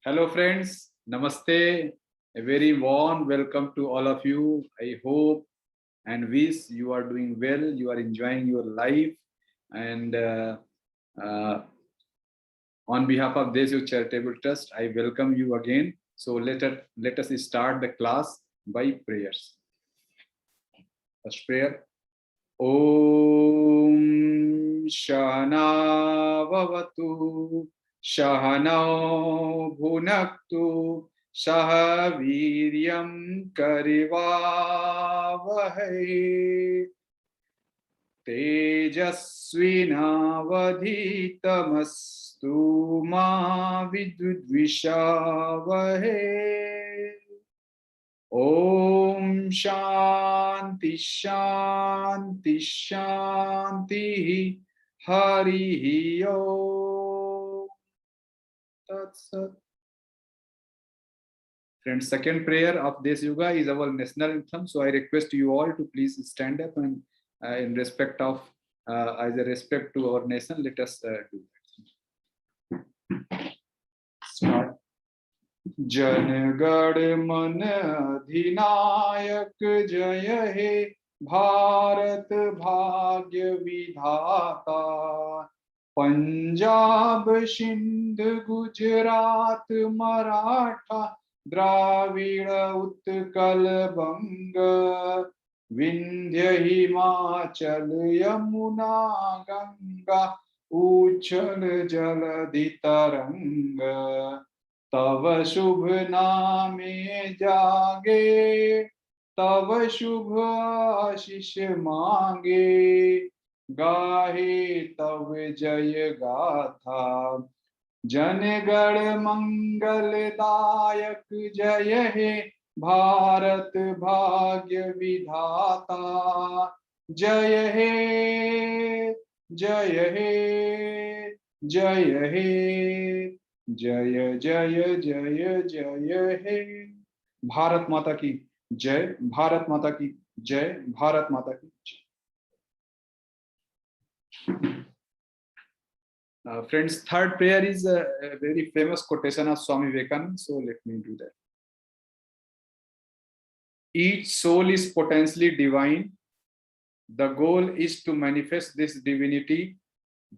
Hello friends, Namaste. A very warm welcome to all of you. I hope and wish you are doing well, you are enjoying your life, and uh, on behalf of Deshyoga Charitable Trust, I welcome you again. So let us start the class by prayers. First prayer. Om Shana Vavatu Shahanau Bhunaktu Sahaviryam Karivavahai Tejasvinavadhitamastu Ma Vidudvishavahai. Om Shanti Shanti Shanti Hari Om Tat Sat. Friends, second prayer of this yoga is our national anthem. So I request you all to please stand up and in respect of as a respect to our nation, let us do that. Start. Jana Gana मन अधिनायक जय हे भारत भाग्य विधाता पंजाब सिंध गुजरात मराठा द्राविड़ उत्कल बंग विंध्य हिमाचल यमुना गंगा उच्छल जलधि तरंग तव शुभ नामे जागे तव शुभ आशीष मांगे गाहे तव जय गाथा जन गण मंगलदायक जय हे भारत भाग्य विधाता जय हे जय हे जय हे जय जय जय जय हे। भारत माता की जय, भारत माता की जय, भारत माता की जय। Friends, third prayer is a very famous quotation of Swami Vivekananda, so let me do that. Each soul is potentially divine. The goal is to manifest this divinity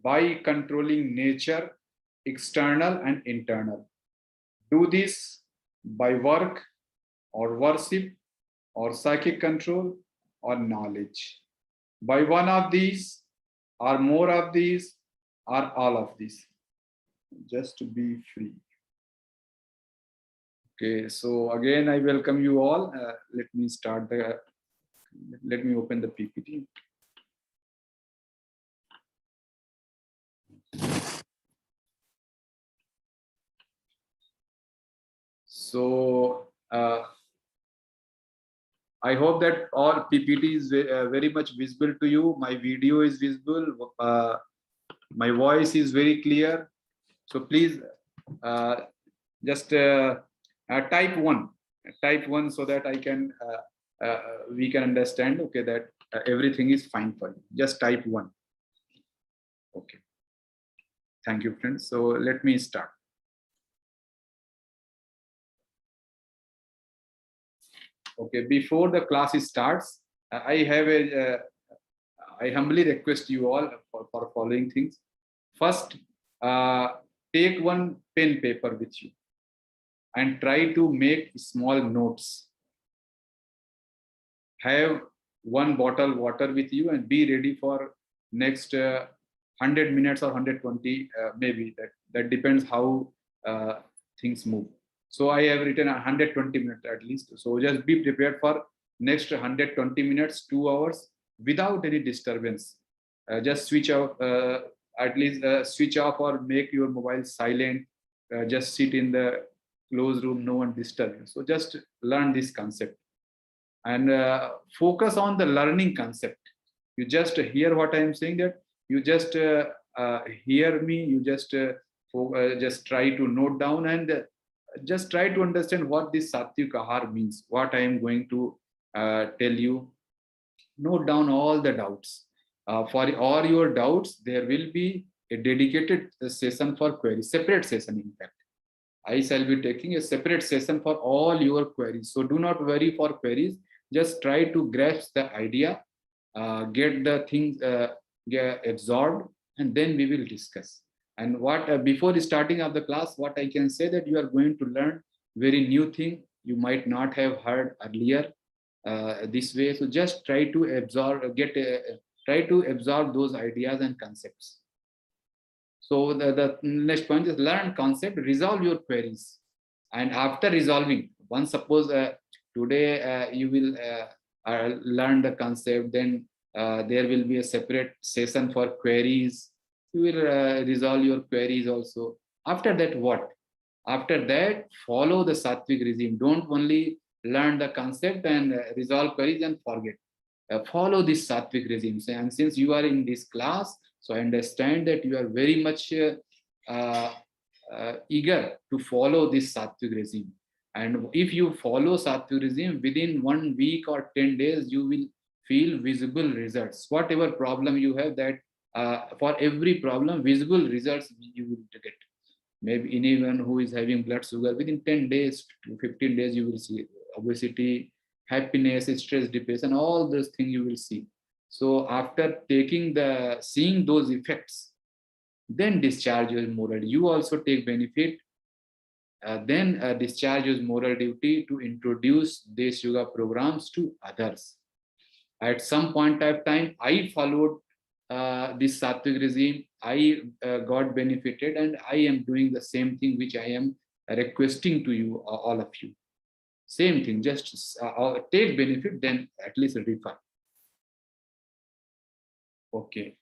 by controlling nature, external and internal. Do this by work or worship or psychic control or knowledge. By one of these or more of these or all of these. Just to be free. Okay, so again I welcome you all. Let me open the PPT. So I hope that all PPT is very much visible to you. My video is visible. My voice is very clear. So please just type one so that I can we can understand. Okay, that everything is fine for you. Just type one. Okay. Thank you, friends. So let me start. Okay, before the class starts, I humbly request you all for following things. First, take one pen paper with you and try to make small notes. Have one bottle water with you and be ready for next 100 minutes or 120, maybe that depends how things move. So I have written 120 minutes at least. So just be prepared for next 120 minutes, 2 hours without any disturbance. Just switch off, at least switch off or make your mobile silent. Just sit in the closed room, no one disturb you. So just learn this concept and focus on the learning concept. You just hear what I am saying, that you just hear me, you just try to note down and just try to understand what this Sattvic Ahar means, what I am going to tell you. Note down all the doubts. For all your doubts, there will be a dedicated session for queries, separate session in fact. I shall be taking a separate session for all your queries. So do not worry for queries. Just try to grasp the idea, get the things get absorbed, and then we will discuss. And what before starting of the class, what I can say that you are going to learn very new thing you might not have heard earlier this way. So just try to absorb, try to absorb those ideas and concepts. So the next point is learn concept, resolve your queries. And after resolving, once suppose today you will learn the concept, then there will be a separate session for queries. You will resolve your queries also. After that, what? After that, follow the Sattvic regime. Don't only learn the concept and resolve queries and forget. Follow this Sattvic regime. And since you are in this class, so I understand that you are very much eager to follow this Sattvic regime. And if you follow Sattvic regime, within 1 week or 10 days, you will feel visible results. Whatever problem you have, that for every problem, visible results you will get. Maybe anyone who is having blood sugar, within 10 days to 15 days, you will see obesity, happiness, stress, depression, all those things you will see. So after seeing those effects, then discharge your moral. You also take benefit. Then discharge your moral duty to introduce Deshyoga programs to others. At some point of time, I followed this Sattvic regime. I got benefited, and I am doing the same thing which I am requesting to you, all of you. Same thing, just take benefit, then at least refer. Okay.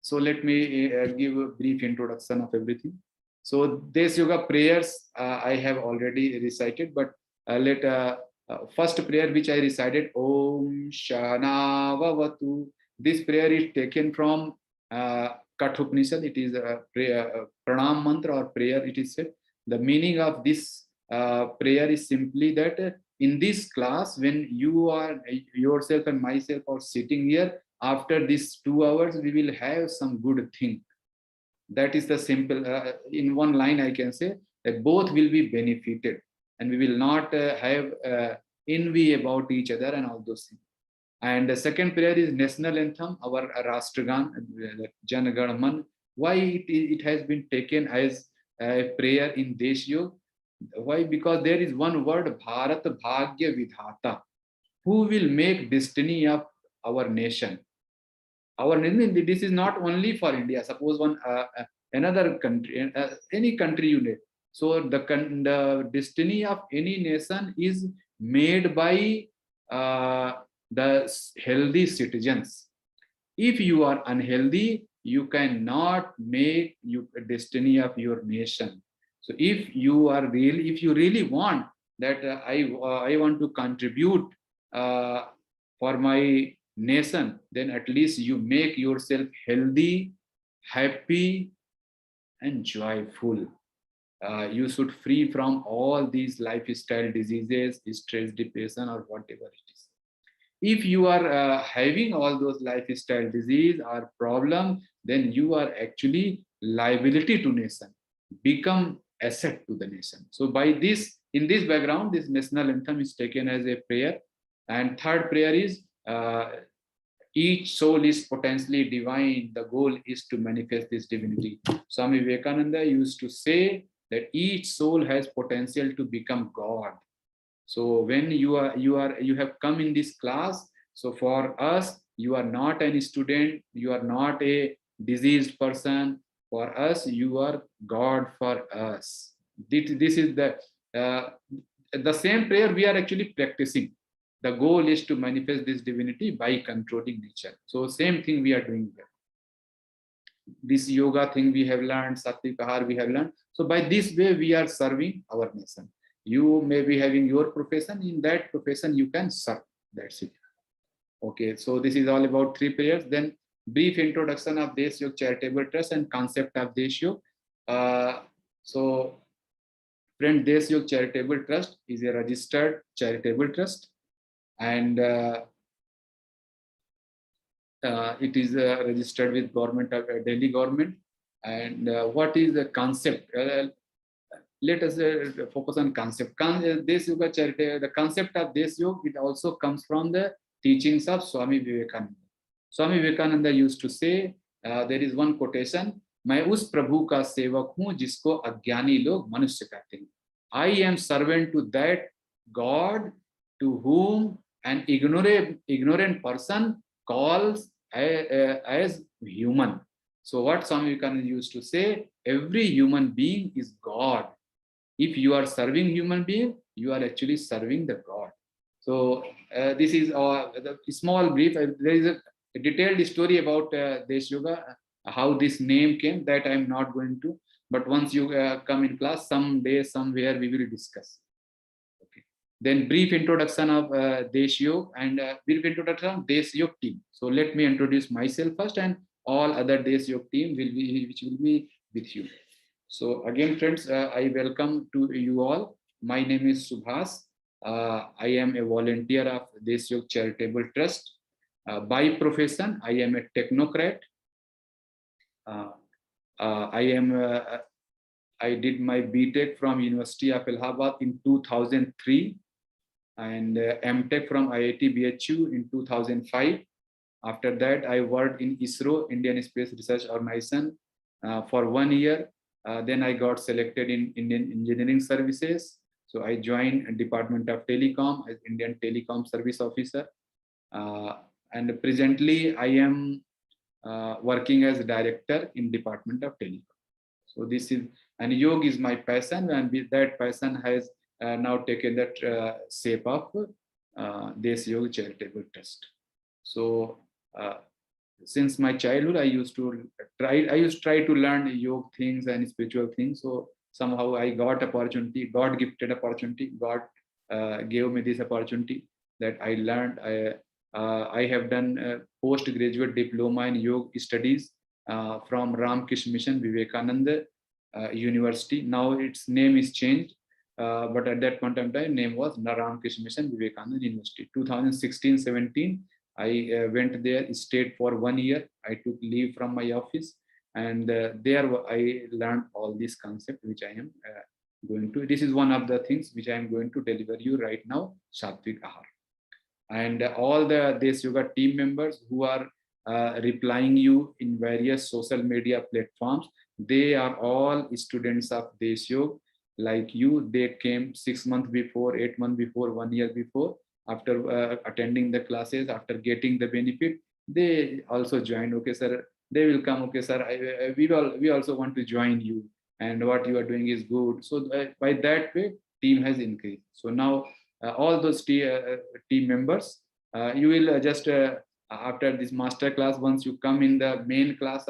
So let me give a brief introduction of everything. So Deshyoga prayers I have already recited, but first prayer which I recited, Om Shana Vavatu. This prayer is taken from Kathopanishad. It is a prayer, pranam mantra or prayer. It is said. The meaning of this prayer is simply that in this class, when you are yourself and myself are sitting here, after these 2 hours, we will have some good thing. That is the simple, in one line I can say that both will be benefited, and we will not have envy about each other and all those things. And the second prayer is national anthem, our Rashtragan, Jan Gan Man. Why it has been taken as a prayer in Deshyoga? Why? Because there is one word, Bharat Bhagya Vidhata, who will make destiny of our nation. Our nation, this is not only for India. Suppose another country, any country you name. So the destiny of any nation is made by the healthy citizens. If you are unhealthy, you cannot make a destiny of your nation. So if you really want that I want to contribute for my nation, then at least you make yourself healthy, happy, and joyful. You should free from all these lifestyle diseases, stress, depression, or whatever it is. If you are having all those lifestyle disease or problem, then you are actually liability to nation, become asset to the nation. So by this, in this background, this national anthem is taken as a prayer. And third prayer is each soul is potentially divine. The goal is to manifest this divinity. Swami Vivekananda used to say that each soul has potential to become God. So when you have come in this class, so for us, you are not any student, you are not a diseased person. For us, you are God for us. This is the same prayer we are actually practicing. The goal is to manifest this divinity by controlling nature. So same thing we are doing here. This yoga thing we have learned, Sattvic Ahar we have learned. So by this way, we are serving our nation. You may be having your profession. In that profession, you can serve. That's it. Okay, so this is all about 3 prayers. Then brief introduction of Deshyoga Charitable Trust and concept of Deshyoga. So, friend, Deshyoga Charitable Trust is a registered charitable trust, and it is registered with government of Delhi government, And what is the concept? Let us focus on concept. Deshyoga Charitable, the concept of Deshyoga, it also comes from the teachings of Swami Vivekananda. Swami Vivekananda used to say, there is one quotation, मैं उस प्रभु का सेवक हूँ जिसको अज्ञानी लोग मनुष्य कहते हैं. I am servant to that God to whom an ignorant person calls as human. So what Swami Vivekananda used to say, every human being is God. If you are serving human being, you are actually serving the God. So this is the small brief. There is a detailed story about Deshyoga, how this name came, that I am not going to. But once you come in class, someday, somewhere, we will discuss. Okay. Then brief introduction of Deshyoga and brief introduction of Deshyoga team. So let me introduce myself first, and all other Deshyoga team which will be with you. So again, friends, I welcome to you all. My name is Subhas. I am a volunteer of Deshyoga Charitable Trust. By profession, I am a technocrat. I did my BTech from University of Allahabad in 2003 and MTech from IIT BHU in 2005. After that, I worked in ISRO, Indian Space Research Organization, for 1 year. Then I got selected in Indian Engineering Services. So I joined Department of Telecom as Indian Telecom Service Officer. And presently I am working as Director in Department of Telecom. So this is, and yoga is my passion, and that passion has now taken that shape of Deshyoga Charitable Trust. So since my childhood, I used to try to learn yoga things and spiritual things. So somehow I got opportunity, God gifted opportunity. God gave me this opportunity that I learned. I have done postgraduate diploma in yoga studies from Ramkrishna Mission Vivekananda University. Now its name is changed, but at that point in time, name was Ramkrishna Mission Vivekananda University. 2016-17. I went there, stayed for 1 year. I took leave from my office, and there I learned all these concepts, which I am going to. This is one of the things which I am going to deliver you right now, Sattvic Ahar. And all the Deshyoga team members who are replying you in various social media platforms, they are all students of Deshyoga. Like you, they came 6 months before, 8 months before, 1 year before. After attending the classes, after getting the benefit, they also joined. Okay, sir, they will come. Okay, sir, we also want to join you, and what you are doing is good. So by that way, team has increased. So now all those team members, you will just after this master class, once you come in the main class,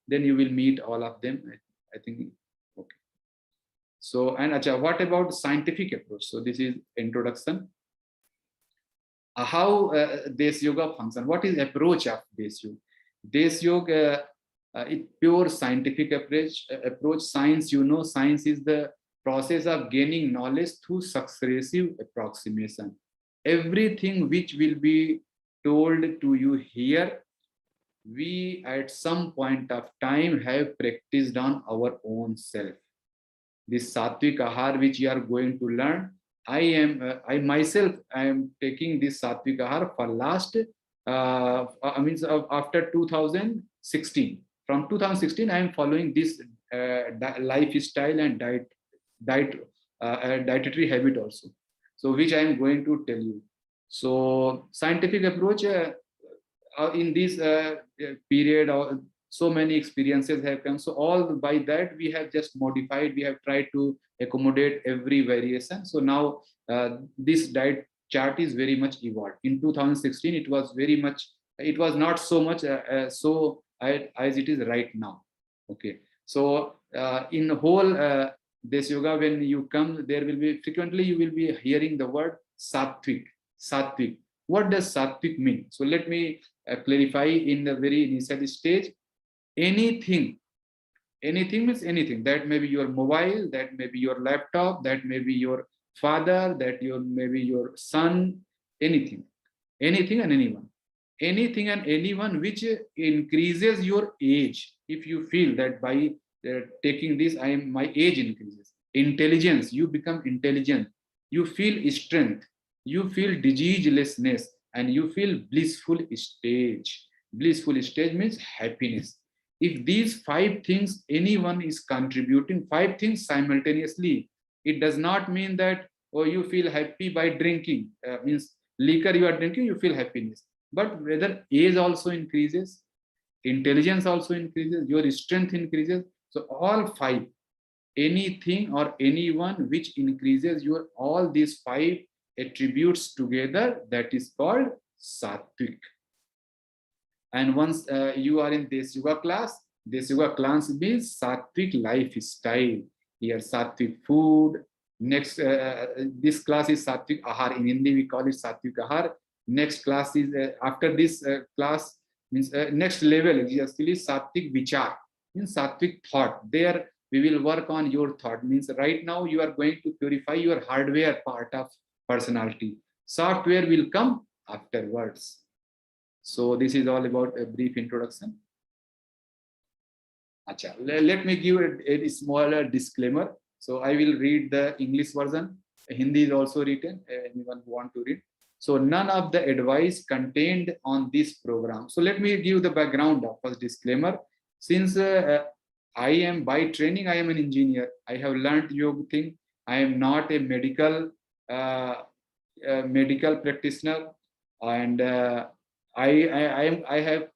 then you will meet all of them. I think. Okay. So, and Acha, what about scientific approach? So this is introduction. How Deshyoga function? What is approach of Deshyoga? Deshyoga, it's pure scientific approach. Science, science is the process of gaining knowledge through successive approximation. Everything which will be told to you here, we at some point of time have practiced on our own self. This Sattvic Ahar which you are going to learn, I myself am taking this Sattvic Ahar for last, after 2016. From 2016, I am following this lifestyle and dietary habit also. So which I am going to tell you. So scientific approach in this period, so many experiences have come. So all by that we have just modified. We have tried to accommodate every variation. So now this diet chart is very much evolved. In 2016, it was very much. It was not so much so as it is right now. Okay. So in the whole Deshyoga, when you come, there will be frequently you will be hearing the word Sattvic. Sattvic. What does Sattvic mean? So let me clarify in the very initial stage. Anything means anything. That may be your mobile, that may be your laptop, that may be your father, that may be your son, anything and anyone. anything and anyone which increases your age. If you feel that by taking this, my age increases. Intelligence, you become intelligent. You feel strength. You feel diseaselessness, and you feel blissful stage. Blissful stage means happiness. If these five things anyone is contributing, five things simultaneously, it does not mean that oh you feel happy by drinking. Means liquor you are drinking, you feel happiness. But whether age also increases, intelligence also increases, your strength increases. So all five, anything or anyone which increases your all these five attributes together, that is called sattvic. And once you are in this yoga class means sattvic lifestyle. Here, sattvic food. Next, this class is sattvic ahar. In Hindi, we call it sattvic ahar. Next class is after this class means next level is actually sattvic vichar, means sattvic thought. There we will work on your thought. Means right now you are going to purify your hardware part of personality. Software will come afterwards. So this is all about a brief introduction. Acha, let me give a smaller disclaimer. So I will read the English version. Hindi is also written, anyone who want to read. So none of the advice contained on this program. So let me give the background of first disclaimer. Since I am by training, I am an engineer. I have learned yoga thing. I am not a medical practitioner, and I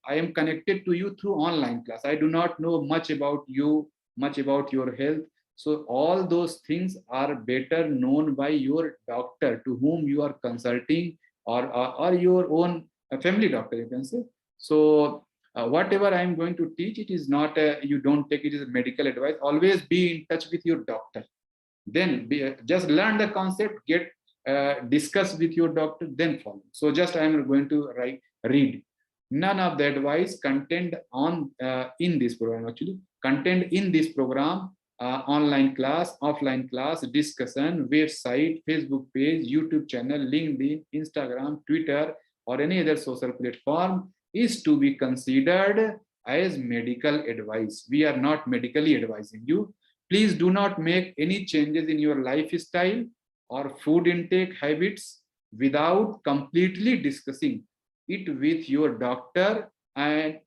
am connected to you through online class. I do not know much about you, much about your health. So all those things are better known by your doctor to whom you are consulting, or your own family doctor, you can say. So whatever I am going to teach, it is not you don't take it as medical advice. Always be in touch with your doctor. Then just learn the concept, get discuss with your doctor, then follow. So just I am going to read. None of the advice contained on in this program, actually contained in this program, online class, offline class, discussion, website, Facebook page, YouTube channel, LinkedIn, Instagram, Twitter, or any other social platform is to be considered as medical advice. We are not medically advising you. Please do not make any changes in your lifestyle or food intake habits without completely discussing it with your doctor and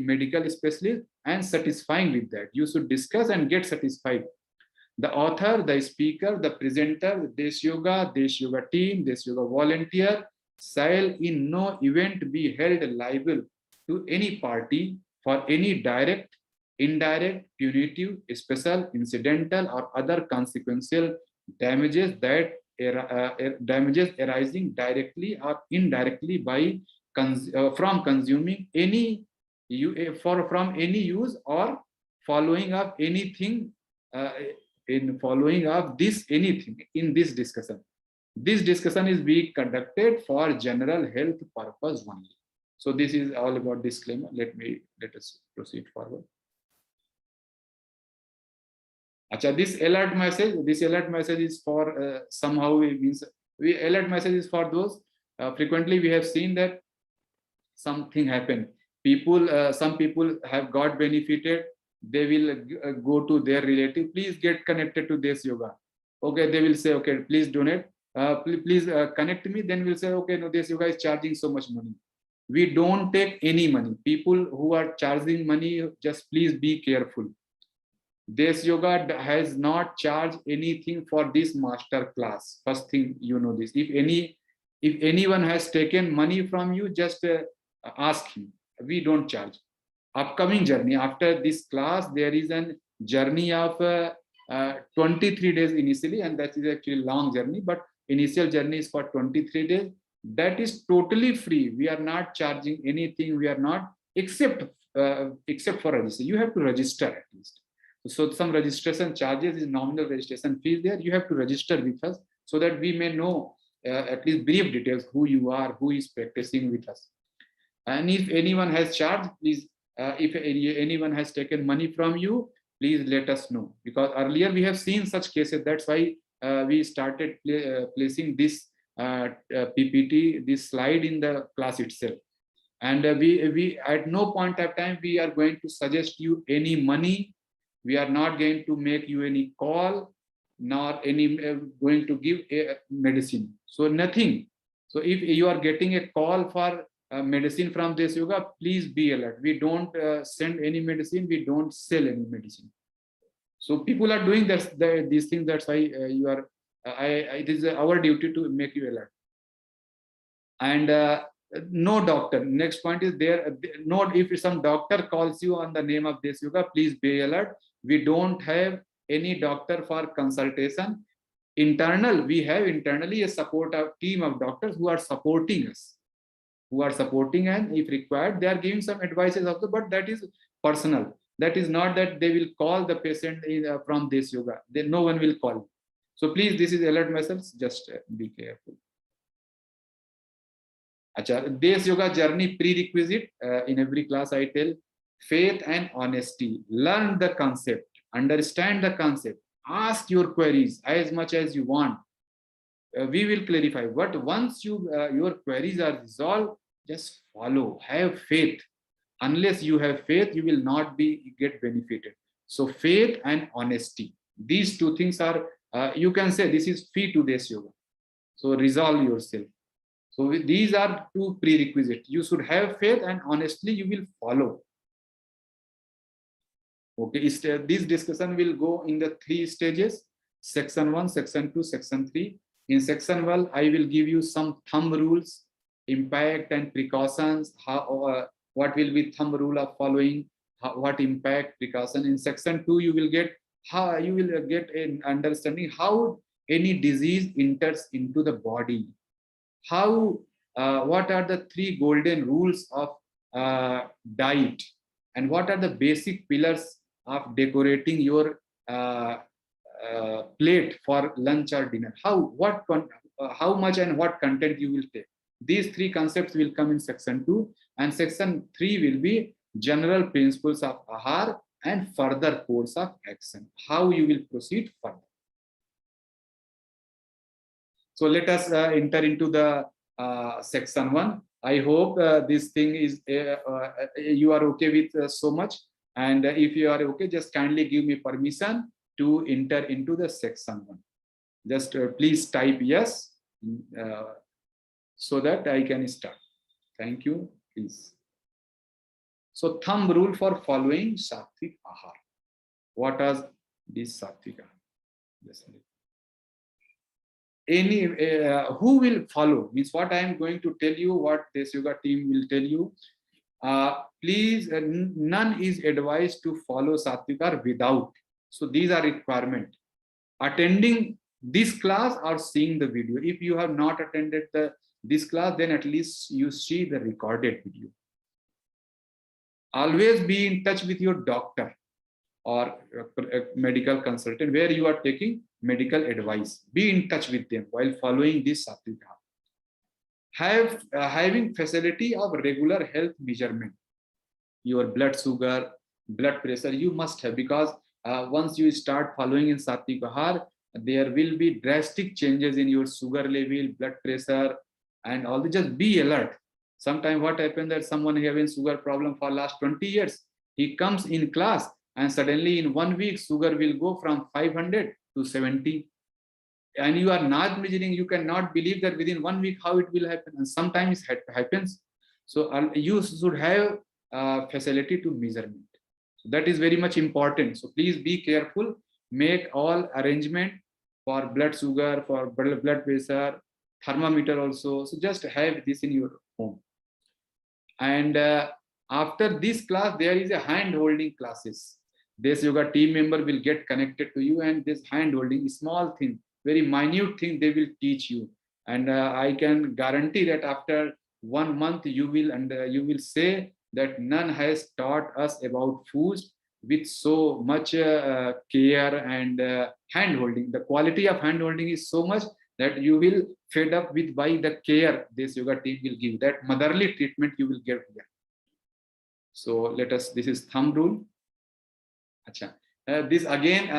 medical specialist and satisfying with that. You should discuss and get satisfied. The author, the speaker, the presenter, the Deshyoga team, Deshyoga volunteer shall in no event be held liable to any party for any direct, indirect, punitive, special, incidental, or other consequential damages that damages arising directly or indirectly by from consuming any from any use or following up anything in following up this anything in this discussion. This discussion is being conducted for general health purpose only. So this is all about disclaimer. Let us proceed forward. Acha, this alert message is for somehow it means alert message is for those frequently we have seen that something happened. Some people have got benefited. They will go to their relative. Please get connected to this yoga. Okay, they will say, okay, please donate. Please connect me. Then we'll say, okay, no, this yoga is charging so much money. We don't take any money. People who are charging money, just please be careful. This yoga has not charged anything for this master class. First thing you know this. If anyone has taken money from you, just ask him. We don't charge. Upcoming journey after this class, there is a journey of 23 days initially, and that is actually a long journey. But initial journey is for 23 days. That is totally free. We are not charging anything. We are not except for register. You have to register at least. So some registration charges is nominal registration fees there. You have to register with us so that we may know at least brief details who you are, who is practicing with us. And if anyone has charged, please, if anyone has taken money from you, please let us know. Because earlier we have seen such cases. That's why we started placing this PPT, this slide in the class itself. And we at no point of time we are going to suggest you any money. We are not going to make you any call, nor any going to give a medicine. So nothing. So if you are getting a call for medicine from this yoga, please be alert. We don't send any medicine. We don't sell any medicine. So people are doing these things. That's why you are. It is our duty to make you alert. And no doctor. Next point is there. No, if some doctor calls you on the name of this yoga, please be alert. We don't have any doctor for consultation. We have internally a support team of doctors who are supporting us, and if required, they are giving some advices also, but that is personal. That is not that they will call the patient from this yoga. Then no one will call. So please, this is alert message. Just be careful. Achha, this yoga journey prerequisite in every class I tell: faith and honesty. Learn the concept, understand the concept, ask your queries as much as you want. We will clarify. But once your queries are resolved, just follow. Have faith. Unless you have faith, you will not get benefited. So faith and honesty. These two things are. You can say this is fee to this yoga. So resolve yourself. So these are two prerequisites. You should have faith, and honestly you will follow. Okay, this discussion will go in the 3 stages: section 1, section 2, section 3. In section 1, I will give you some thumb rules, impact and precautions. What will be thumb rule of following? What impact, precaution? In section 2, you will get an understanding how any disease enters into the body. What are the 3 golden rules of diet, and what are the basic pillars of decorating your plate for lunch or dinner? How much and what content you will take? These 3 concepts will come in section 2, and section 3 will be general principles of ahar and further course of action. How you will proceed further. So let us enter into the section 1. I hope this thing is you are okay with so much. And if you are okay, just kindly give me permission to enter into the section 1. Just please type yes so that I can start. Thank you. Please. So thumb rule for following Sattvic Ahar. What is this Sattvic Ahar? Who will follow? Means what I am going to tell you, what this yoga team will tell you. Please, none is advised to follow Sattvic without. So these are requirements. Attending this class or seeing the video. If you have not attended this class, then at least you see the recorded video. Always be in touch with your doctor or a medical consultant where you are taking medical advice. Be in touch with them while following this Sattvic. Having facility of regular health measurement. Your blood sugar, blood pressure, you must have, because once you start following in Sattvic Ahar, there will be drastic changes in your sugar level, blood pressure, and all. Just be alert. Sometimes what happens that someone having sugar problem for last 20 years, he comes in class and suddenly in 1 week sugar will go from 500 to 70. And you are not measuring, you cannot believe that within 1 week how it will happen. And sometimes it happens. So you should have facility to measurement. So that is very much important. So please be careful. Make all arrangement for blood sugar, for blood pressure, thermometer also. So just have this in your home. And after this class, there is a hand holding classes. This yoga team member will get connected to you, and this hand holding, small thing, very minute thing they will teach you. And I can guarantee that after 1 month you will say that none has taught us about foods with so much care and hand holding. The quality of hand holding is so much that you will fed up with by the care this yoga team will give. That motherly treatment you will get here. So this is thumb rule. Achha. This again,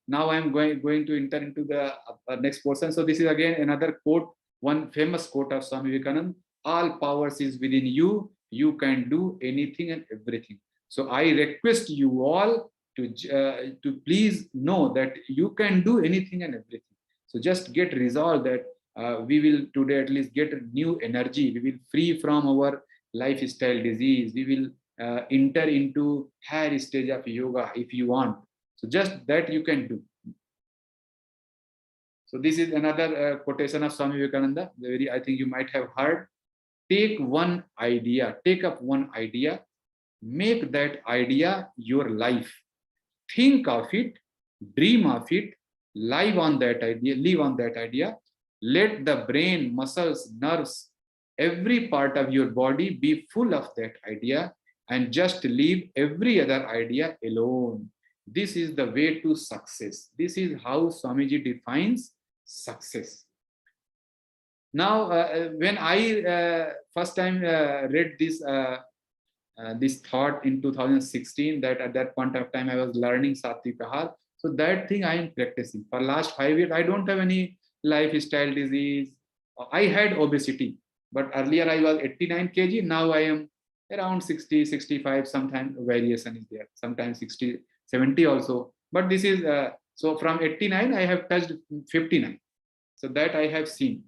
now I am going to enter into the next portion. So this is again another quote. one famous quote of Swami Vivekananda, all powers is within you. You can do anything and everything. So I request you all to please know that you can do anything and everything. So just get resolved that we will today at least get a new energy. We will free from our lifestyle disease. We will enter into higher stage of yoga if you want. So just that you can do. So this is another quotation of Swami Vivekananda. I think you might have heard. Take one idea, take up one idea, make that idea your life. Think of it, dream of it, live on that idea, live on that idea. Let the brain, muscles, nerves, every part of your body be full of that idea, and just leave every other idea alone. This is the way to success. This is how Swamiji defines success. Now, when I first time read this thought in 2016, that at that point of time I was learning Sattvic Ahar. So that thing I am practicing. For last 5 years, I don't have any lifestyle disease. I had obesity, but earlier I was 89 kg. Now I am around 60, 65, sometimes variation is there. Sometimes 60, 70 also. But this is, so from 89, I have touched 59. So that I have seen.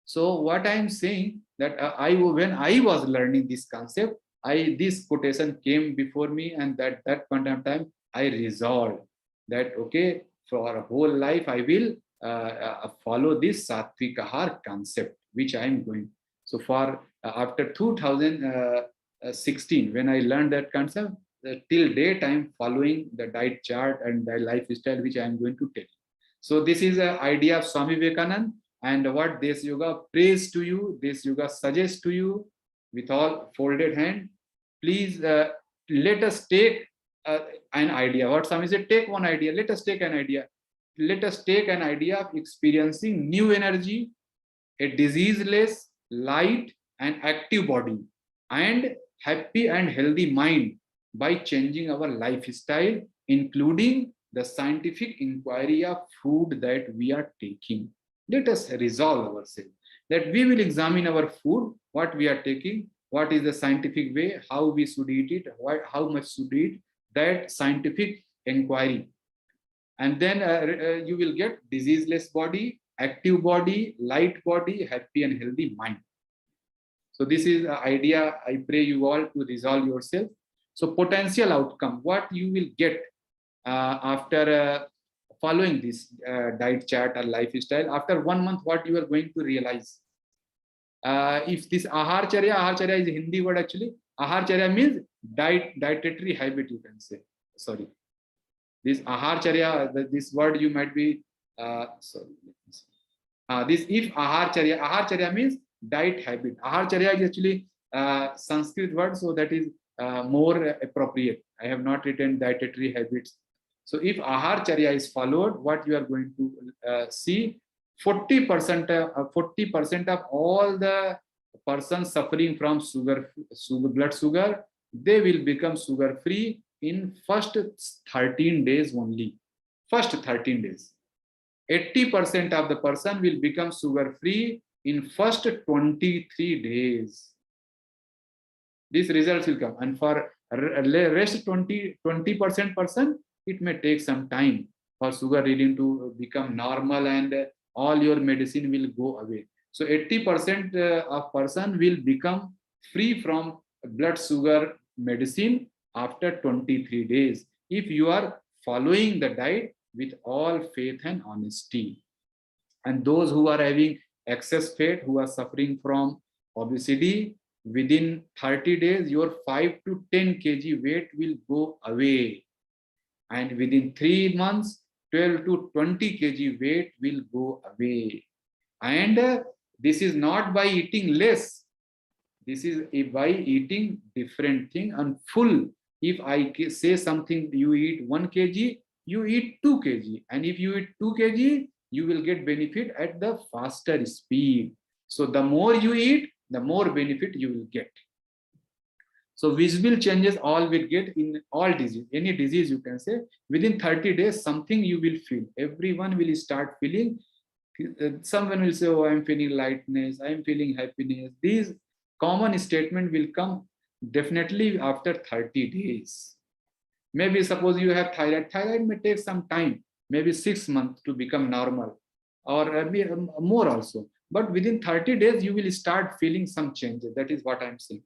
So what I am saying that when I was learning this concept, this quotation came before me, and that point of time I resolved that okay, for a whole life I will follow this Sattvic Ahar concept, which I am going. So for after 2016, when I learned that concept, till date I am following the diet chart and the lifestyle which I am going to tell. So this is an idea of Swami Vivekananda. And what Deshyoga prays to you, Deshyoga suggests to you with all folded hand, please let us take an idea. What Swami said, take one idea. Let us take an idea. Let us take an idea of experiencing new energy, a diseaseless, light and active body, and happy and healthy mind by changing our lifestyle, including the scientific inquiry of food that we are taking. Let us resolve ourselves that we will examine our food, what we are taking, what is the scientific way, how we should eat it, how much should eat, that scientific inquiry. And then you will get diseaseless body, active body, light body, happy and healthy mind. So this is the idea. I pray you all to resolve yourself. So potential outcome, what you will get after following this diet chart or lifestyle, after 1 month, what you are going to realize. If this aharcharya is a Hindi word actually. Aharcharya means dietary habit, you can say. Sorry. This aharcharya, this word you might be, sorry. If aharcharya means diet habit. Aharcharya is actually Sanskrit word, so that is more appropriate. I have not written dietary habits. So if aharcharya is followed, what you are going to see, 40% of all the persons suffering from blood sugar, they will become sugar free in first 13 days only. First 13 days. 80% of the person will become sugar free in first 23 days. These results will come, and for rest 20% person, it may take some time for sugar reading to become normal, and all your medicine will go away. So 80% of person will become free from blood sugar medicine after 23 days if you are following the diet with all faith and honesty. And those who are having excess fat, who are suffering from obesity, within 30 days your 5 to 10 kg weight will go away, and within 3 months 12 to 20 kg weight will go away. And this is not by eating less, this is by eating different thing and full. If I say something, you eat 1 kg, you eat 2 kg, and if you eat 2 kg, you will get benefit at the faster speed. So the more you eat, the more benefit you will get. So visible changes all will get in all disease, any disease you can say, within 30 days, something you will feel. Everyone will start feeling Someone will say, oh, I'm feeling lightness, I'm feeling happiness. These common statement will come definitely after 30 days. Maybe suppose you have thyroid. Thyroid may take some time, maybe 6 months to become normal, or maybe more also. But within 30 days, you will start feeling some changes. That is what I'm saying.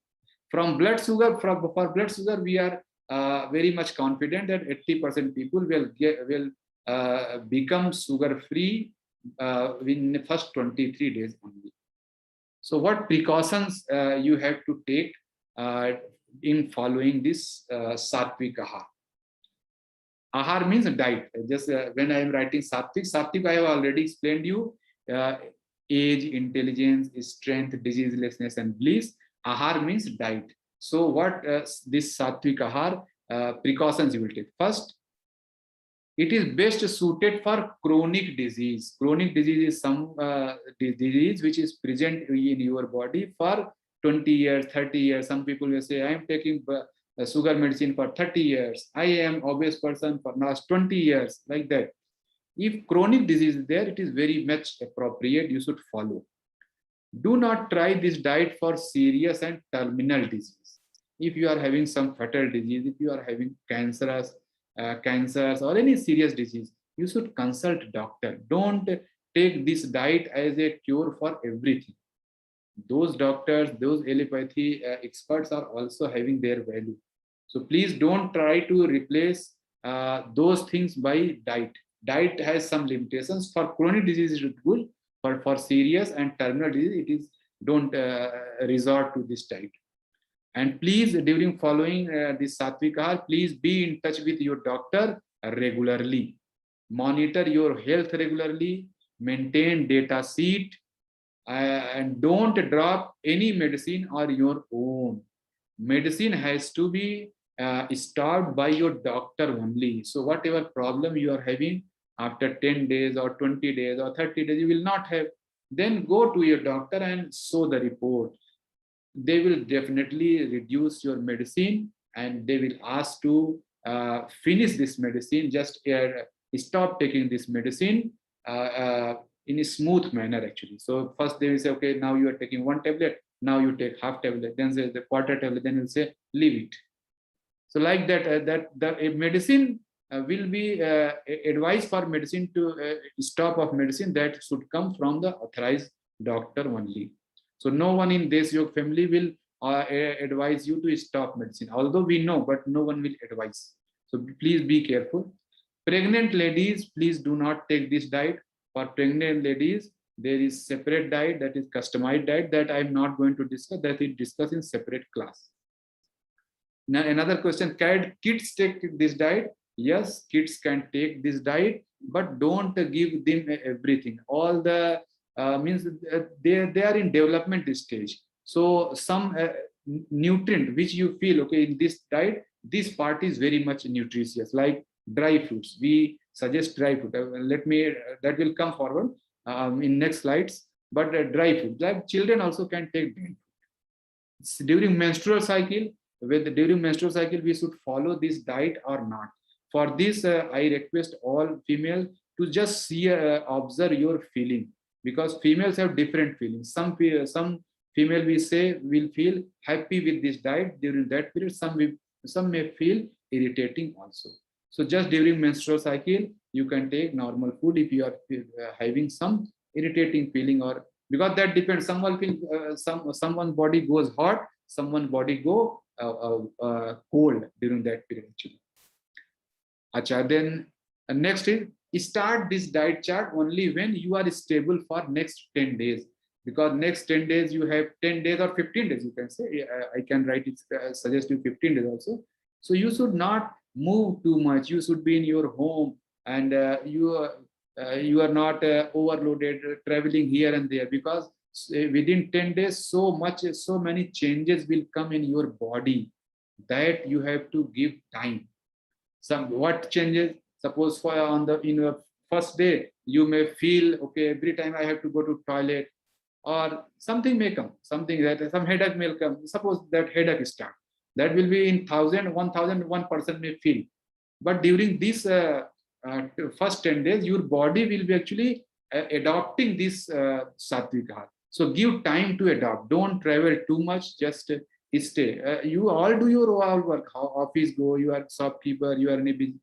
From blood sugar, for blood sugar, we are very much confident that 80% people will become sugar free within the first 23 days only. So what precautions you have to take in following this sattvic ahar? Ahar means diet. Just when I am writing sattvic, I have already explained you age, intelligence, strength, diseaselessness, and bliss. Ahar means diet. So what this sattvic ahar precautions you will take? First, it is best suited for chronic disease. Chronic disease is some disease which is present in your body for 20 years, 30 years. Some people will say, I am taking sugar medicine for 30 years. I am obese person for last 20 years, like that. If chronic disease is there, it is very much appropriate. You should follow. Do not try this diet for serious and terminal disease. If you are having some fatal disease, if you are having cancers or any serious disease, you should consult doctor. Don't take this diet as a cure for everything. Those doctors, those allopathy experts are also having their value. So please don't try to replace those things by diet. Diet has some limitations. For chronic disease, it is good. For serious and terminal disease, it is don't resort to this diet. And please, during following this sattvic ahar, please be in touch with your doctor regularly. Monitor your health regularly. Maintain data sheet. And don't drop any medicine on your own. Medicine has to be stopped by your doctor only. So whatever problem you are having after 10 days or 20 days or 30 days, you will not have. Then go to your doctor and show the report. They will definitely reduce your medicine and they will ask to finish this medicine. Just stop taking this medicine in a smooth manner actually. So first they will say, okay, now you are taking one tablet, now you take half tablet, then say the quarter tablet, then you'll say leave it. So like that, the medicine will be advice for medicine to stop of medicine that should come from the authorized doctor only. So no one in this Yoga family will advise you to stop medicine. Although we know, but no one will advise. So please be careful. Pregnant ladies, please do not take this diet. For pregnant ladies, there is separate diet, that is customized diet, that I am not going to discuss, that is discussed in separate class. Now another question, can kids take this diet? Yes, kids can take this diet, but don't give them everything. All the means they are in development stage. So some nutrient which you feel, okay, in this diet, this part is very much nutritious, like dry fruits. We suggest dry fruit. Let me, that will come forward in next slides. But dry fruit, like children also can take dry fruit. During menstrual cycle, during menstrual cycle, we should follow this diet or not. For this, I request all females to just see, observe your feeling, because females have different feelings. Some female we say will feel happy with this diet during that period. Some may feel irritating also. So just during menstrual cycle, you can take normal food if you are having some irritating feeling, or because that depends. Someone feel someone's body goes hot, someone body go cold during that period actually. Acha, then next is start this diet chart only when you are stable for next 10 days. Because next 10 days you have 10 days or 15 days, you can say. I can write it, suggest you 15 days also. So you should not move too much. You should be in your home, and you are not overloaded traveling here and there, because within 10 days so many changes will come in your body that you have to give time. What changes? Suppose for in your first day you may feel, okay, every time I have to go to toilet, or something may come, some headache may come. Suppose that headache start, that will be in 1,001% may feel. But during this first 10 days, your body will be actually adopting this Sattvic Ahar. So give time to adopt. Don't travel too much. Just stay. You all do your all work. Office go. You are shopkeeper. You are maybe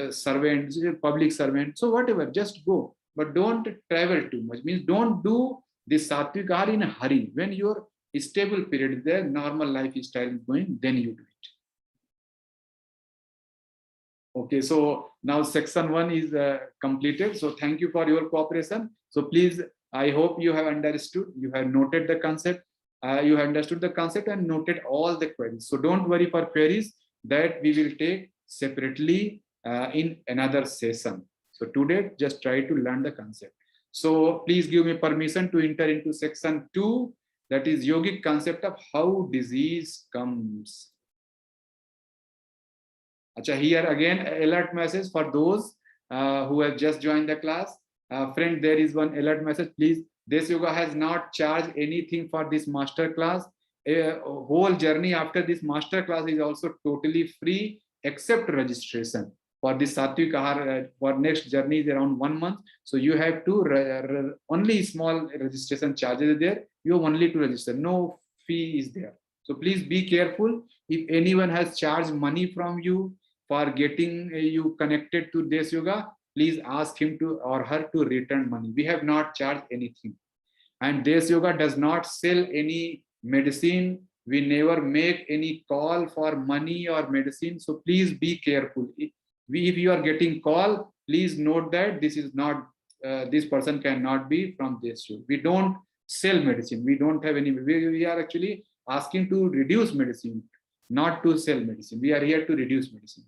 servant, public servant. So whatever, just go. But don't travel too much. Means don't do this Sattvic Ahar in a hurry. When your stable period there, normal lifestyle is going, then you do it. Okay, so now section 1 is completed. So thank you for your cooperation. So please, I hope you have understood, you have noted the concept, you have understood the concept and noted all the queries. So don't worry for queries that we will take separately in another session. So today, just try to learn the concept. So please give me permission to enter into section 2, that is yogic concept of how disease comes. Achha, here again, alert message for those who have just joined the class. Friend, there is one alert message. Please, Deshyoga has not charged anything for this master class. A whole journey after this master class is also totally free, except registration. For this Sattvic Ahar, for next journey is around 1 month. So you have to, only small registration charges there. You have only to register. No fee is there. So please be careful. If anyone has charged money from you for getting you connected to Deshyoga, please ask him to or her to return money. We have not charged anything. And Deshyoga does not sell any medicine. We never make any call for money or medicine. So please be careful. If you are getting call, please note that this is not, this person cannot be from Deshyoga. We don't sell medicine. We don't have any, we are actually asking to reduce medicine, not to sell medicine. We are here to reduce medicine.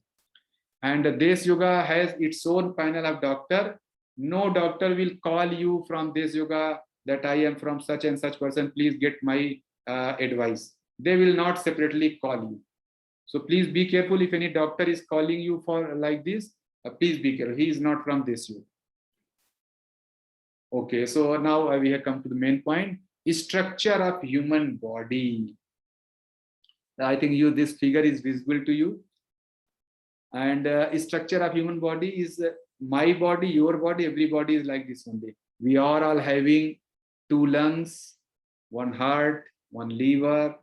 And Deshyoga has its own panel of doctor. No doctor will call you from Deshyoga that I am from such and such person, please get my advice. They will not separately call you. So please be careful. If any doctor is calling you for like this, please be careful. He is not from Deshyoga. Okay, so now we have come to the main point. Structure of human body. I think this figure is visible to you. And structure of human body is my body, your body, everybody is like this only. We are all having 2 lungs, 1 heart, 1 liver,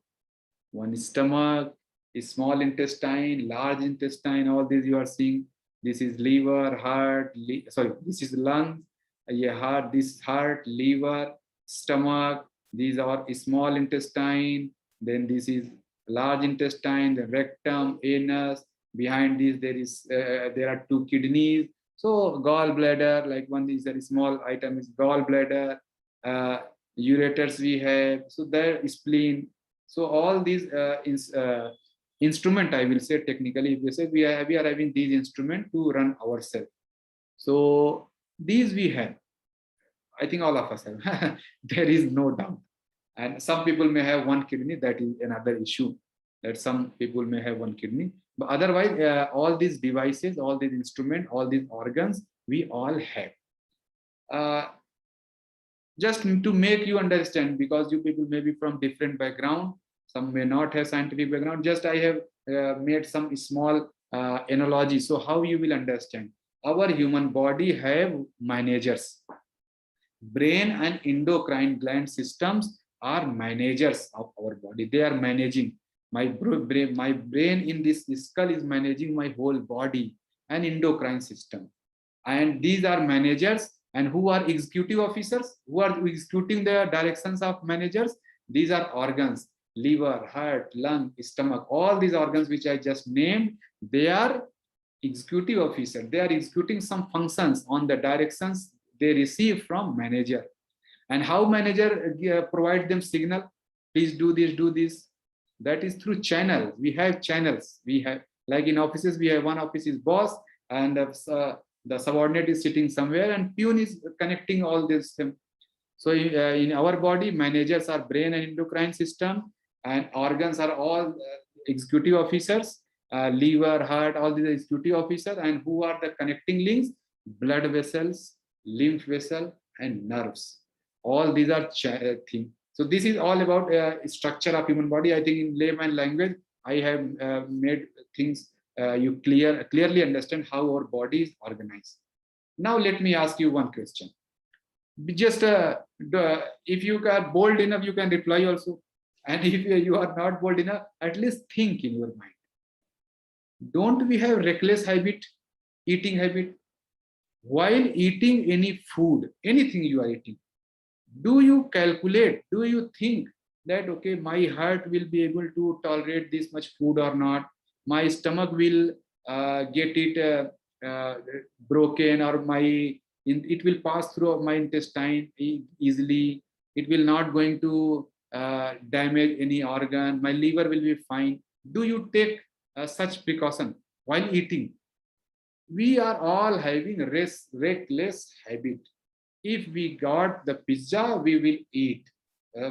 1 stomach, a small intestine, large intestine, all these you are seeing. This is liver, heart, this is lung, heart, this heart, liver, stomach, these are small intestine, then this is large intestine, the rectum, anus. Behind this, there are 2 kidneys. So gallbladder, like one is a small item is gallbladder, ureters we have. So there is spleen. So all these instrument, I will say technically, if we say we are having these instruments to run ourselves. So these we have. I think all of us have. There is no doubt. And some people may have 1 kidney. That is another issue. That some people may have 1 kidney. But otherwise, all these devices, all these instruments, all these organs, we all have. Just to make you understand, because you people may be from different background, some may not have scientific background. Just I have made some small analogy. So how you will understand? Our human body have managers. Brain and endocrine gland systems are managers of our body. They are managing. My brain in this skull is managing my whole body and endocrine system. And these are managers. And who are executive officers? Who are executing the directions of managers? These are organs, liver, heart, lung, stomach, all these organs which I just named, they are executive officers. They are executing some functions on the directions they receive from manager. And how manager provide them signal? Please do this, do this. That is through channel. We have channels. We have, like in offices, we have one office is boss, and the subordinate is sitting somewhere, and peon is connecting all this. So in our body, managers are brain and endocrine system, and organs are all executive officers, liver, heart, all these executive officers. And who are the connecting links? Blood vessels, lymph vessel, and nerves. All these are things. So this is all about structure of human body. I think in layman language, I have made things you clearly understand how our body is organized. Now let me ask you one question. Just if you are bold enough, you can reply also. And if you are not bold enough, at least think in your mind. Don't we have reckless habit, eating habit? While eating any food, anything you are eating, do you calculate, do you think that, okay, my heart will be able to tolerate this much food or not? My stomach will get it broken, or it will pass through my intestine easily. It will not going to damage any organ. My liver will be fine. Do you take such precaution while eating? We are all having reckless habit. If we got the pizza, we will eat.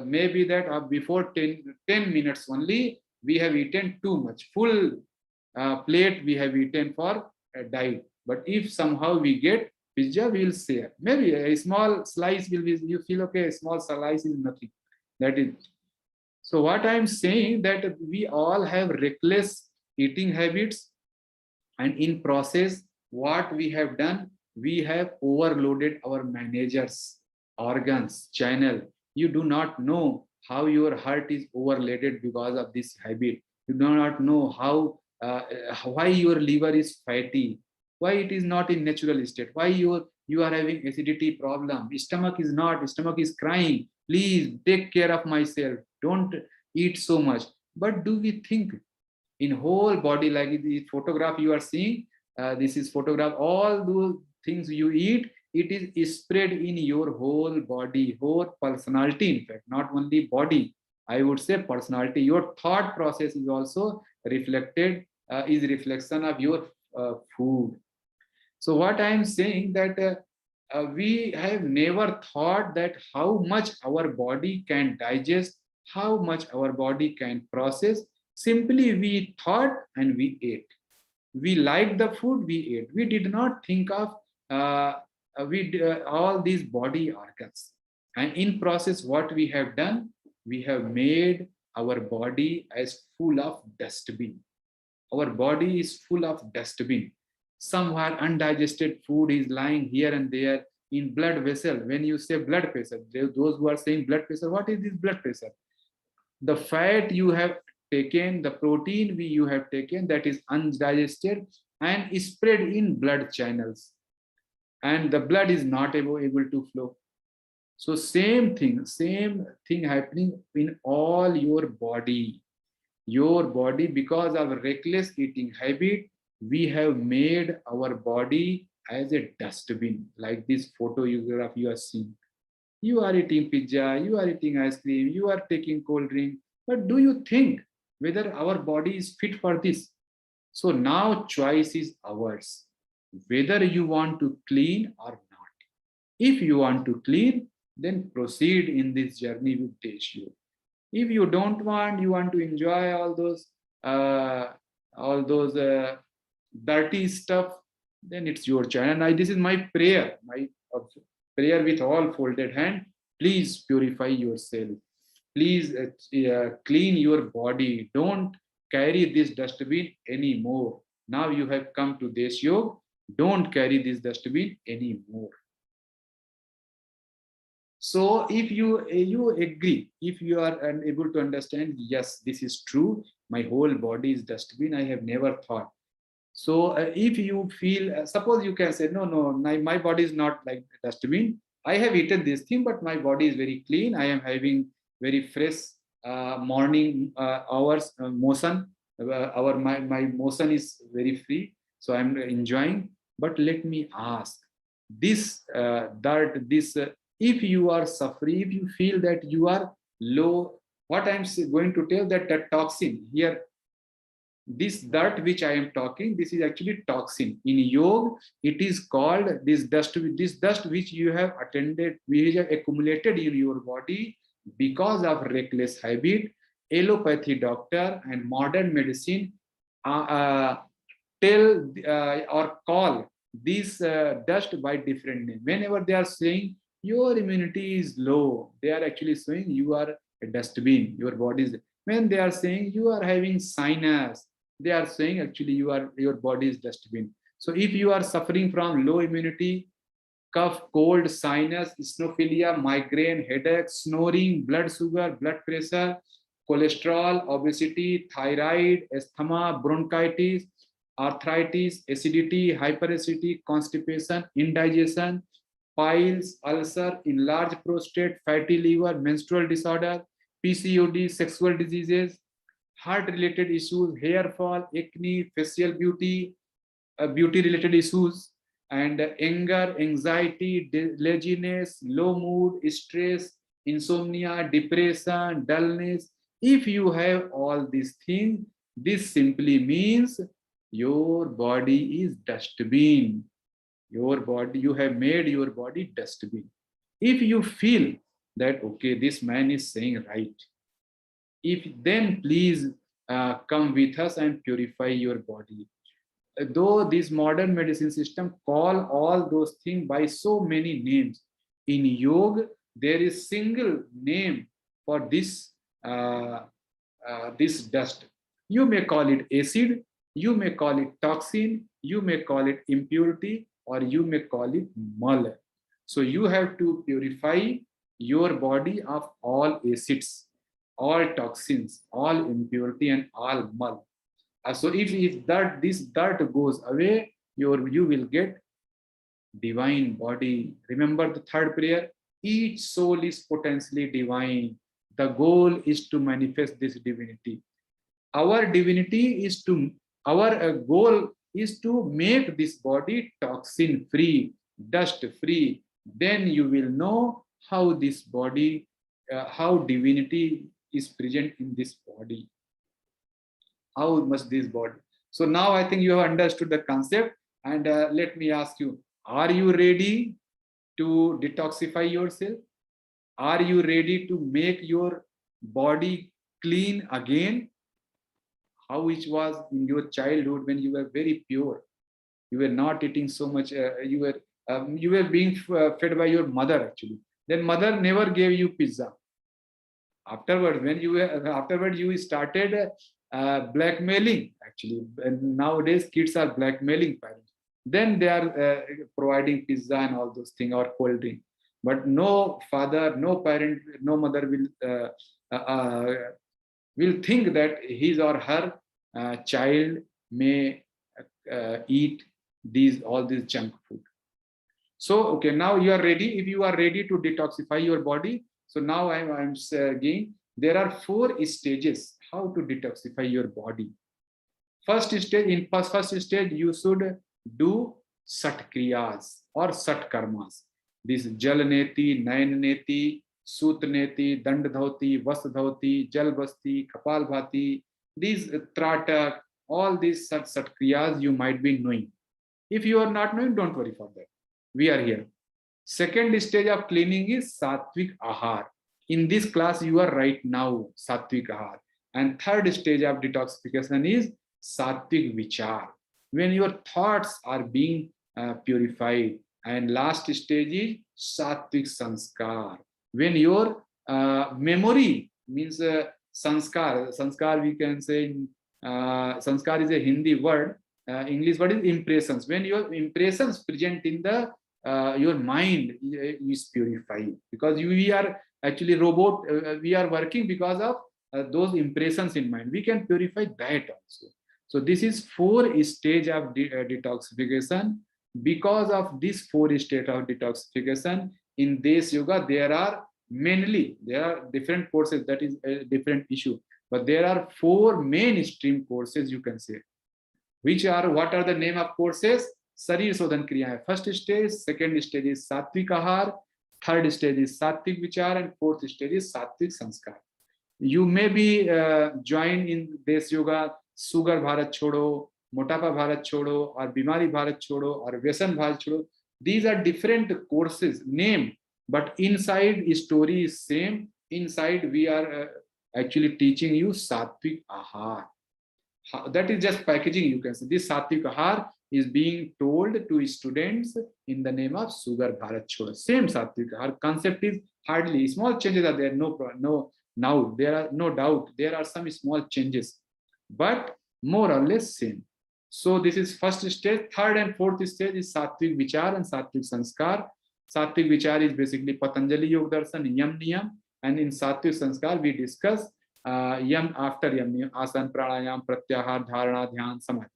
Maybe that before 10 minutes only, we have eaten too much. Full plate we have eaten for a diet. But if somehow we get pizza, we will share. Maybe a small slice will be, you feel okay, a small slice is nothing. That is. So what I am saying, that we all have reckless eating habits, and in process, what we have done, we have overloaded our managers, organs, channel. You do not know how your heart is overloaded because of this habit. You do not know how why your liver is fatty, why it is not in natural state, why you are having acidity problem, stomach is crying, please take care of myself, don't eat so much. But do we think in whole body, like the photograph you are seeing, this is photograph, all those things you eat, it is spread in your whole body, whole personality, in fact, not only body, I would say personality. Your thought process is also reflected, is reflection of your food. So what I am saying, that we have never thought that how much our body can digest, how much our body can process. Simply we thought and we ate. We liked the food, we ate. We did not think of all these body organs. And in process, what we have done, we have made our body as full of dustbin. Our body is full of dustbin. Somewhere undigested food is lying here and there in blood vessel. When you say blood pressure, those who are saying blood pressure, what is this blood pressure? The fat you have taken, the protein you have taken, that is undigested and is spread in blood channels, and the blood is not able to flow. So same thing happening in all your body. Your body, because of reckless eating habit, we have made our body as a dustbin, like this photograph you are seeing. You are eating pizza, you are eating ice cream, you are taking cold drink, but do you think whether our body is fit for this? So now choice is ours, whether you want to clean or not. If you want to clean, then proceed in this journey with Deshyoga. If you don't want, you want to enjoy all those dirty stuff, then it's your choice. And this is my prayer, prayer with all folded hand. Please purify yourself. Please clean your body. Don't carry this dustbin anymore. Now you have come to Deshyoga. Don't carry this dustbin anymore. So if you agree, if you are able to understand, yes, this is true, my whole body is dustbin, I have never thought. So if you feel, suppose you can say, no, my body is not like dustbin. I have eaten this thing, but my body is very clean. I am having very fresh morning hours motion. My motion is very free, so I'm enjoying. But let me ask, if you are suffering, if you feel that you are low, what I'm going to tell, that toxin here, this dirt which I am talking, this is actually toxin. In yoga, it is called this dust which you have which have accumulated in your body because of reckless habit. Allopathy doctor and modern medicine tell or call this dust by different name. Whenever they are saying your immunity is low, they are actually saying you are a dustbin, your body is. When they are saying you are having sinus, they are saying actually your body is dustbin. So if you are suffering from low immunity, cough, cold, sinus, eosinophilia, migraine, headache, snoring, blood sugar, blood pressure, cholesterol, obesity, thyroid, asthma, bronchitis, arthritis, acidity, hyperacidity, constipation, indigestion, piles, ulcer, enlarged prostate, fatty liver, menstrual disorder, PCOD, sexual diseases, heart-related issues, hair fall, acne, facial beauty, beauty-related issues, and anger, anxiety, laziness, low mood, stress, insomnia, depression, dullness. If you have all these things, this simply means your body is dustbin. Your body, you have made your body dustbin. If you feel that, okay, this man is saying right, if then please come with us and purify your body. Though this modern medicine system call all those things by so many names, in yoga there is single name for this this dust. You may call it acid, you may call it toxin, you may call it impurity, or you may call it mal. So you have to purify your body of all acids, all toxins, all impurity, and all mal. So if this dirt goes away, you will get divine body. Remember the third prayer, each soul is potentially divine. The goal is to manifest this divinity. Our divinity is to, our goal is to make this body toxin free, dust free. Then you will know how this body, how divinity is present in this body. How much this body. So now I think you have understood the concept, and let me ask you, are you ready to detoxify yourself? Are you ready to make your body clean again? How it was in your childhood when you were very pure. You were not eating so much. You were being fed by your mother actually. Then mother never gave you pizza. Afterwards, when you started blackmailing actually. And nowadays kids are blackmailing parents. Then they are providing pizza and all those things or cold drink. But no father, no parent, no mother will think that his or her child may eat all this junk food. So okay, now you are ready. If you are ready to detoxify your body, so now I'm saying there are 4 stages how to detoxify your body. First stage, in first stage, you should do sat kriyas or sat karmas. This jal neti, nayan neti, sut neti, dand dhoti, vas dhoti, jal basti, kapal bhati. These tratak, all these sat kriyas you might be knowing. If you are not knowing, don't worry for that. We are here. Second stage of cleaning is sattvic ahar. In this class, you are right now, sattvic ahar. And third stage of detoxification is sattvic vichar, when your thoughts are being purified. And last stage is sattvic sanskar, when your memory means sanskar. Sanskar we can say, sanskar is a Hindi word. English word is impressions. When your impressions present in the your mind is purified, because we are actually robot. We are working because of those impressions in mind. We can purify that also. So this is 4 stage of detoxification. Because of this 4 stage of detoxification in Deshyoga, there are different courses. That is a different issue. But there are 4 mainstream courses, you can say. What are the name of courses? Sarir Sodhan Kriya. First stage, second stage is Sattvic Ahar, third stage is Sattvic Vichar, and fourth stage is Sattvic Sanskar. You may be joined in Deshyoga, Sugar Bharat Chodo, Motapa Bharat Chodo, or Bimari Bharat Chodo, or Vyasan Bharat Chodo. These are different courses, name, but inside story is same. Inside we are actually teaching you Sattvic Ahar. That is just packaging, you can say. This Sattvic Ahar is being told to students in the name of Sugar Bharat Chodo. Same Sattvic Ahar. Concept is hardly, small changes are there. Now there are no doubt. There are some small changes, but more or less same. So this is first stage. Third and fourth stage is Sattvic Vichar and Sattvic Sanskar. Sattvic Vichar is basically Patanjali Yoga Darshan, Yam Niyam, and in Sattvic Sanskar we discuss Yam after Yam Niyam, Asan, Pranayam, Pratyahar, Dharana, Dhyan, Samadhi.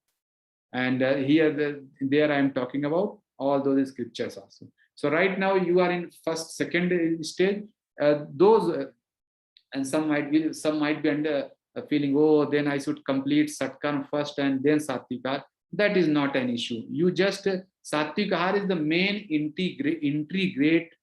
And there I am talking about all those scriptures also. So right now you are in first, second stage. And some might be under feeling, oh, then I should complete Satkarm first and then Satvikar. That is not an issue. You just Satvikar is the main entry gate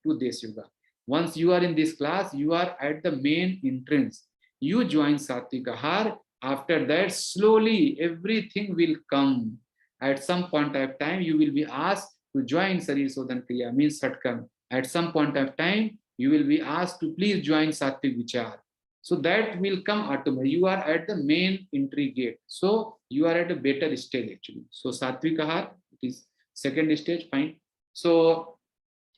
to Deshyoga. Once you are in this class, you are at the main entrance. You join Satvikar. After that, slowly everything will come. At some point of time, you will be asked to join Sarir Sodhan Kriya, means Satkarm. At some point of time, you will be asked to please join Sattvic Vichar. So that will come automatically. You are at the main entry gate. So you are at a better stage actually. So Sattvic Ahar, it is second stage, fine. So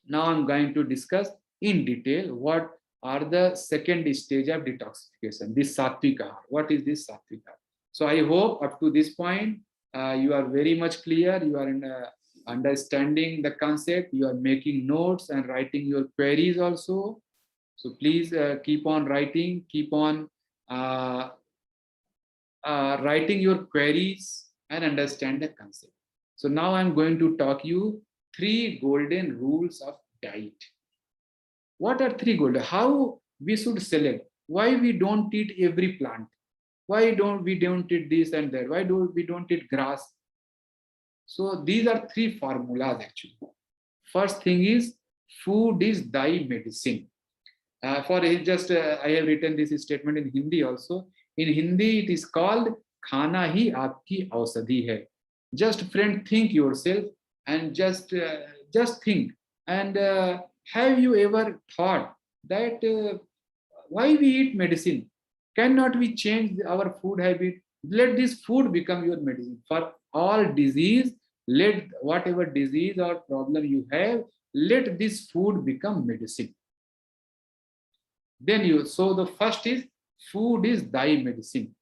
now I'm going to discuss in detail what are the second stage of detoxification. This Sattvic Ahar. What is this Sattvic Ahar? So I hope up to this point, you are very much clear. You are in understanding the concept, you are making notes and writing your queries also. So please keep on writing, keep on writing your queries and understand the concept. So now I'm going to talk you 3 golden rules of diet. What are 3 golden? How we should select? Why we don't eat every plant? Why don't we eat this and that? Why we don't eat grass? So these are 3 formulas actually. First thing is, food is thy medicine. I have written this statement in Hindi also. In Hindi, it is called Khana hi aapki ausadhi hai. Just friend, think yourself and just think. And have you ever thought that why we eat medicine? Cannot we change our food habit? Let this food become your medicine. For all disease, let whatever disease or problem you have, let this food become medicine. Then so the first is, food is thy medicine.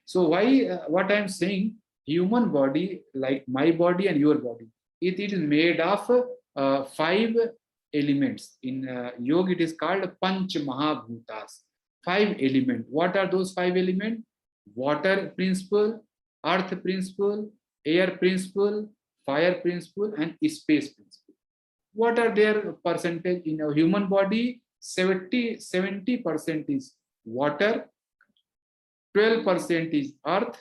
So why, what I'm saying, human body, like my body and your body, it is made of 5 elements. In yoga, it is called Panch Mahabhutas. 5 elements. What are those 5 elements? Water principle, earth principle, air principle, fire principle, and space principle. What are their percentage in a human body? 70% is water, 12% is earth,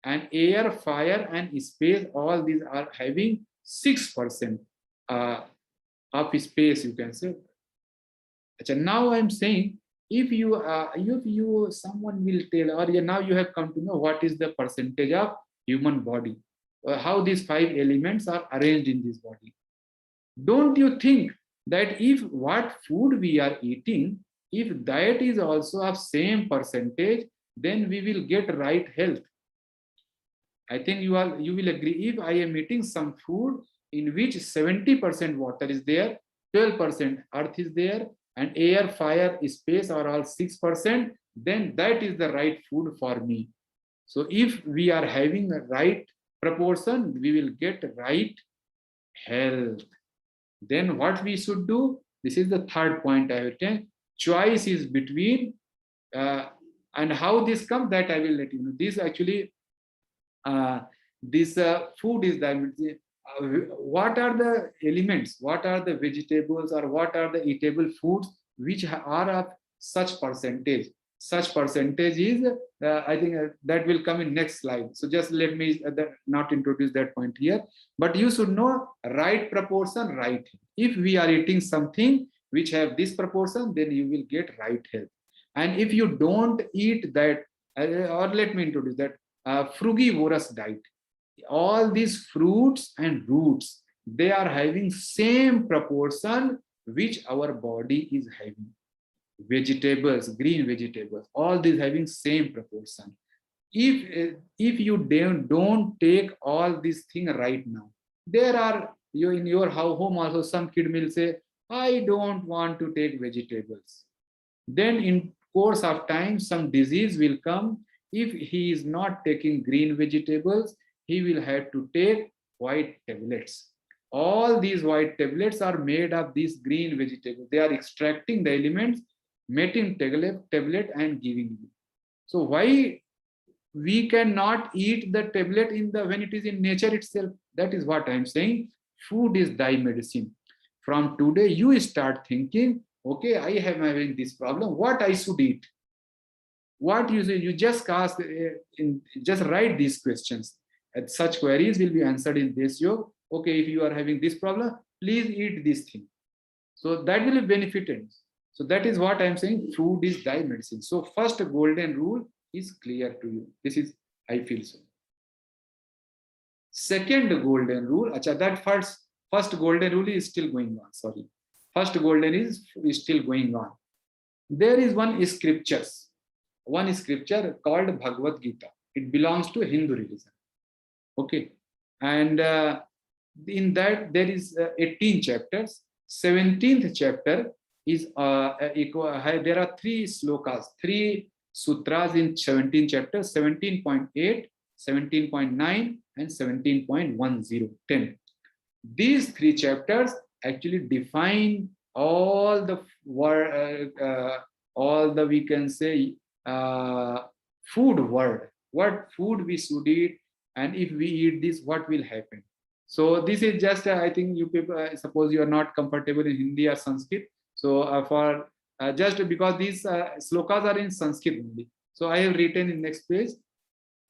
and air, fire, and space. All these are having 6% of space, you can say. Now I'm saying, if someone will tell, or now you have come to know what is the percentage of human body, how these 5 elements are arranged in this body. Don't you think that if what food we are eating, if that is also of same percentage, then we will get right health? I think you will agree. If I am eating some food in which 70% water is there, 12% earth is there, and air, fire, space are all 6%, then that is the right food for me. So if we are having a right proportion, we will get right health. Then what we should do? This is the third point I will tell. Choice is between, and how this comes, that I will let you know. This actually, this food is the, what are the elements, what are the vegetables, or what are the eatable foods which are of such percentage? Such percentage is, I think that will come in next slide. So just let me not introduce that point here, but you should know right proportion, right. If we are eating something which have this proportion, then you will get right health. And if you don't eat that, or let me introduce that, frugivorous diet. All these fruits and roots, they are having same proportion which our body is having. Vegetables, green vegetables, all these having same proportion. If you don't take all these things right now, there are, you in your home also, some kid will say, I don't want to take vegetables. Then in course of time, some disease will come. If he is not taking green vegetables, he will have to take white tablets. All these white tablets are made of these green vegetables. They are extracting the elements, making tablet and giving you. So why we cannot eat the tablet in the when it is in nature itself? That is what I am saying. Food is thy medicine. From today, you start thinking, okay, I am having this problem. What I should eat? What you say? You just ask, just write these questions. And such queries will be answered in this yoga. Okay, if you are having this problem, please eat this thing. So that will be benefited. So that is what I am saying. Food is thy medicine. So first golden rule is clear to you. This is, I feel so. Second golden rule, that first golden rule is still going on. Sorry, first golden is still going on. There is one scripture called Bhagavad Gita. It belongs to Hindu religion. Okay, and in that there is 18 chapters. 17th chapter is there are 3 slokas, 3 sutras in 17th chapter: 17.8, 17.9 and 17.10, 10. These 3 chapters actually define all the we can say food world. What food we should eat, and if we eat this, what will happen? So this is just I think you people suppose you are not comfortable in Hindi or Sanskrit. So for just because these slokas are in Sanskrit only, so I have written in next page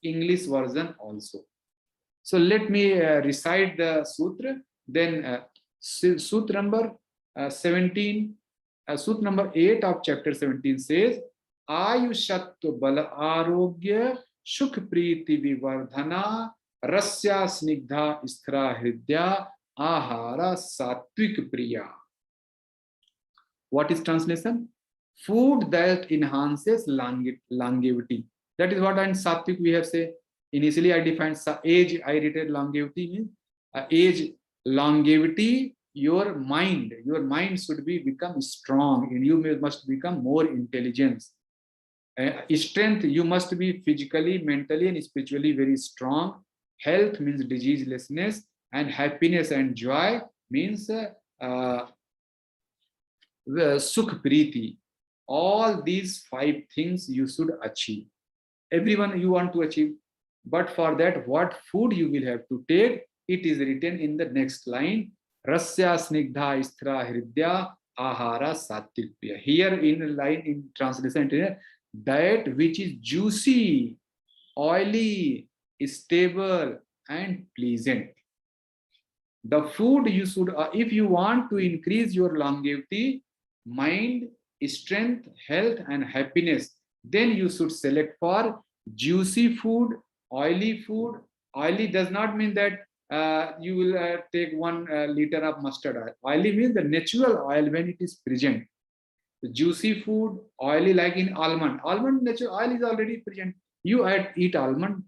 English version also. So let me recite the sutra. Then sutra number 17, sutra number 8 of chapter 17 says, Ayushatva bala arogya shukh priti vivardhana rasya snigdha isthra hridya ahara satvik priya. What is translation? Food that enhances longevity. That is what in sattvic we have said. Initially I defined age, I written longevity means age, longevity. Your mind should become strong, and you must become more intelligent. Strength, you must be physically, mentally and spiritually very strong. Health means diseaselessness, and happiness and joy means sukh priti. All these 5 things you should achieve. Everyone you want to achieve, but for that what food you will have to take, it is written in the next line: rasya snigdha isthra hridya ahara sattvic priya. Here in line in translation, that which is juicy, oily, stable and pleasant. The food you should, if you want to increase your longevity, mind, strength, health and happiness, then you should select for juicy food, oily food. Oily does not mean that you will take 1 liter of mustard oil. Oily means the natural oil when it is present. The juicy food, oily like in almond. Almond natural oil is already present. You eat almond.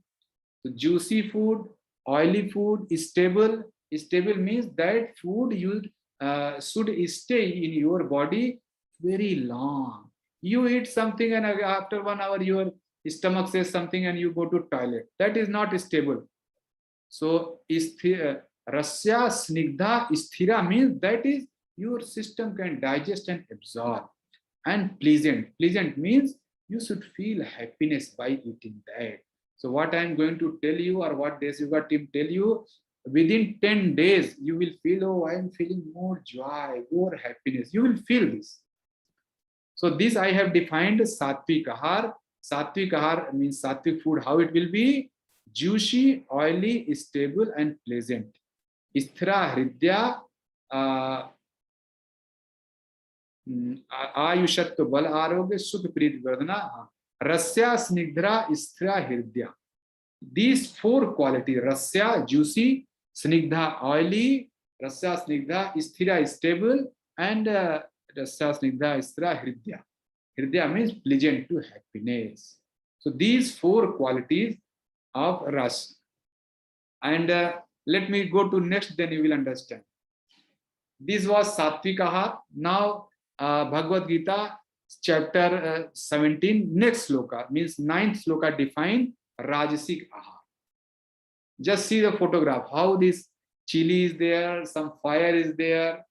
So juicy food, oily food, stable. Stable means that food you should stay in your body very long. You eat something and after 1 hour your stomach says something and you go to toilet. That is not stable. So rasya snigdha sthira means that is your system can digest and absorb. And pleasant means you should feel happiness by eating that. So what I am going to tell you, or what Deshyoga team tell you, within 10 days you will feel, oh, I am feeling more joy, more happiness. You will feel this. So this I have defined sattvic ahar. Sattvic ahar means sattvic food, how it will be: juicy, oily, stable and pleasant. Isthira hridya ayushatva bal arogya sukh preet vardhana rasya snigdha isthira hridya. These 4 qualities: rasya juicy, snigdha oily, rasya snigdha sthira stable, and rasya snigdha sthira hridya. Hridya means pleasant to happiness. So these 4 qualities of ras. And let me go to next, then you will understand. This was sattvic ahar. Now Bhagavad Gita chapter 17, next sloka means 9th sloka define rajasic ahar. Just see the photograph, how this chili is there, some fire is there.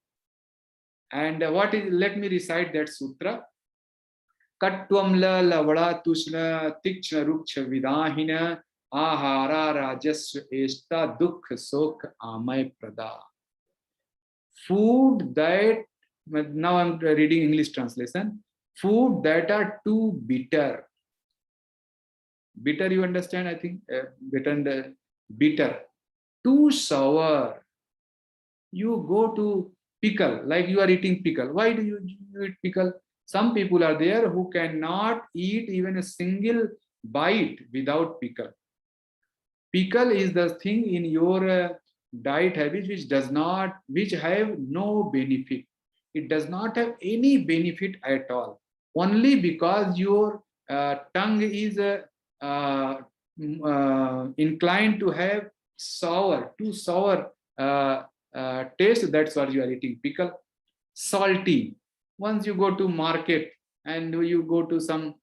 And what is, let me recite that sutra. Kattvamla lavada tushna tikshna ruksha vidahina ahara rajasva esta dukh sok amay prada. Food that, now I'm reading English translation, food that are too bitter. Bitter, you understand, I think, bitter and bitter. Too sour. You go to pickle, like you are eating pickle. Why do you eat pickle? Some people are there who cannot eat even a single bite without pickle. Pickle is the thing in your diet habit which have no benefit. It does not have any benefit at all. Only because your tongue is inclined to have sour, too sour taste. That's why you are eating pickle. Salty. Once you go to market and you go to some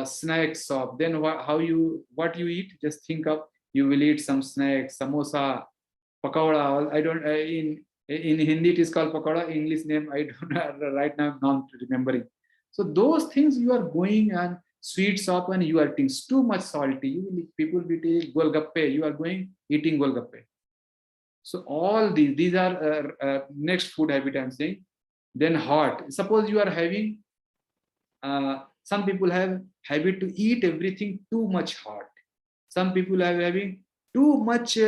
snack shop, then what you eat? Just think of, you will eat some snacks, samosa, pakoda. I don't in Hindi it is called pakoda. English name I don't know right now. I'm not remembering. So those things you are going and sweet shop and you are eating too much salty. You will, people will eat golgappe. You are going eating golgappe. So all these are next food habit I'm saying. Then hot. Suppose you are having. Some people have habit to eat everything too much hot. Some people are having too much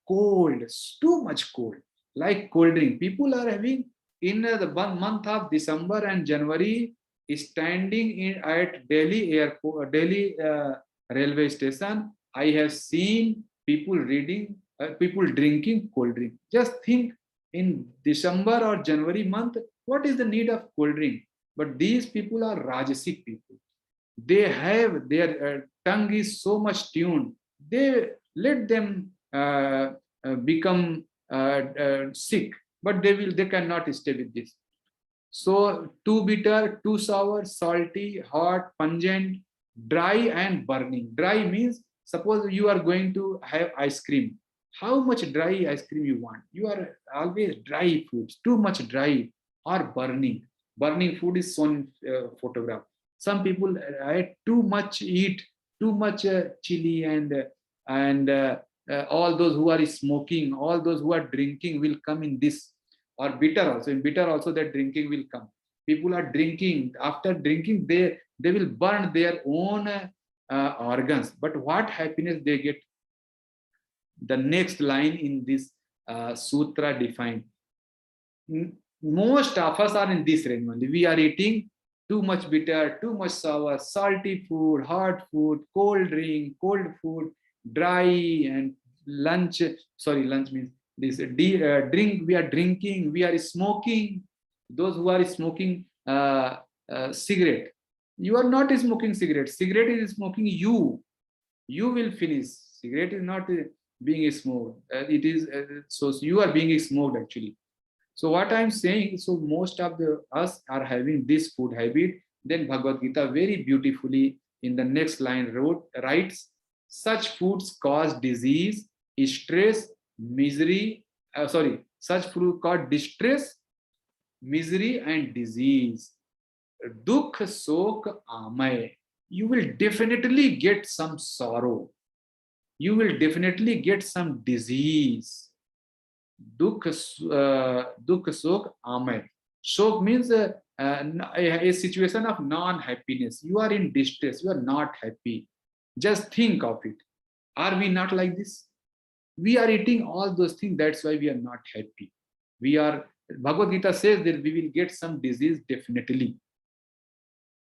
cold, too much cold, like cold drink. People are having in the month of December and January, standing at Delhi airport, Delhi railway station. I have seen people people drinking cold drink. Just think, in December or January month, what is the need of cold drink? But these people are Rajasic people. They have their tongue is so much tuned. They let them become sick, but they cannot stay with this. So too bitter, too sour, salty, hot, pungent, dry and burning. Dry means, suppose you are going to have ice cream. How much dry ice cream you want? You are always dry foods, too much dry or burning. Burning food is shown photograph. Some people eat too much chili and all those who are smoking, all those who are drinking will come in this, or bitter also. In bitter also that drinking will come. People are drinking. After drinking, they will burn their own organs. But what happiness they get? The next line in this sutra defined. Most of us are in this range only. We are eating too much bitter, too much sour, salty food, hot food, cold drink, cold food, dry, and lunch. Sorry, lunch means this drink. We are drinking. We are smoking. Those who are smoking cigarette, you are not smoking cigarette. Cigarette is smoking you. You will finish. Cigarette is not being smoked. It is so you are being smoked actually. So what I'm saying, so most of us are having this food habit. Then Bhagavad Gita very beautifully in the next line writes, such foods cause disease, stress, misery. Such food cause distress, misery, and disease. Dukh sok amay. You will definitely get some sorrow. You will definitely get some disease. Dukh sok amay. Shok means a situation of non-happiness. You are in distress. You are not happy. Just think of it. Are we not like this? We are eating all those things. That's why we are not happy. Bhagavad Gita says that we will get some disease definitely.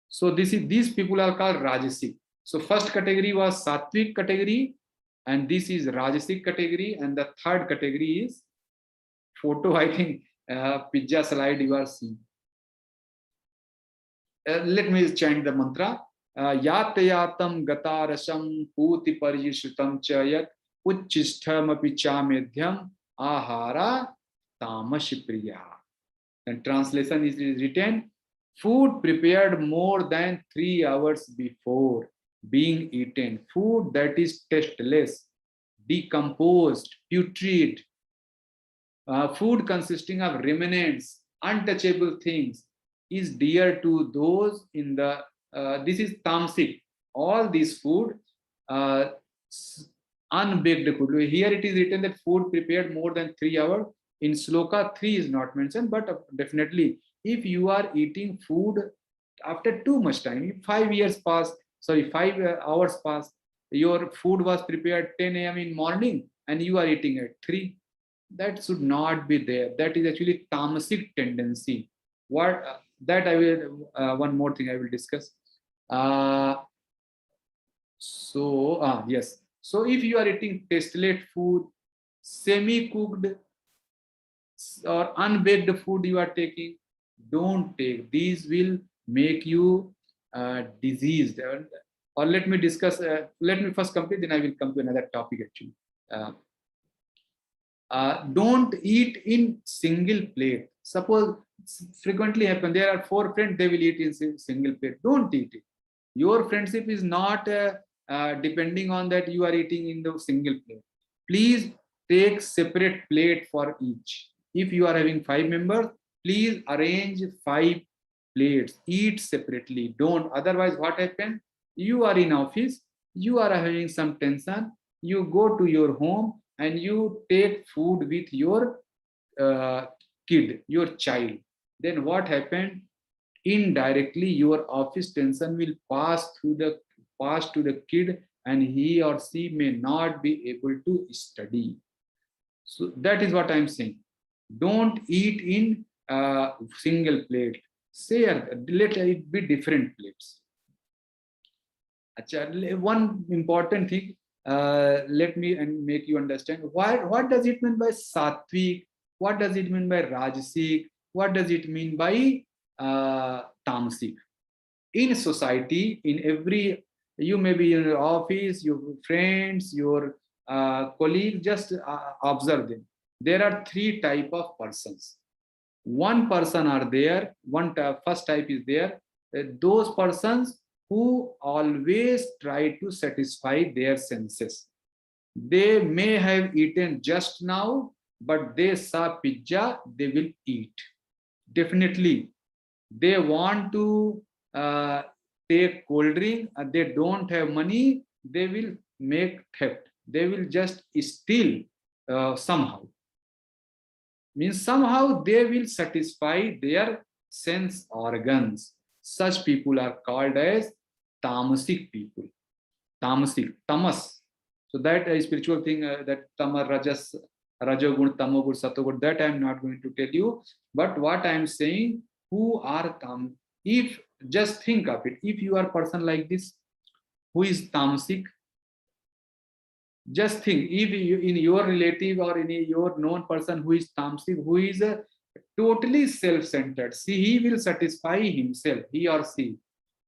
So these people are called Rajasic. So first category was Sattvic category, and this is Rajasic category, and the third category is photo, I think, pizza slide you are seeing. Let me chant the mantra. Yatayatam gatarasam puti parishutam chayat uchishtham apichamedhyam ahara tamashipriya. And translation is written, food prepared more than 3 hours before being eaten, food that is tasteless, decomposed, putrid, food consisting of remnants, untouchable things, is dear to those in the, this is tamasic. All this food, uh, unbaked food. Here it is written that food prepared more than 3 hours. In Shloka, 3 is not mentioned, but definitely, if you are eating food after too much time, 5 years pass, sorry, 5 hours pass, your food was prepared 10 a.m. in morning and you are eating at 3, that should not be there. That is actually tamasic tendency. What that I will, one more thing I will discuss. Uh, yes. So if you are eating tasteless food, semi-cooked or unbaked food you are taking, don't take. These will make you diseased. Or let me discuss. Let me first complete. Then I will come to another topic. Actually, uh, don't eat in single plate. Suppose frequently happen. There are 4 friends. They will eat in single plate. Don't eat it. Your friendship is not depending on that you are eating in the single plate. Please take separate plate for each. If you are having 5 members, please arrange 5 plates. Eat separately. Don't. Otherwise, what happens? You are in office. You are having some tension. You go to your home and you take food with your uh, kid, your child. Then what happened? Indirectly, your office tension will pass to the kid, and he or she may not be able to study. So that is what I'm saying. Don't eat in single plate. Share. Let it be different plates. One important thing, let me and make you understand what does it mean by sattvic, what does it mean by rajasic, what does it mean by tamasic. In society, in every, you may be in your office, your friends, your colleagues, just observe them. There are 3 type of persons. One person are there, first type is there, those persons who always try to satisfy their senses. They may have eaten just now, but they saw pizza, they will eat. Definitely. They want to take cold drink, and they don't have money, they will make theft. They will just steal somehow. Means somehow they will satisfy their sense organs. Such people are called as tamasic people. Tamasic, tamas. So that a spiritual thing, that tama, rajas, rajogun, tamogun, satogun, that I am not going to tell you. But what I am saying, who are tam? If just think of it, if you are a person like this, who is tamasic, just think, if you, in your relative or in your known person who is tamasic, who is totally self-centered, see, he will satisfy himself, he or she.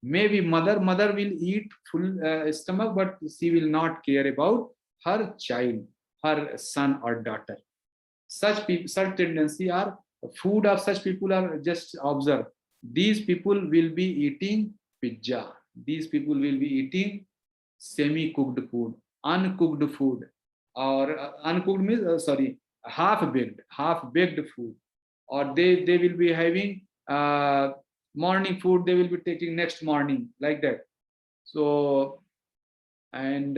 Maybe mother will eat full stomach, but she will not care about her child, her son or daughter. Such people, such tendency are food of such people are just observe. These people will be eating pizza. These people will be eating semi-cooked food, uncooked food, or uncooked means sorry, half baked food, or they will be having morning food. They will be taking next morning, like that. So, and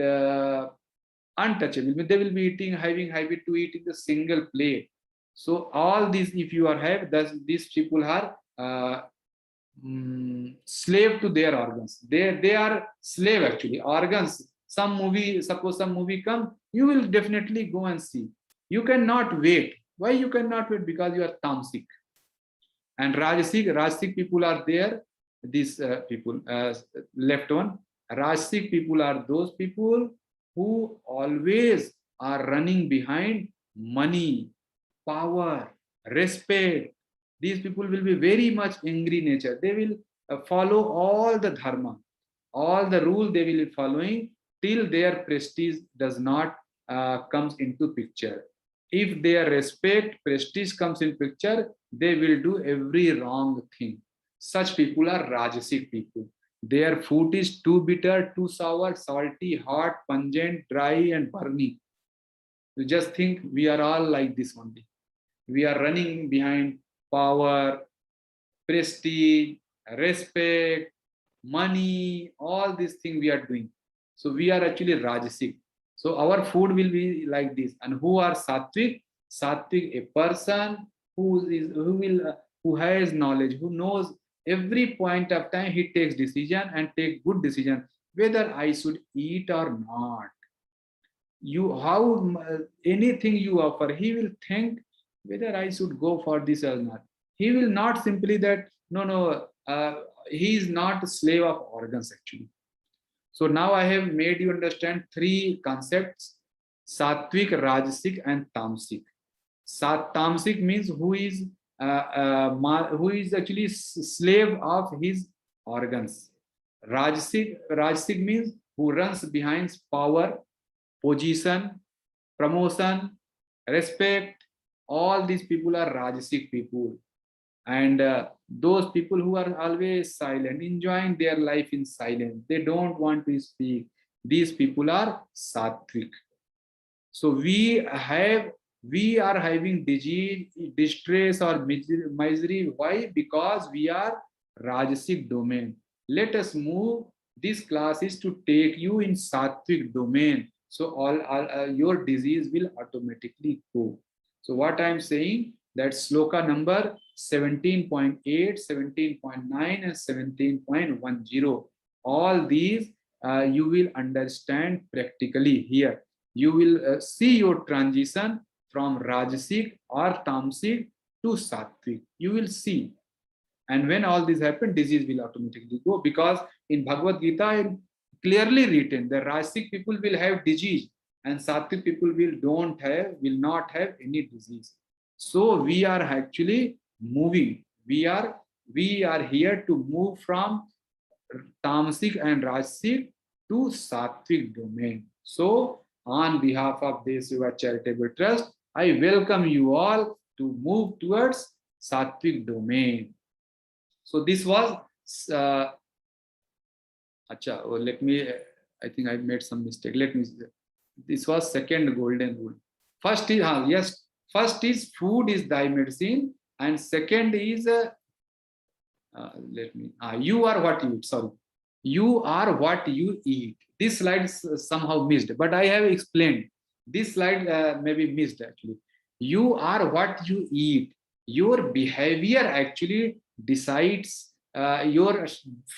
untouchable, they will be eating, having habit to eat in the single plate. So all these, if you are have, these people are slave to their organs. They are slave actually. Organs. Some movie, suppose some movie come, you will definitely go and see. You cannot wait. Why you cannot wait? Because you are tamasic. And rajasic people are there. These people, left one. Rajasic people are those people who always are running behind money, power, respect. These people will be very much angry nature. They will follow all the dharma, all the rule they will be following till their prestige does not comes into picture. If their respect, prestige comes in picture, they will do every wrong thing. Such people are rajasic people. Their food is too bitter, too sour, salty, hot, pungent, dry, and burning. You just think we are all like this only. We are running behind power, prestige, respect, money, all these things we are doing. So we are actually Rajasic. So our food will be like this. And who are Sattvic? Sattvic, a person who has knowledge, who knows every point of time he takes decision and take good decision whether I should eat or not. Anything you offer, he will think whether I should go for this or not. He will not simply that no, he is not a slave of organs actually. So now I have made you understand three concepts: sattvic, rajasic, and tamasic. Tamasic means who is actually slave of his organs. Rajasic means who runs behind power, position, promotion, respect. All these people are Rajasic people. And those people who are always silent, enjoying their life in silence, they don't want to speak. These people are Sattvic. So we are having disease, distress, or misery. Why? Because we are Rajasic domain. Let us move. This class is to take you in Sattvic domain. So all your disease will automatically go. So what I am saying, that sloka number 17.8, 17.9, and 17.10. All these you will understand practically here. You will see your transition from Rajasic or Tamasic to Sattvic. You will see. And when all this happens, disease will automatically go. Because in Bhagavad Gita, clearly written, the Rajasic people will have disease and Sattvic people will not have any disease. So we are actually moving. We are here to move from Tamasic and Rajasic to Sattvic domain. So on behalf of Deshyoga Charitable Trust, I welcome you all to move towards Sattvic domain. So this was let me, I think I made some mistake. This was second golden rule. First is food is thy medicine, and second is you are what you eat. Sorry, you are what you eat. This slide is somehow missed, but I have explained. This slide may be missed actually. You are what you eat. Your behavior actually decides. Your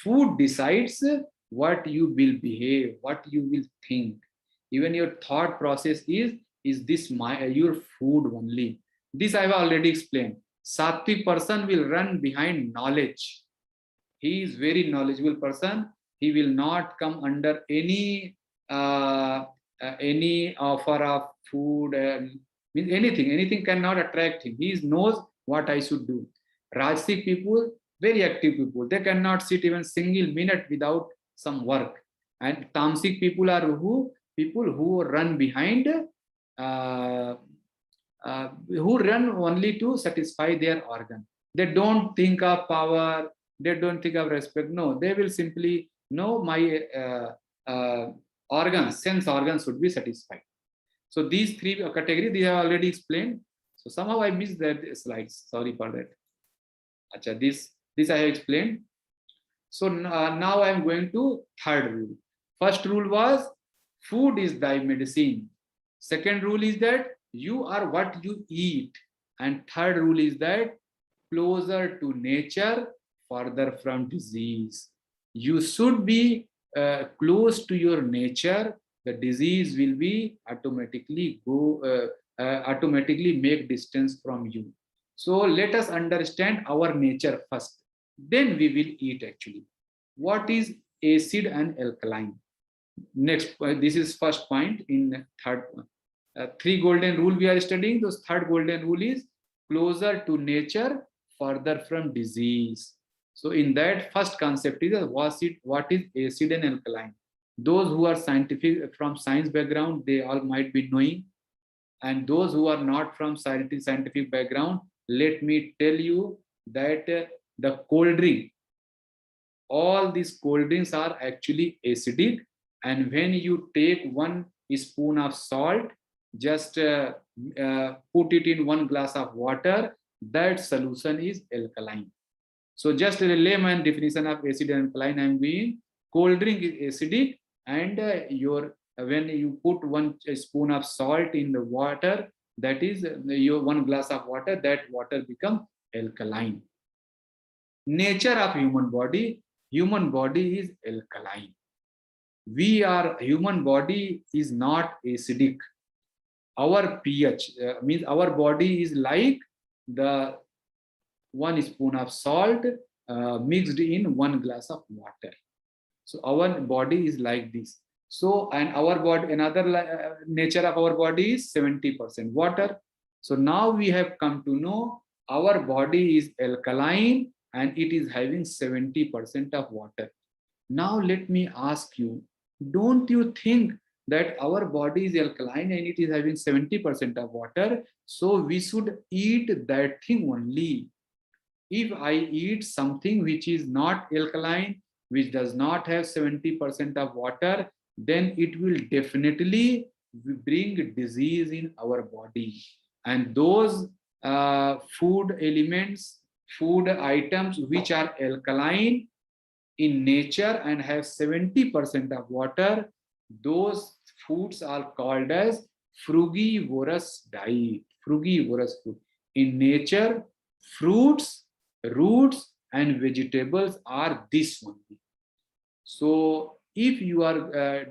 food decides what you will behave, what you will think. Even your thought process is this your food only. This I have already explained. Sattvic person will run behind knowledge. He is very knowledgeable person. He will not come under any offer of food. Means anything cannot attract him. He knows what I should do. Rajasic people, very active people. They cannot sit even single minute without some work. And Tamasic people are people who run behind, who run only to satisfy their organ. They don't think of power. They don't think of respect. No, they will simply know my organs, sense organs should be satisfied. So these three categories, they have already explained. So somehow I missed that slides. Sorry for that. Achha, this I have explained. So now I am going to third rule. First rule was food is thy medicine. Second rule is that you are what you eat. And third rule is that closer to nature, further from disease. You should be close to your nature. The disease will be automatically automatically make distance from you. So let us understand our nature first. Then we will eat actually. What is acid and alkaline? Next, this is first point in third one. Three golden rule we are studying. Those third golden rule is closer to nature, further from disease. So in that first concept is what is acid and alkaline. Those who are scientific from science background, they all might be knowing. And those who are not from scientific background, let me tell you that the cold drink, all these cold drinks are actually acidic. And when you take 1 spoon of salt, just put it in 1 glass of water, that solution is alkaline. So just a layman definition of acid and alkaline, I am giving. Cold drink is acidic, and when you put 1 spoon of salt in the water, that is your 1 glass of water, that water become alkaline. Nature of human body is alkaline. Human body is not acidic. Our pH means our body is like the 1 spoon of salt mixed in 1 glass of water. So our body is like this. So, and our body, another nature of our body is 70% water. So now we have come to know our body is alkaline and it is having 70% of water. Now let me ask you, don't you think that our body is alkaline and it is having 70% of water? So we should eat that thing only. If I eat something which is not alkaline, which does not have 70% of water, then it will definitely bring disease in our body. And those food elements, food items which are alkaline in nature and have 70% of water, those foods are called as frugivorous diet, frugivorous food. In nature, fruits, roots, and vegetables are this only. So if you are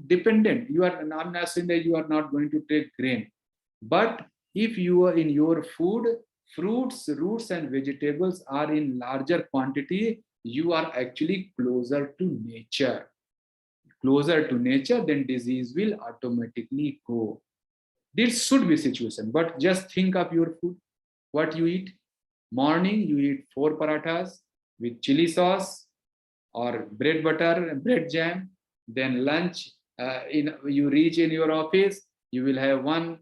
dependent, I'm not saying that you are not going to take grain, but if you are in your food, fruits, roots, and vegetables are in larger quantity, you are actually closer to nature. Closer to nature, then disease will automatically go. This should be situation, but just think of your food, what you eat. Morning, you eat 4 parathas with chili sauce or bread butter and bread jam. Then lunch, you reach in your office, you will have 1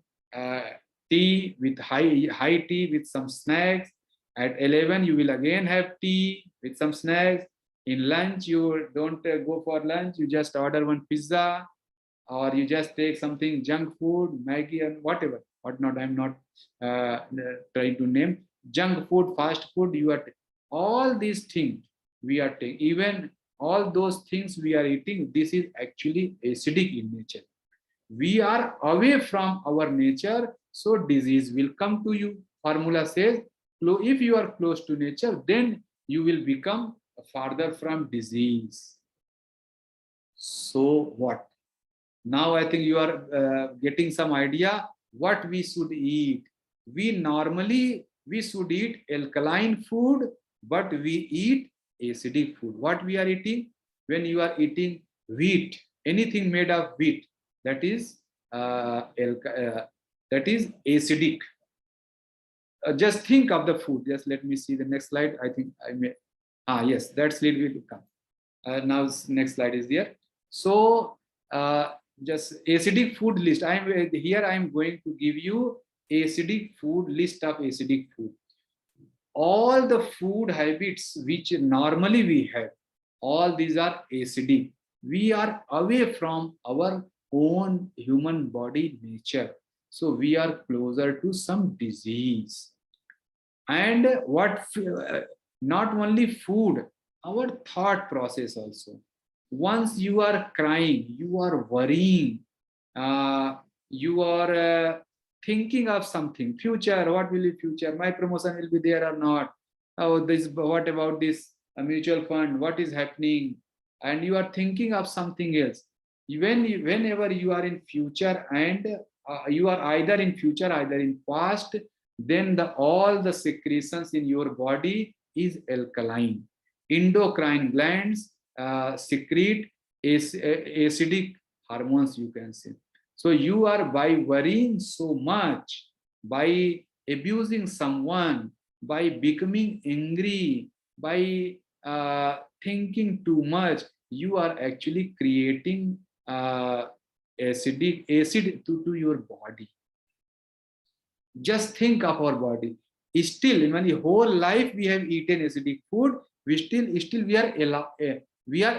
tea with high tea with some snacks. At 11, you will again have tea with some snacks. In lunch, you don't go for lunch, you just order 1 pizza, or you just take something junk food, Maggie and whatever, whatnot. I'm not trying to name. Junk food, fast food, all these things we are taking, even all those things we are eating, this is actually acidic in nature. We are away from our nature, so disease will come to you. Formula says, if you are close to nature, then you will become farther from disease. So what? Now I think you are getting some idea what we should eat. We should eat alkaline food, but we eat acidic food. What we are eating? When you are eating wheat, anything made of wheat, that is acidic. Just think of the food. Just let me see the next slide. I think I may. Yes, that slide will come. Now next slide is there. So just acidic food list. I am going to give you acidic food list of acidic food. All the food habits which normally we have, all these are acidic. We are away from our own human body nature. So we are closer to some disease. And not only food, our thought process also. Once you are crying, you are worrying, you are thinking of something, future, what will be future, my promotion will be there or not, what about this mutual fund, what is happening, and you are thinking of something else. Whenever you are in future and you are either in future, either in past, then all the secretions in your body is alkaline. Endocrine glands secrete acidic hormones, you can say. So you are, by worrying so much, by abusing someone, by becoming angry, by thinking too much, you are actually creating acid to your body. Just think of our body. Still, in the whole life we have eaten acidic food. We are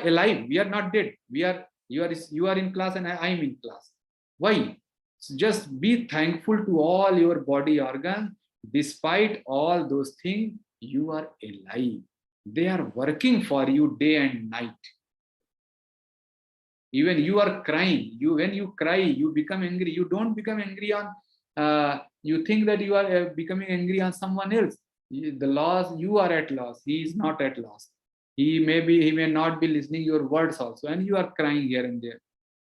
alive. We are not dead. You are in class and I am in class. Why? So just be thankful to all your body organs. Despite all those things, you are alive. They are working for you day and night. Even you are crying. When you cry, you become angry. You don't become angry on. You think that you are becoming angry on someone else. The loss, you are at loss. He is not at loss. He may not be listening your words also, and you are crying here and there.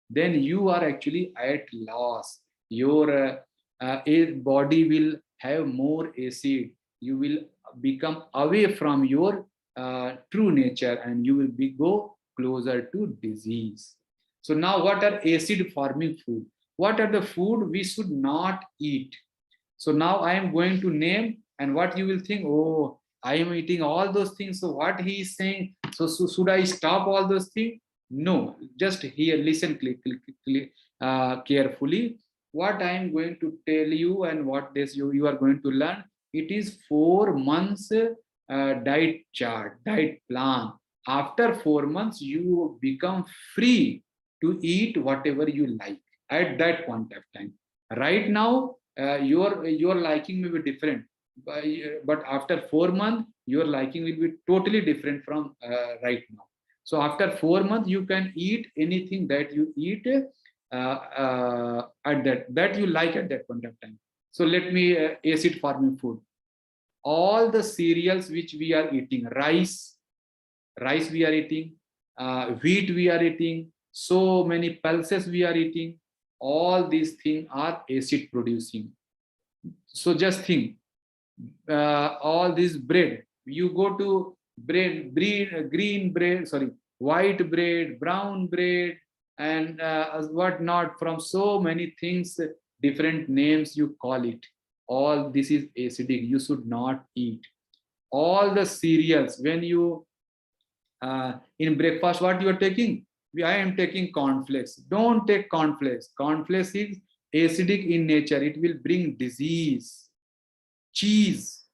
Then you are actually at loss. Your body will have more acid. You will become away from your true nature, and you will go closer to disease. So now, what are acid forming food? What are the food we should not eat? So now I am going to name, and what you will think, oh, I am eating all those things. So what he is saying, so should I stop all those things? No, just hear, listen carefully. What I am going to tell you and what this you are going to learn, it is 4 months diet chart, diet plan. After 4 months, you become free to eat whatever you like at that point of time. Right now, your liking may be different, but after 4 months, your liking will be totally different from right now. So after 4 months, you can eat anything that you eat at that you like at that point of time. So let me acid farming food. All the cereals which we are eating, rice we are eating, wheat we are eating, so many pulses we are eating. All these things are acid producing. So just think, all this bread, you go to green bread, sorry, white bread, brown bread, and what not, from so many things, different names you call it. All this is acidic. You should not eat. All the cereals, when you in breakfast, what you are taking? I am taking cornflakes. Don't take cornflakes. Cornflakes is acidic in nature. It will bring disease. Cheese,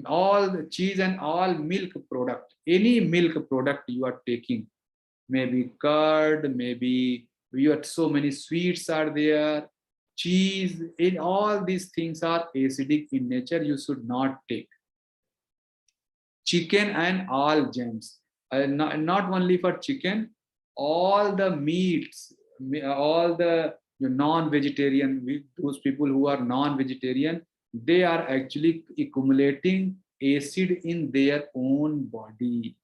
all the cheese and all milk product, any milk product you are taking, maybe curd, maybe you have so many sweets are there, cheese, in all these things are acidic in nature. You should not take. Chicken and all gems, not only for chicken, all the meats, all the non-vegetarian, those people who are non-vegetarian, they are actually accumulating acid in their own body.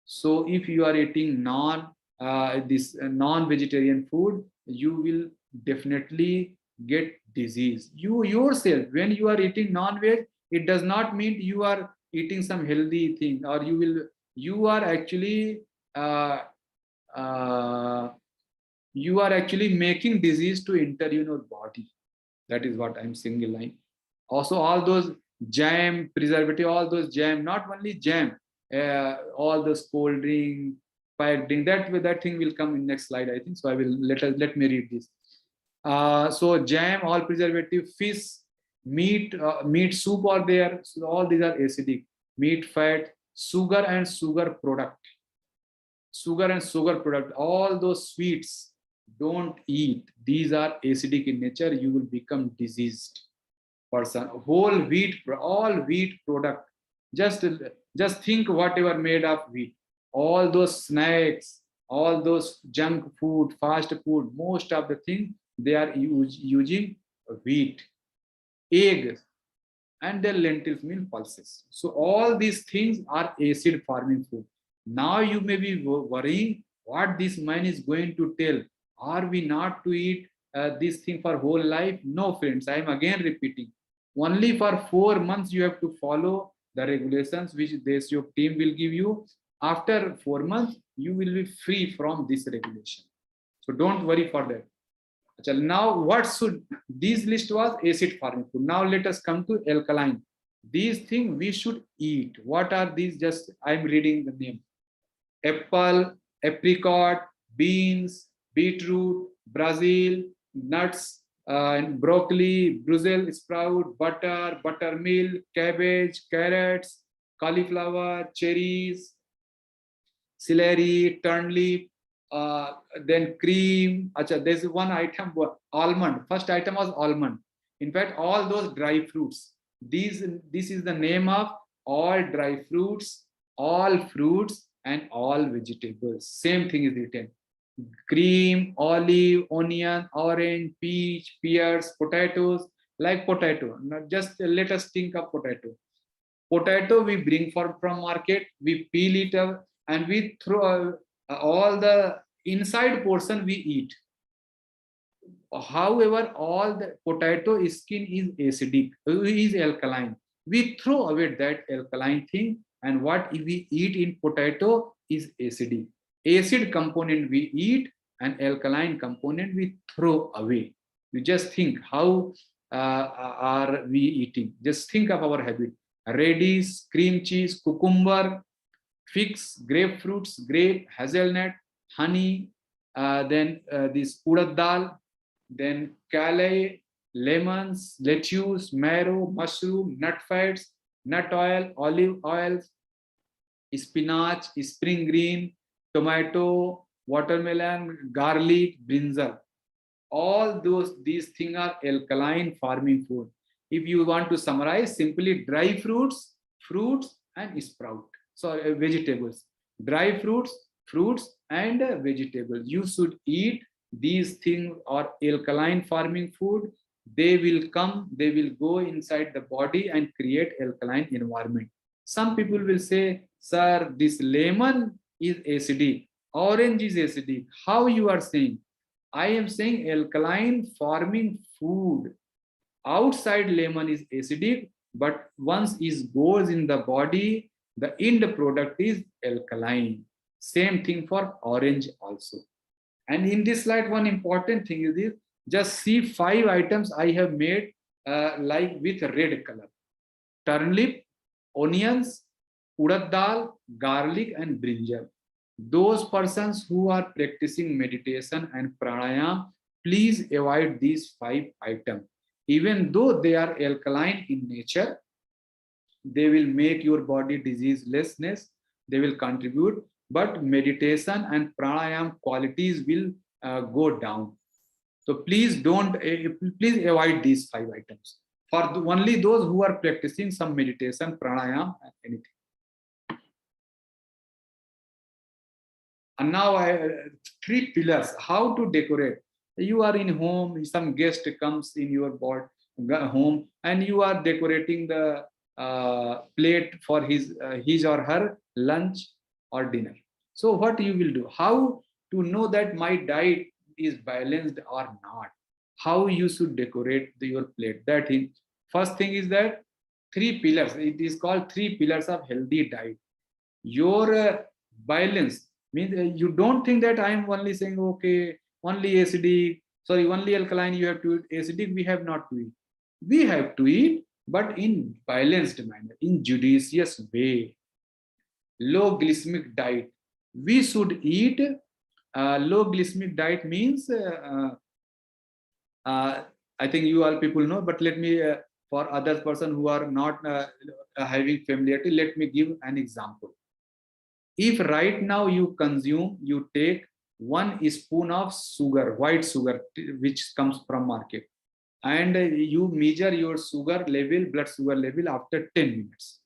So if you are eating non-vegetarian food, you will definitely get disease. You yourself, when you are eating non-veg, it does not mean you are eating some healthy thing, or you are actually uh, uh, you are actually making disease to enter in your body. That is what I'm single line. Also, all those jam, preservative, all those jam, not only jam, all those cold drink, fire drink, that thing will come in next slide, I think. So I will let me read this. So jam, all preservative, fish, meat soup are there. So all these are acidic. Meat, fat, sugar and sugar product. Sugar and sugar product, all those sweets, don't eat. These are acidic in nature. You will become diseased person. Whole wheat, all wheat product, just think whatever made of wheat, all those snacks, all those junk food, fast food, most of the thing they are using wheat, eggs, and their lentils mean pulses. So all these things are acid forming food. Now you may be worrying what this man is going to tell. Are we not to eat this thing for whole life? No, friends, I am again repeating. Only for 4 months you have to follow the regulations which your team will give you. After 4 months, you will be free from this regulation. So don't worry for that. Now, what should this list was acid forming food. Now let us come to alkaline. These things we should eat. What are these? Just I'm reading the name: apple, apricot, beans, beetroot, Brazil, nuts, and broccoli, Brussels sprout, butter, buttermilk, cabbage, carrots, cauliflower, cherries, celery, turnip, then cream. Acha, there's one item, almond. First item was almond. In fact, all those dry fruits. This is the name of all dry fruits, all fruits, and all vegetables. Same thing is written. Cream, olive, onion, orange, peach, pears, potatoes, like potato. Not just let us think of potato. Potato we bring from market, we peel it up, and we throw all the inside portion we eat. However, all the potato skin is acidic, is alkaline. We throw away that alkaline thing, and what we eat in potato is acidic. Acid component we eat, and alkaline component we throw away. You just think how are we eating? Just think of our habit. Radish, cream cheese, cucumber, figs, grapefruits, grape, hazelnut, honey, then this urad dal, then kale, lemons, lettuce, marrow, mushroom, nut fats, nut oil, olive oils, spinach, spring green, tomato, watermelon, garlic, brinjal. All these things are alkaline farming food. If you want to summarize, simply dry fruits, fruits, and sprout. So vegetables, dry fruits, and vegetables. You should eat these things or alkaline farming food. They will come, they will go inside the body and create alkaline environment. Some people will say, sir, this lemon is acidic, orange is acidic. How you are saying? I am saying alkaline farming food. Outside lemon is acidic, but once it goes in the body, the end product is alkaline. Same thing for orange also. And in this slide, one important thing is this. Just see 5 items I have made like with red color. Turnip, onions, urad dal, garlic, and brinjal. Those persons who are practicing meditation and pranayama, please avoid these 5 items. Even though they are alkaline in nature, they will make your body diseaselessness, they will contribute, but meditation and pranayama qualities will go down. So please please avoid these 5 items. For only those who are practicing some meditation, pranayama, and anything. And now 3 pillars, how to decorate. You are in home, some guest comes in your home, and you are decorating the plate for his or her lunch or dinner. So what you will do? How to know that my diet is balanced or not? How you should decorate your plate? That is, first thing is that 3 pillars. It is called 3 pillars of healthy diet. Your balance means you don't think that I am only saying, okay, only acidic, sorry, only alkaline you have to eat, acidic we have not to eat. We have to eat, but in balanced manner, in judicious way. Low glycemic diet. We should eat. Low glycemic diet means, I think you all people know, but let me, for other person who are not having familiarity, let me give an example. If right now you take 1 spoon of sugar, white sugar, which comes from market, and you measure your sugar level, blood sugar level after 10 minutes.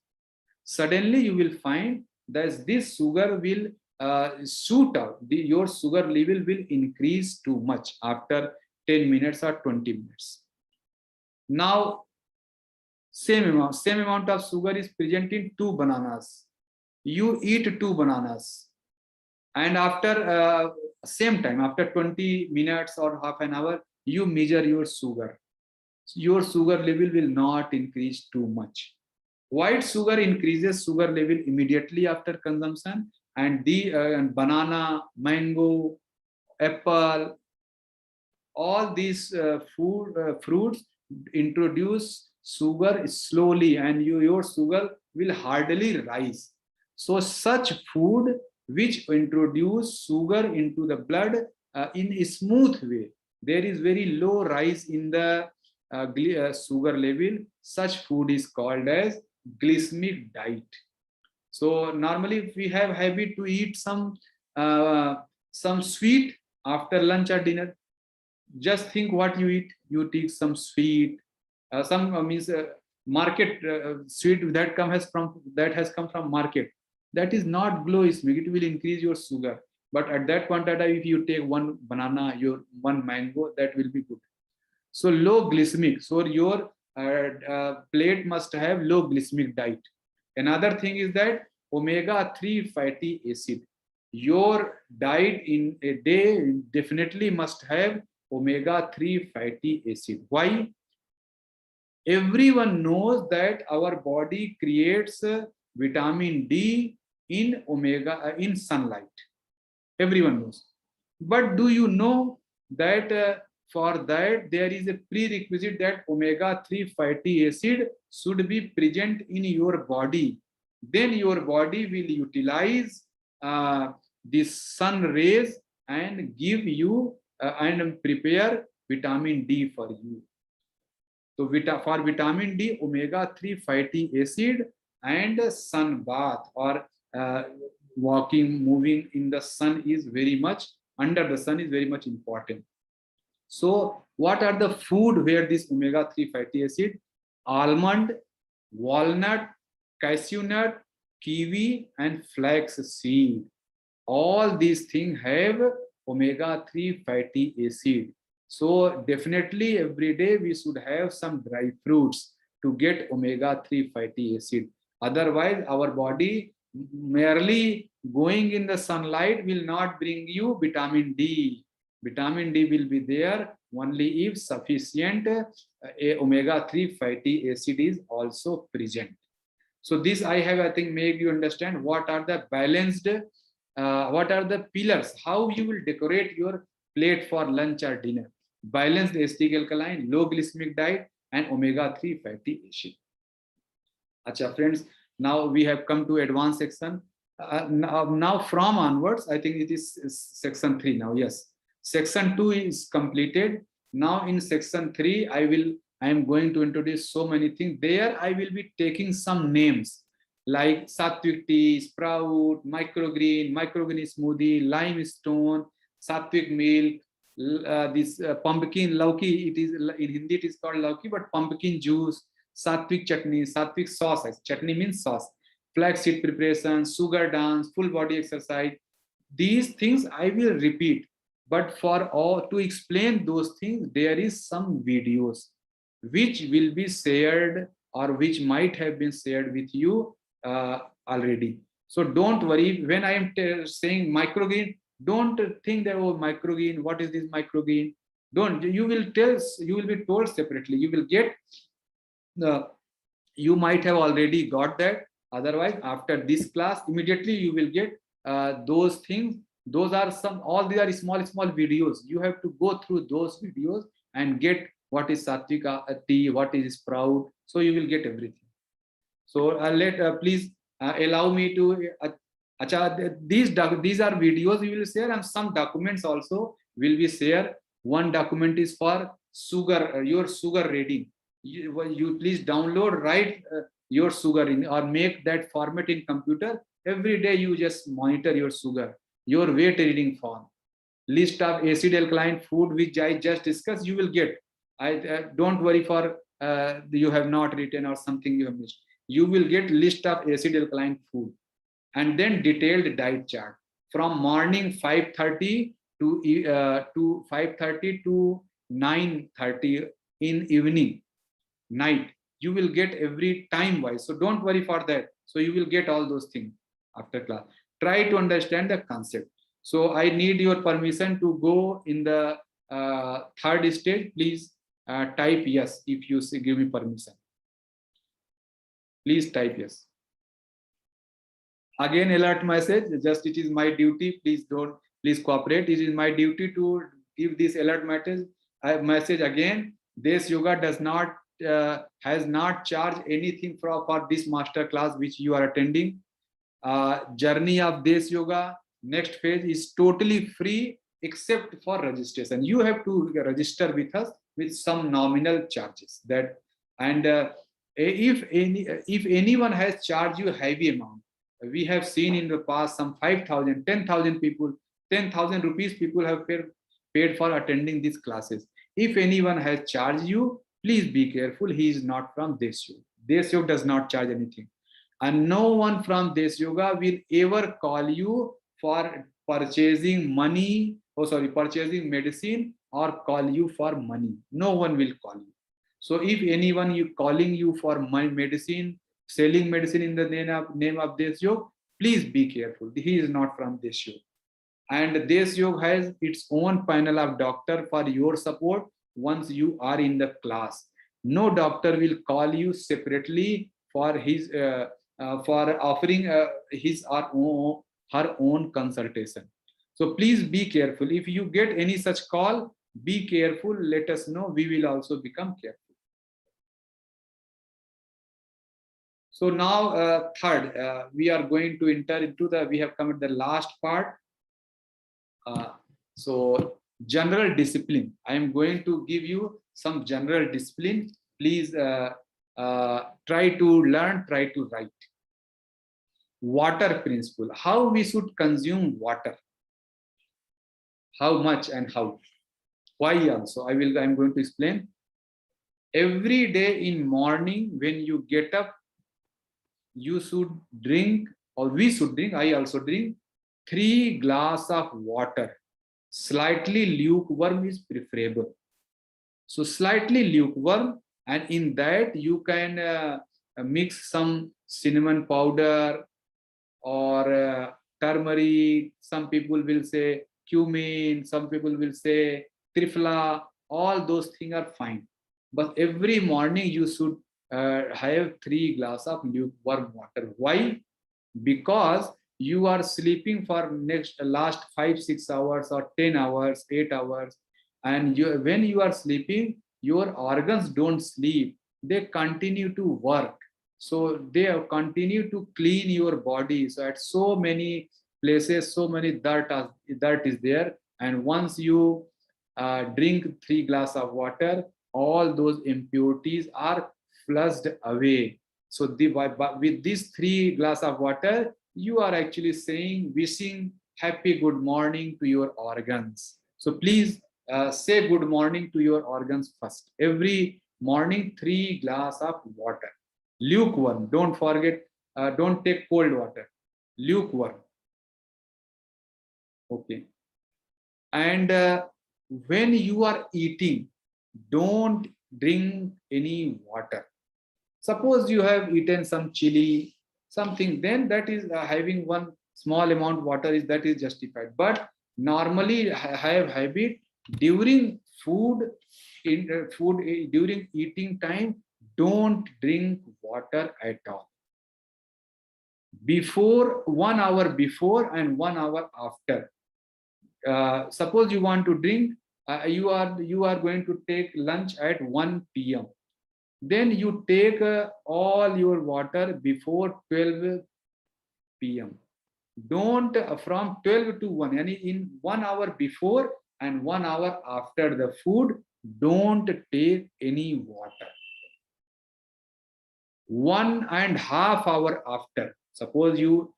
Suddenly you will find that this sugar will shoot out. Your sugar level will increase too much after 10 minutes or 20 minutes. Now, same amount of sugar is present in 2 bananas. You eat 2 bananas, and after same time, after 20 minutes or half an hour, you measure your sugar. Your sugar level will not increase too much. White sugar increases sugar level immediately after consumption, and and banana, mango, apple, all these fruits introduce sugar slowly, and your sugar will hardly rise. So such food which introduce sugar into the blood in a smooth way, there is very low rise in the sugar level, such food is called as glycemic diet. So normally if we have habit to eat some some sweet after lunch or dinner. Just think what you eat. You take some sweet, some means market sweet that has come from market. That is not glycemic. It will increase your sugar. But at that point of time, if you take one banana, your one mango, that will be good. So low glycemic. So your plate must have low glycemic diet. Another thing is that omega-3 fatty acid. Your diet in a day definitely must have omega-3 fatty acid. Why? Everyone knows that our body creates vitamin D in sunlight. Everyone knows. But do you know that for that there is a prerequisite that omega-3 fatty acid should be present in your body? Then your body will utilize the sun rays and give you and prepare vitamin D for you. So for vitamin D, omega-3 fatty acid and sun bath or walking, moving in the sun is very much, under the sun is very much important. So what are the food where this omega-3 fatty acid? Almond, walnut, cashew nut, kiwi, and flax seed. All these things have omega-3 fatty acid. So definitely every day we should have some dry fruits to get omega-3 fatty acid. Otherwise, our body merely going in the sunlight will not bring you vitamin D. Vitamin D will be there only if sufficient omega-3 fatty acid is also present. So this I think, made you understand what are the balanced, what are the pillars, how you will decorate your plate for lunch or dinner. Balanced acetic alkaline, low glycemic diet, and omega-3 fatty acid. Acha friends, now we have come to advanced section. Now from onwards, I think it is section 3 now. Yes, section 2 is completed. Now in section 3, I am going to introduce so many things. There I will be taking some names like sattvic tea, sprout, microgreen smoothie, limestone, sattvic milk, this pumpkin lauki. It is in Hindi it is called lauki, but pumpkin juice, sattvic chutney, sattvic sauce. Chutney means sauce. Flaxseed preparation, sugar dance, full body exercise. These things I will repeat, but for all to explain those things, there is some videos which will be shared or which might have been shared with you already. So don't worry when I am saying microgreen. Don't think that, oh, microgreen, what is this microgreen? Don't. You will be told separately. You will get you might have already got that. Otherwise, after this class, immediately you will get those things. Those are all these are small videos. You have to go through those videos and get what is sattvic tea, what is sprout. So you will get everything. So please allow me to. These are videos we will share, and some documents also will be shared. One document is for sugar, your sugar reading. You please download, write your sugar in, or make that format in computer. Every day you just monitor your sugar, your weight reading form, list of acid alkaline food which I just discussed. You will get. Don't worry for you have not written or something you have missed. You will get list of acid alkaline food, and then detailed diet chart from morning 5:30 to 5:30 to 9:30 in evening, night. You will get every time wise. So don't worry for that. So you will get all those things after class. Try to understand the concept. So I need your permission to go in the third stage. Please type yes if you give me permission. Please type yes. Again, alert message. Just it is my duty. Please cooperate. It is my duty to give this alert message again. Deshyoga does not has not charged anything for this master class which you are attending. Journey of Deshyoga next phase is totally free except for registration. You have to register with us with some nominal charges. That and if anyone has charged you heavy amount, we have seen in the past some 5,000, 10,000 people 10,000 rupees people have paid for attending these classes. If anyone has charged you, please be careful. He is not from Deshyoga. Deshyoga does not charge anything. And no one from Deshyoga will ever call you for purchasing purchasing medicine or call you for money. No one will call you. So if anyone you calling you for medicine, selling medicine in the name of Deshyoga, please be careful. He is not from Deshyoga. And Deshyoga has its own panel of doctor for your support once you are in the class. No doctor will call you separately for his for offering his or her own consultation. So please be careful. If you get any such call, be careful. Let us know. We will also become careful. So now, third, we are going to enter into we have come at the last part. So general discipline. I am going to give you some general discipline. Please try to learn, try to write. Water principle. How we should consume water. How much and how. Why also. I'm going to explain. Every day in morning when you get up, you should drink, or we should drink, I also drink 3 glasses of water. Slightly lukewarm is preferable. So slightly lukewarm, and in that you can mix some cinnamon powder or turmeric. Some people will say cumin, some people will say triphala. All those things are fine. But every morning you should have 3 glasses of lukewarm water. Why? Because you are sleeping for last 5-6 hours or 10 hours, 8 hours, and when you are sleeping, your organs don't sleep. They continue to work. So they continue to clean your body. So at so many places, so many dirt is there. And once you drink 3 glasses of water, all those impurities are flushed away. So with these 3 glasses of water, you are actually wishing happy good morning to your organs. So please say good morning to your organs first. Every morning, 3 glasses of water. Lukewarm. Don't forget, don't take cold water. Lukewarm. Okay. And when you are eating, don't drink any water. Suppose you have eaten some chili, something, then that is having one small amount of water that is justified. But normally have habit during during eating time, don't drink water at all. Before 1 hour before and 1 hour after. Suppose you want to drink, you are going to take lunch at 1 p.m. Then you take all your water before 12 p.m. Don't from 12 to 1, yani in 1 hour before and 1 hour after the food, don't take any water. 1.5 hours after, suppose you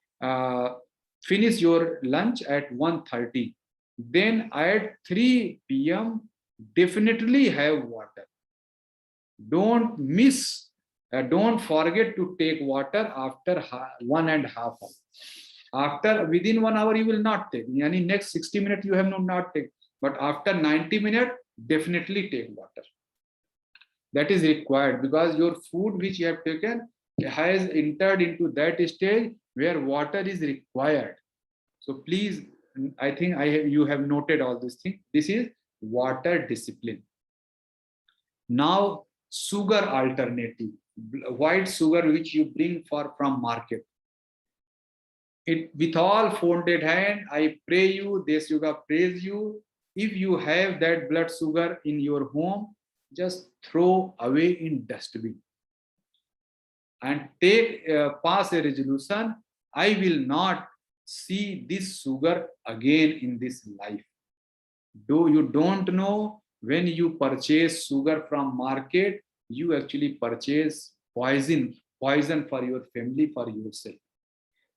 finish your lunch at 1:30, then at 3 p.m. definitely have water. Don't forget to take water after 1.5 hours. After within 1 hour you will not take. Yani next 60 minutes you have not take. But after 90 minutes, definitely take water. That is required because your food which you have taken has entered into that stage where water is required. So please, I think you have noted all these things. This is water discipline. Now, sugar alternative, white sugar which you bring from market. With all folded hand, I pray you, Deshyoga praise you. If you have that blood sugar in your home, just throw away in dustbin and pass a resolution. I will not see this sugar again in this life. You don't know, when you purchase sugar from market, you actually purchase poison for your family, for yourself.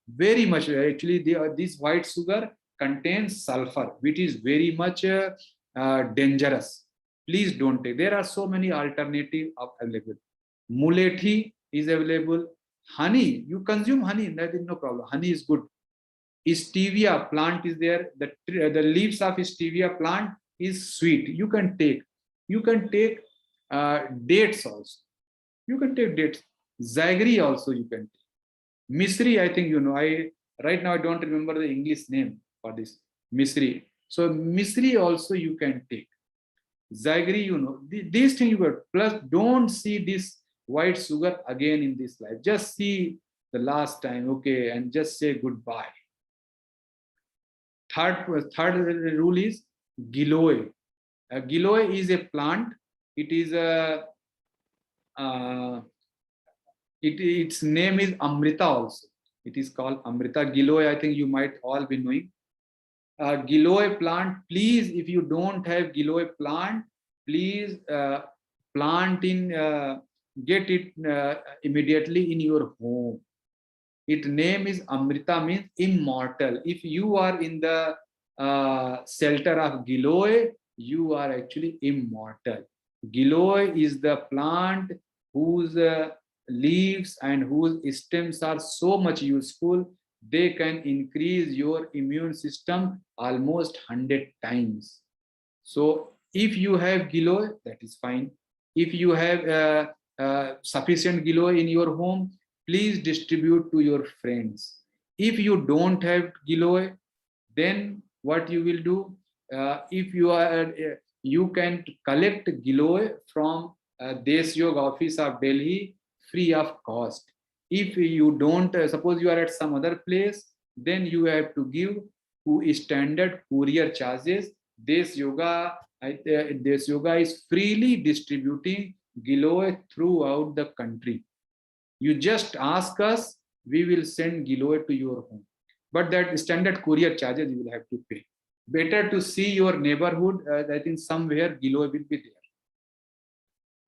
Very much actually, this white sugar contains sulfur, which is very much dangerous. Please don't take. There are so many alternatives available. Mulethi is available. Honey, you consume honey, that is no problem. Honey is good. Stevia plant is there. The leaves of stevia plant is sweet. You can take. You can take dates also. You can take dates. Jaggery also you can take. Misri, I think you know. Right now I don't remember the English name for this. Misri. So misri also you can take. Jaggery, you know. These things you got. Plus, don't see this white sugar again in this life. Just see the last time, okay, and just say goodbye. Third rule is giloy. Giloy is a plant. It is a its name is Amrita also. It is called Amrita. Giloy, I think you might all be knowing. Giloy plant, please, if you don't have giloy plant, please plant in, get it immediately in your home. Its name is Amrita, means immortal. If you are in the shelter of giloy, you are actually immortal. Giloy is the plant whose leaves and whose stems are so much useful, they can increase your immune system almost 100 times. So if you have giloy, that is fine. If you have sufficient giloy in your home, please distribute to your friends. If you don't have giloy, then what you will do, if you are you can collect giloy from Deshyoga office of Delhi free of cost. If you don't, suppose you are at some other place, then you have to give standard courier charges. Deshyoga is freely distributing giloy throughout the country. You just ask us, we will send giloy to your home. But that standard courier charges you will have to pay. Better to see your neighborhood, I think somewhere giloy will be there.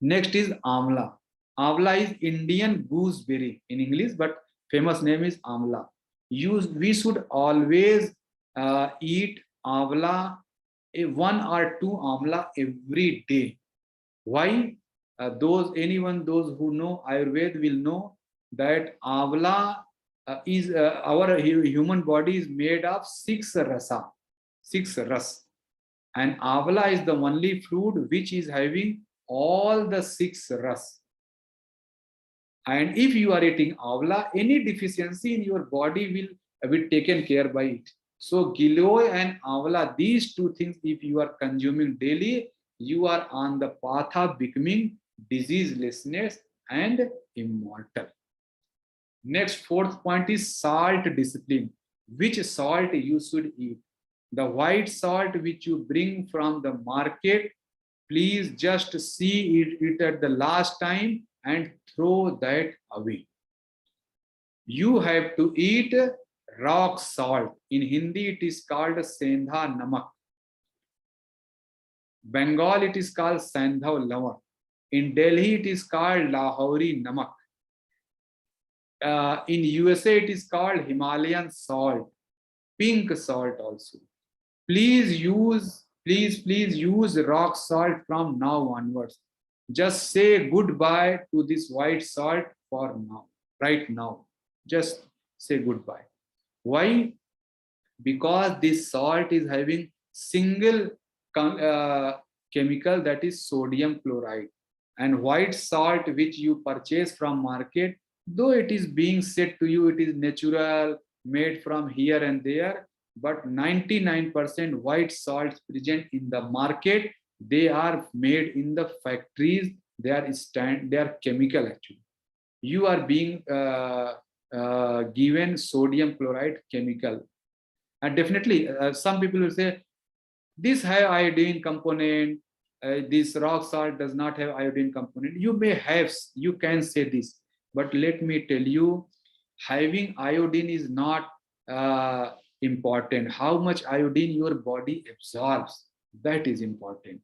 Next is amla. Amla is Indian gooseberry in English, but famous name is amla. We should always eat amla, one or two amla every day. Why? Those who know Ayurveda will know that amla is our human body is made of 6 rasa, 6 ras, and amla is the only fruit which is having all the 6 ras. And if you are eating amla, any deficiency in your body will be taken care by it. So giloy and amla, these two things, if you are consuming daily, you are on the path of becoming diseaselessness and immortal. Next, fourth point is salt discipline. Which salt you should eat? The white salt which you bring from the market, please just see it at the last time and throw that away. You have to eat rock salt. In Hindi, it is called Sendha Namak. Bengal, it is called Sandhav Lawan. In Delhi, it is called Lahori Namak. In USA, it is called Himalayan salt, pink salt also. Please use rock salt from now onwards. Just say goodbye to this white salt for now, right now. Just say goodbye. Why? Because this salt is having single chemical, that is sodium chloride. And white salt which you purchase from market, though it is being said to you it is natural, made from here and there, but 99% white salts present in the market, they are made in the factories. They are chemical actually. You are being given sodium chloride chemical, and definitely some people will say this have iodine component. This rock salt does not have iodine component. You can say this, but let me tell you, having iodine is not important. How much iodine your body absorbs, that is important.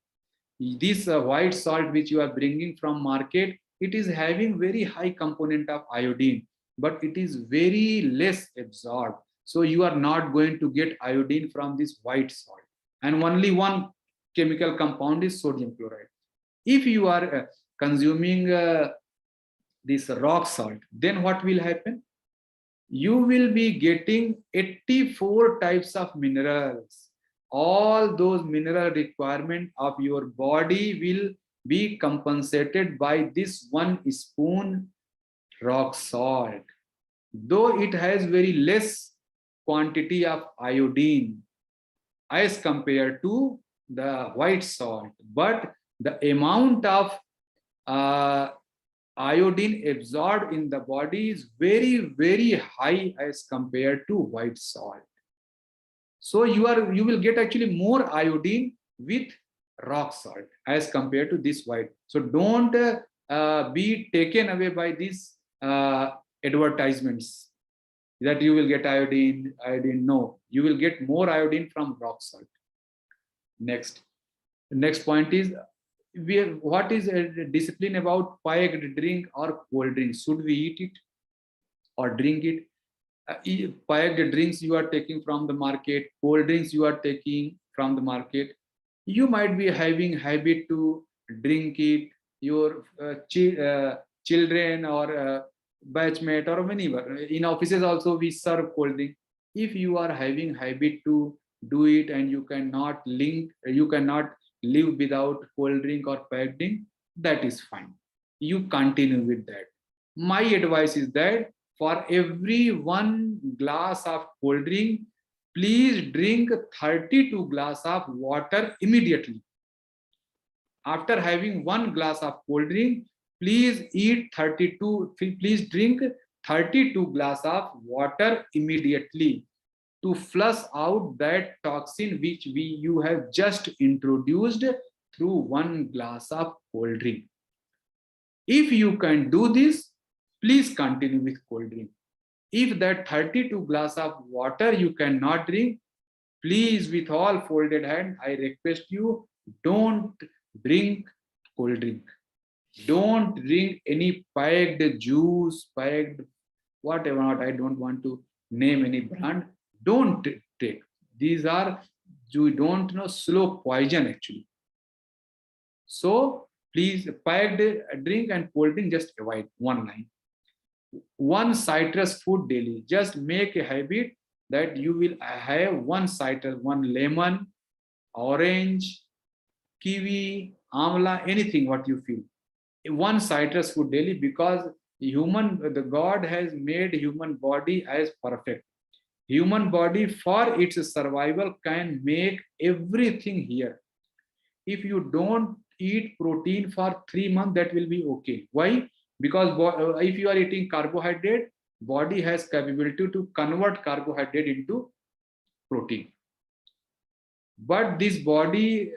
This white salt which you are bringing from market, it is having very high component of iodine, but it is very less absorbed. So you are not going to get iodine from this white salt. And only one chemical compound is sodium chloride. If you are consuming this rock salt, then what will happen? You will be getting 84 types of minerals. All those mineral requirement of your body will be compensated by this 1 spoon rock salt. Though it has very less quantity of iodine as compared to the white salt, but the amount of uh, iodine absorbed in the body is very, very high as compared to white salt. So you will get actually more iodine with rock salt as compared to this white. So don't be taken away by these advertisements that you will get iodine. No, you will get more iodine from rock salt. Next point is, what is a discipline about packed drink or cold drink? Should we eat it or drink it? Packed drinks you are taking from the market, cold drinks you are taking from the market. You might be having habit to drink it. Your children or batchmate or whenever in offices also we serve cold drink. If you are having habit to do it and you cannot live without cold drink or packed drink, that is fine. You continue with that. My advice is that for every 1 glass of cold drink, please drink 32 glass of water immediately. After having 1 glass of cold drink, please drink 32 glass of water immediately to flush out that toxin which you have just introduced through 1 glass of cold drink. If you can do this, please continue with cold drink. If that 32 glass of water you cannot drink, please, with all folded hand, I request you, don't drink cold drink. Don't drink any packed juice, packed whatever. I don't want to name any brand. Don't take. These are, you don't know, slow poison actually. So please, packed drink and cold drink, just avoid. One line. 1 citrus fruit daily. Just make a habit that you will have 1 citrus, 1 lemon, orange, kiwi, amla, anything what you feel. 1 citrus fruit daily, because the God has made human body as perfect. Human body for its survival can make everything here. If you don't eat protein for 3 months, that will be okay. Why? Because if you are eating carbohydrate, body has capability to convert carbohydrate into protein. But this body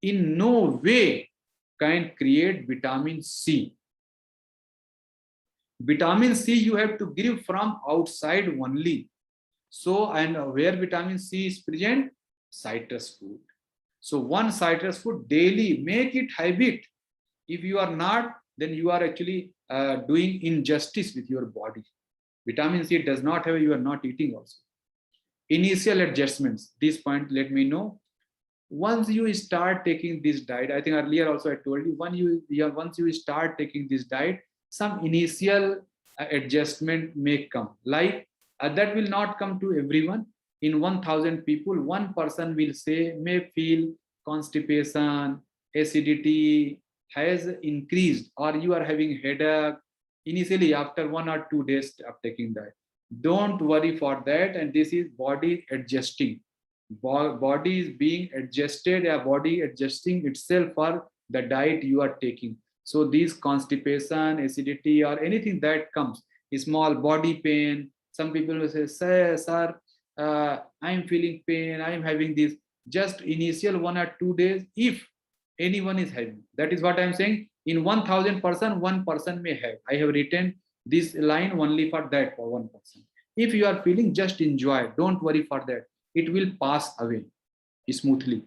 in no way can create vitamin C. Vitamin C you have to give from outside only. So, and where vitamin C is present? Citrus fruit. So 1 citrus fruit daily, make it habit. If you are not, then you are actually doing injustice with your body. Vitamin C does not have, you are not eating also. Initial adjustments, this point let me know. Once you start taking this diet, I think earlier also I told you, once you start taking this diet, some initial adjustment may come. Like that will not come to everyone. In 1,000 people, 1 person will say, may feel constipation, acidity has increased, or you are having headache initially after 1 or 2 days of taking that. Don't worry for that, and this is body adjusting. Body is being adjusted, body adjusting itself for the diet you are taking. So these constipation, acidity, or anything that comes, small body pain, some people will say, sir, I'm feeling pain, I'm having this. Just initial 1 or 2 days, if anyone is having, that is what I'm saying. In 1,000 person, 1 person may have. I have written this line only for that, for 1 person. If you are feeling, just enjoy. Don't worry for that. It will pass away smoothly.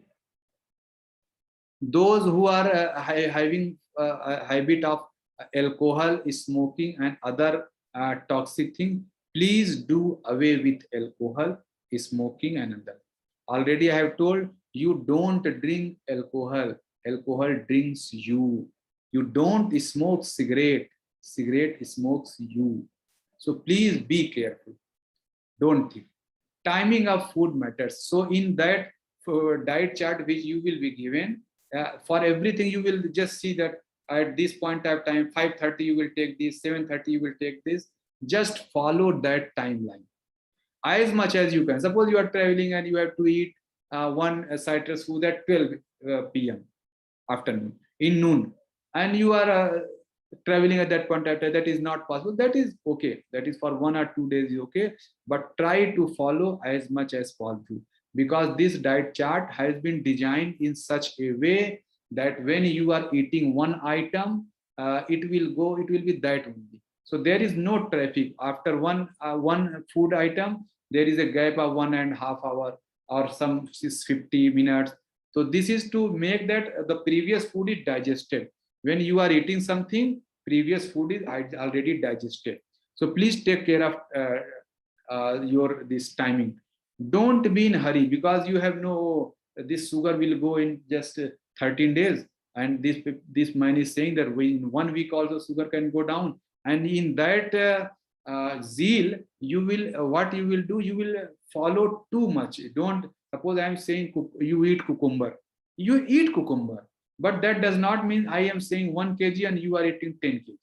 Those who are having a habit of alcohol, smoking, and other toxic things, Please do away with alcohol, smoking, and other. Already I have told you, don't drink alcohol. Alcohol drinks you. You don't smoke cigarette. Cigarette smokes you. So please be careful. Don't think. Timing of food matters. So in that diet chart which you will be given, for everything you will just see that at this point of time, 5:30 you will take this, 7:30 you will take this. Just follow that timeline as much as you can. Suppose you are traveling and you have to eat one citrus food at 12 p.m. afternoon, in noon, and you are traveling at that point of time, that is not possible. That is okay. That is for 1 or 2 days, okay. But try to follow as much as possible, because this diet chart has been designed in such a way that when you are eating one item, it will be that only. So there is no traffic after one food item. There is a gap of 1.5 hours or some 50 minutes. So this is to make that the previous food is digested. When you are eating something, previous food is already digested. So please take care of your this timing. Don't be in hurry, because you have no, this sugar will go in just 13 days, and this man is saying that in 1 week also sugar can go down. And in that zeal, you will what you will do, you will follow too much. Don't, suppose I am saying you eat cucumber, you eat cucumber, but that does not mean I am saying 1 kg and you are eating 10 kg.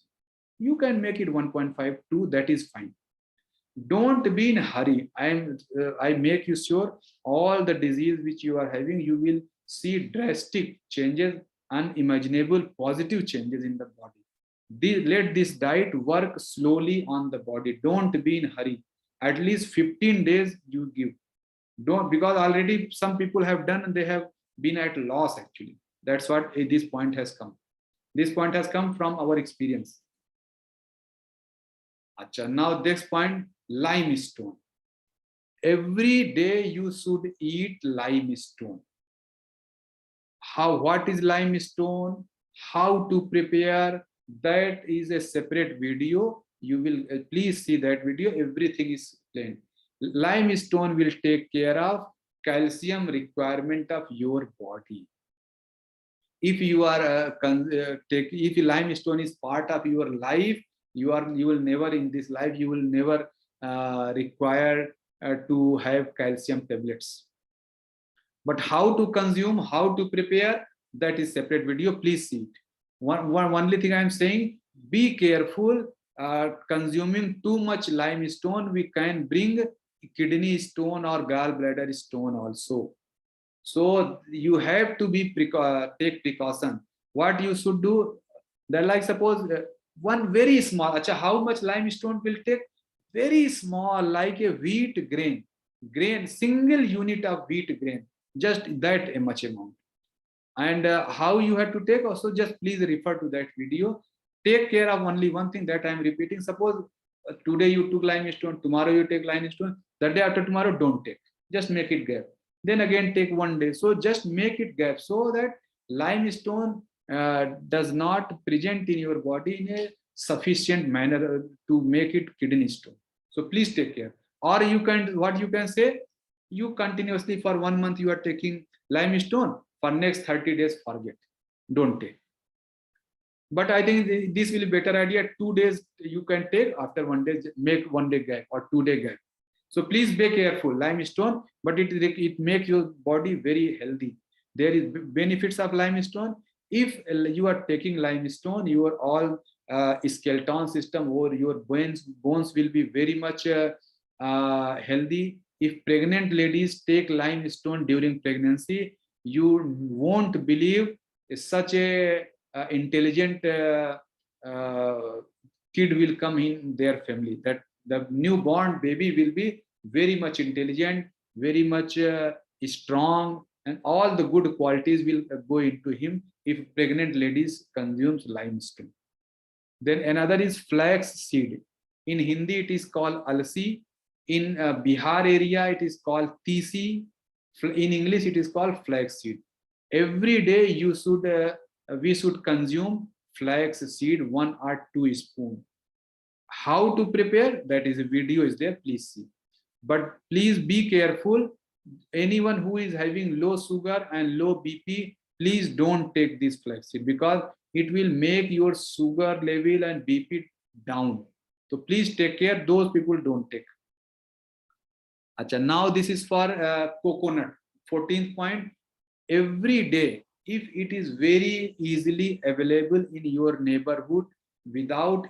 You can make it 1.5, 2, that is fine. Don't be in a hurry. I make you sure all the disease which you are having, you will see drastic changes, unimaginable positive changes in the body. Let this diet work slowly on the body. Don't be in a hurry. At least 15 days you give. Don't, because already some people have done and they have been at loss actually. That's what this point has come. This point has come from our experience. Achha, now next point, limestone. Every day you should eat limestone. What is limestone? How to prepare? That is a separate video. You will please see that video. Everything is plain. Limestone will take care of calcium requirement of your body. If you are if limestone is part of your life, you will never in this life, you will never require to have calcium tablets. But how to consume, how to prepare, that is separate video. Please see it. Only thing I am saying, be careful. Consuming too much limestone, we can bring kidney stone or gallbladder stone also. So you have to be take precaution. What you should do, that like suppose one very small, achha, how much limestone will take? Very small, like a wheat grain, single unit of wheat grain, just that much amount. And how you have to take also, just please refer to that video. Take care of only one thing that I am repeating. Suppose today you took limestone, tomorrow you take limestone, the day after tomorrow don't take. Just make it gap. Then again take 1 day. So just make it gap so that limestone does not present in your body in a sufficient manner to make it kidney stone. So please take care. Or you can, what you can say, you continuously for 1 month you are taking limestone, for next 30 days forget, don't take. But I think this will be better idea. 2 days you can take, after 1 day make 1 day gap or 2 day gap. So please be careful. Limestone, but it makes your body very healthy. There is benefits of limestone. If you are taking limestone, your all skeleton system or your bones will be very much healthy. If pregnant ladies take limestone during pregnancy, you won't believe such a intelligent kid will come in their family. That the newborn baby will be very much intelligent, very much strong, and all the good qualities will go into him if pregnant ladies consumes limestone. Then another is flax seed. In Hindi it is called alsi. In Bihar area it is called tisi. In English it is called flax seed. Every day you should we should consume flax seed 1 or 2 spoons. How to prepare, that is a video is there, please see. But please be careful. Anyone who is having low sugar and low BP, please don't take this flaxseed, because it will make your sugar level and BP down. So please take care. Those people don't take. Achha, now this is for coconut. 14th point. Every day, if it is very easily available in your neighborhood, without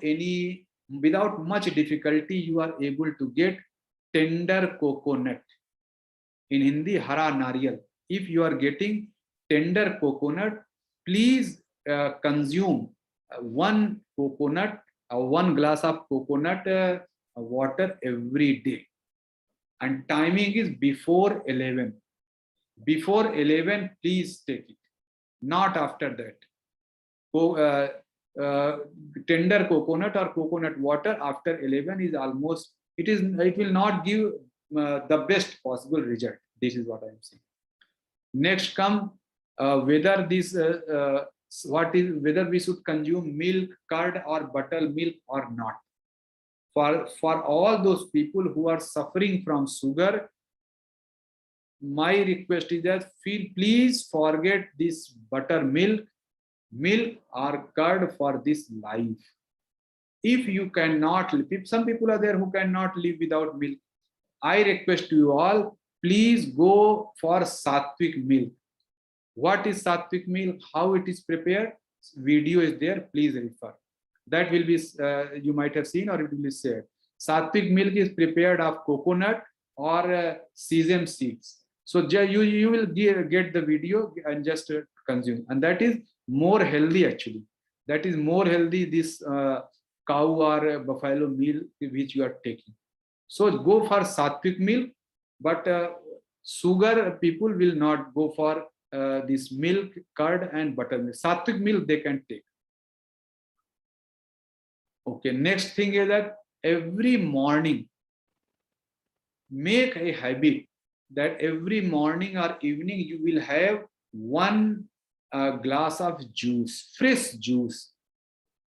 much difficulty, you are able to get tender coconut. In Hindi, hara nariyal. If you are getting tender coconut, please consume one glass of coconut water every day. And timing is before 11. Before 11, please take it. Not after that. Tender coconut or coconut water after 11 is almost, it will not give the best possible result. This is what I am saying. Next come whether we should consume milk, curd or buttermilk or not. For all those people who are suffering from sugar, my request is that please forget this buttermilk, milk or curd for this life. If you cannot, some people are there who cannot live without milk. I request you all, please go for sattvic milk. What is sattvic milk? How it is prepared? Video is there. Please refer. That will be, you might have seen or it will be said. Sattvic milk is prepared of coconut or sesame seeds. So you will get the video and just consume. And that is more healthy actually. That is more healthy, this cow or buffalo milk which you are taking. So go for sattvic milk, but sugar people will not go for this milk, curd and buttermilk. Sattvic milk they can take. Okay, next thing is that every morning, make a habit that every morning or evening you will have one glass of juice, fresh juice,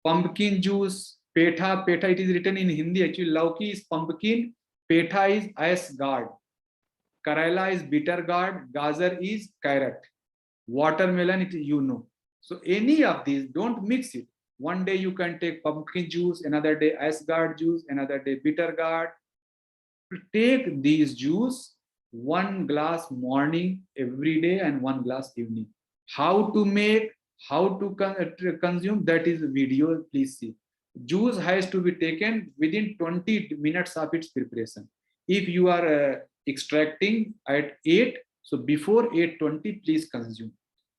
pumpkin juice, petha. Petha, it is written in Hindi actually. Lauki is pumpkin, petha is asgard, Karela is bitter gourd, gajar is carrot, watermelon it you know. So any of these, don't mix it. One day you can take pumpkin juice, another day asgard juice, another day bitter gourd. Take these juice, one glass morning every day and one glass evening. How to make, how to consume, that is video, please see. Juice has to be taken within 20 minutes of its preparation. If you are extracting at 8, so before 8:20, please consume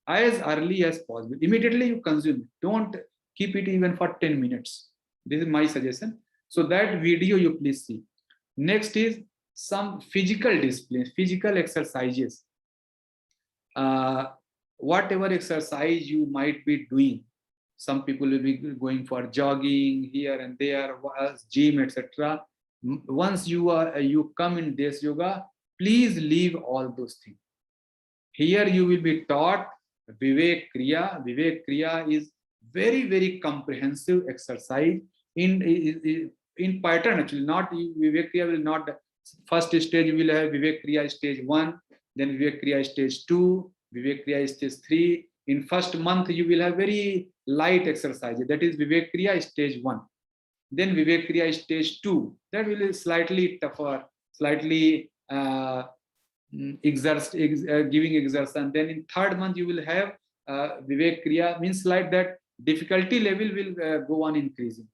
as early as possible. Immediately you consume it. Don't keep it even for 10 minutes. This is my suggestion. So that video you please see. Next is some physical disciplines, physical exercises. Whatever exercise you might be doing, some people will be going for jogging here and there, gym, etc. Once you come in this yoga, please leave all those things. Here you will be taught Vivek Kriya. Vivek Kriya is very, very comprehensive exercise in pattern actually. Not Vivek Kriya will not, first stage you will have Vivek Kriya stage 1, then Vivek Kriya stage 2, Vivek Kriya stage 3. In first month you will have very light exercise, that is Vivek Kriya stage 1. Then Vivek Kriya stage 2, that will be slightly tougher, slightly giving exercise. And then in third month you will have Vivek Kriya, means like that difficulty level will go on increasing.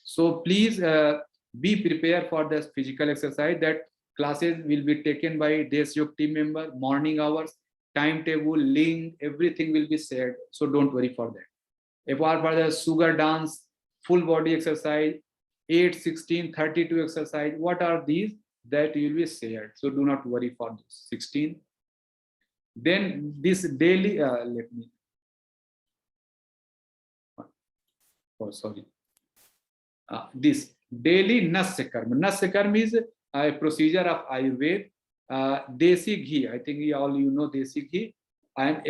So please be prepared for the physical exercise. That classes will be taken by Deshyoga team member, morning hours, timetable, link, everything will be shared. So don't worry for that. Apart from the sugar dance, full body exercise, 8, 16, 32 exercise, what are these? That will be shared. So do not worry for this. 16. Then this daily, this daily Nasya Karma. Nasya Karma is a procedure of Ayurveda. Desi ghee, I think all you know desi ghee. And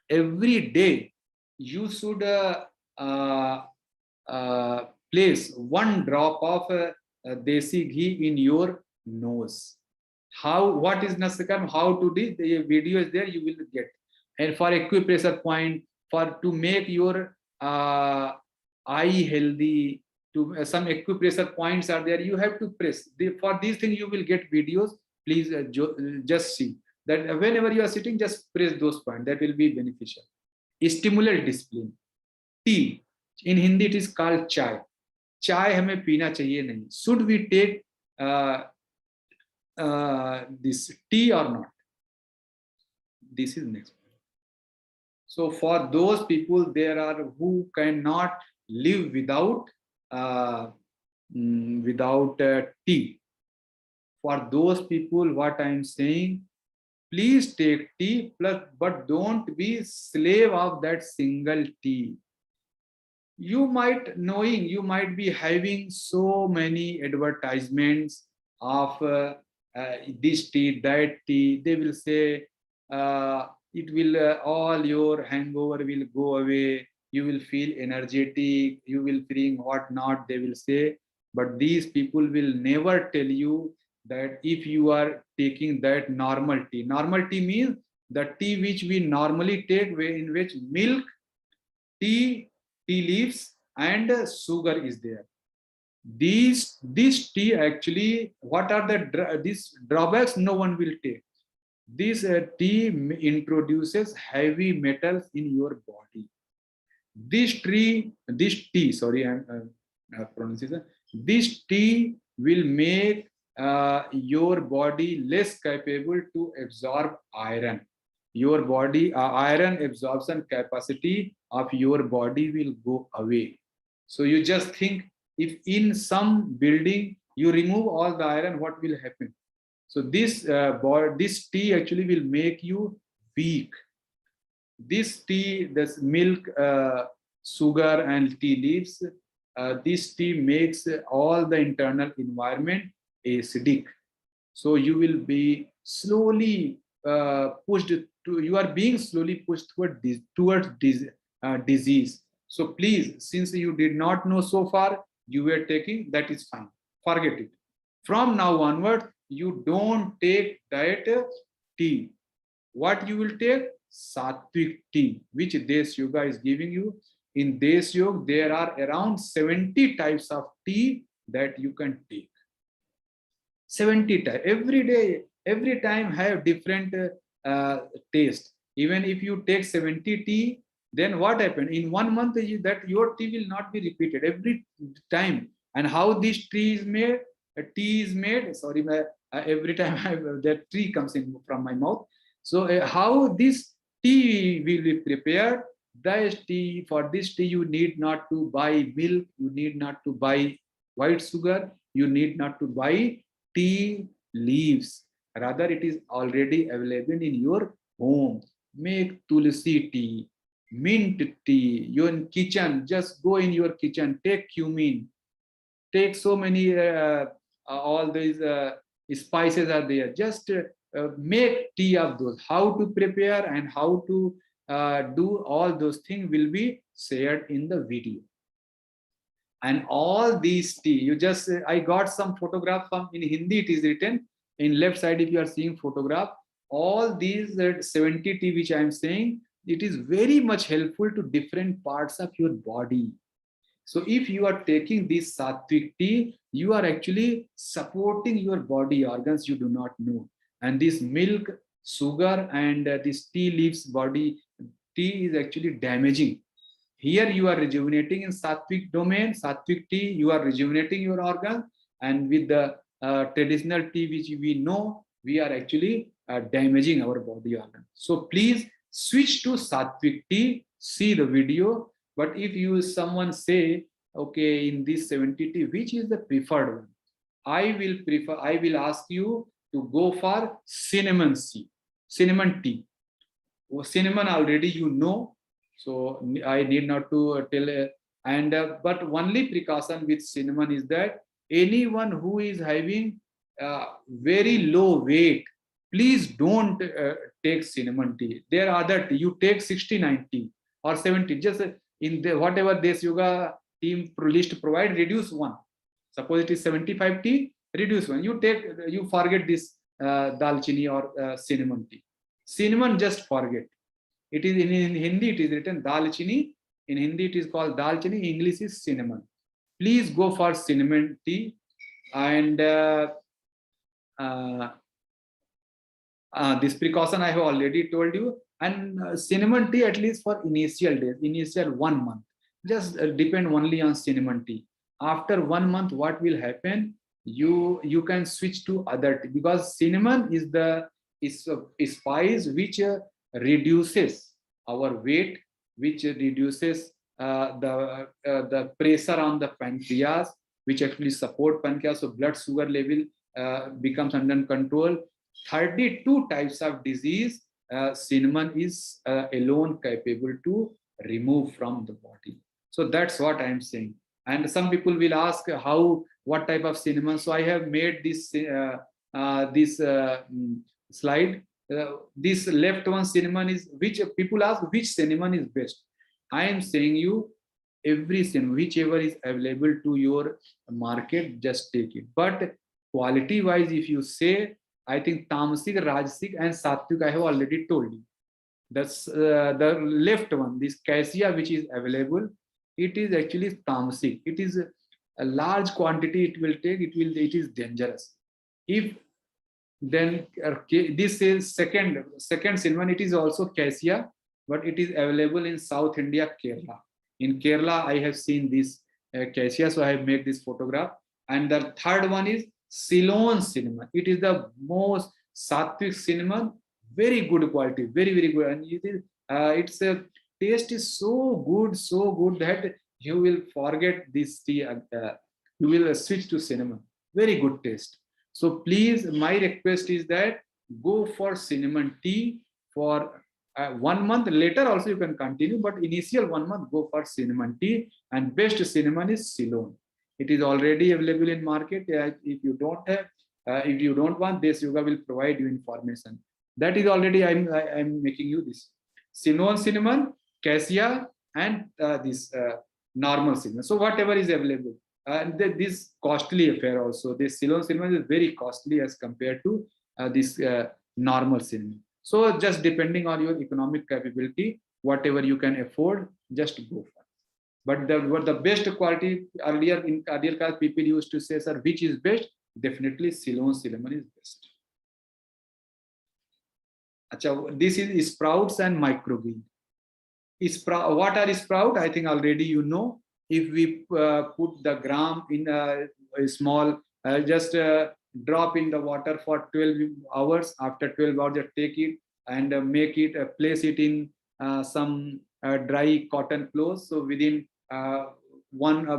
every day you should place one drop of desi ghee in your nose. What is Nasakam? How to do? The video is there, you will get. And for acupressure point, to make your eye healthy, to some acupressure points are there, you have to press. For these things, you will get videos. Please just see that whenever you are sitting, just press those points. That will be beneficial. Stimulate discipline. Tea. In Hindi, it is called chai. Chai हमें पीना चाहिए नहीं. Should we take this tea or not? This is next. So for those people, there are who cannot live without tea. For those people, what I am saying, please take tea, but don't be slave of that single tea. You might be having so many advertisements of this tea, that tea. They will say it will all your hangover will go away. You will feel energetic. You will feel whatnot. They will say, but these people will never tell you that if you are taking that normal tea. Normal tea means the tea which we normally take, in which milk, tea leaves and sugar is there. This tea actually, what are these drawbacks? No one will take. This tea introduces heavy metals in your body. This tea, sorry, I'm pronunciation. This tea will make your body less capable to absorb iron. Your body iron absorption capacity of your body will go away. So you just think, if in some building you remove all the iron, what will happen? So this tea actually will make you weak. This tea, this milk, sugar and tea leaves, this tea makes all the internal environment acidic. So you will be slowly you are being slowly pushed towards disease. So please, since you did not know so far, you were taking, that is fine. Forget it. From now onward, you don't take diet tea. What you will take? Sattvic tea, which Deshyoga is giving you. In Deshyoga, there are around 70 types of tea that you can take. 70 types. Every day, every time have different taste. Even if you take 70 tea, then what happened? In 1 month, that your tea will not be repeated every time. And how this tea is made? Tea is made. Sorry, every time that tea comes in from my mouth. So how this tea will be prepared? For this tea, you need not to buy milk. You need not to buy white sugar. You need not to buy tea leaves. Rather, it is already available in your home. Make tulsi tea, mint tea. You're in kitchen, just go in your kitchen, take cumin, take so many, all these spices are there. Just make tea of those. How to prepare and how to do all those things will be shared in the video. And all these tea, you just, I got some photograph from, in Hindi it is written, in left side if you are seeing photograph, all these 70 tea which I am saying, it is very much helpful to different parts of your body. So if you are taking this sattvic tea, you are actually supporting your body organs you do not know. And this milk, sugar and this tea leaves body, tea is actually damaging. Here you are rejuvenating in sattvic domain, sattvic tea, you are rejuvenating your organ, and with the traditional tea which we know, we are actually damaging our body organ. So please switch to sattvic tea, see the video. But if someone say, okay, in this 70 tea, which is the preferred one? I will ask you to go for cinnamon tea. Cinnamon already you know, so I need not to tell. But only precaution with cinnamon is that anyone who is having very low weight, please don't take cinnamon tea. There are other tea. You take 60, 90 or 70. Just in the whatever Deshyoga tea list provide, reduce one. Suppose it is 75 tea, reduce one. You forget this dalchini or cinnamon tea. Cinnamon, just forget. It is in Hindi, it is written dalchini. In Hindi, it is called dalchini. English is cinnamon. Please go for cinnamon tea. And this precaution I have already told you. And cinnamon tea, at least for initial days, initial 1 month, just depend only on cinnamon tea. After 1 month, what will happen? You can switch to other tea, because cinnamon is the spice which reduces our weight, which reduces the pressure on the pancreas, which actually support pancreas, so blood sugar level becomes under control. 32 types of disease cinnamon is alone capable to remove from the body. So that's what I'm saying. And some people will ask what type of cinnamon. So I have made this slide. This left one cinnamon is, which people ask which cinnamon is best. I am saying you, every cinnamon, whichever is available to your market, just take it. But quality wise, if you say, I think tamasic, rajasic and sattvic, I have already told you. That's the left one, this cassia, which is available, it is actually tamasic. It is a large quantity it will take, it is dangerous. If then this is second cinnamon, it is also cassia, but it is available in South India, Kerala. In Kerala, I have seen this cassia, so I have made this photograph. And the third one is Ceylon cinnamon. It is the most sattvic cinnamon, very good quality, very good. And it is its taste is so good that you will forget this tea. You will switch to cinnamon. Very good taste. So please, my request is that go for cinnamon tea for 1 month. Later also you can continue, but initial 1 month go for cinnamon tea, and best cinnamon is Ceylon. It is already available in market. If you don't have, if you don't want, Deshyoga will provide you information. That is already I'm making you this Ceylon cinnamon, cassia, and this normal cinnamon. So whatever is available. And this costly affair also. This Ceylon cinnamon is very costly as compared to this normal cinnamon. So just depending on your economic capability, whatever you can afford, just go for it. But the best quality, earlier class people used to say, sir, which is best? Definitely Ceylon cinnamon is best. Achha, this is sprouts and microgreen. What are sprout? I think already you know. If we put the gram in a small, just drop in the water for 12 hours. After 12 hours, just take it and make it, place it in some dry cotton clothes. So within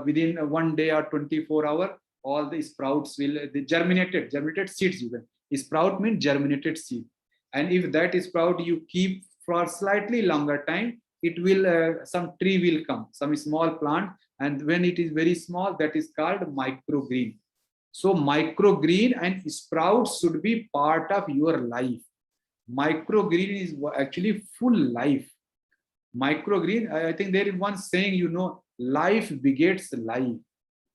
within 1 day or 24 hours, all the sprouts will germinated seeds. Even sprout means germinated seed. And if that sprout you keep for slightly longer time, it will some tree will come, some small plant, and when it is very small, that is called microgreen. So microgreen and sprouts should be part of your life. Microgreen is actually full life. Microgreen, I think there is one saying, you know, life begets life.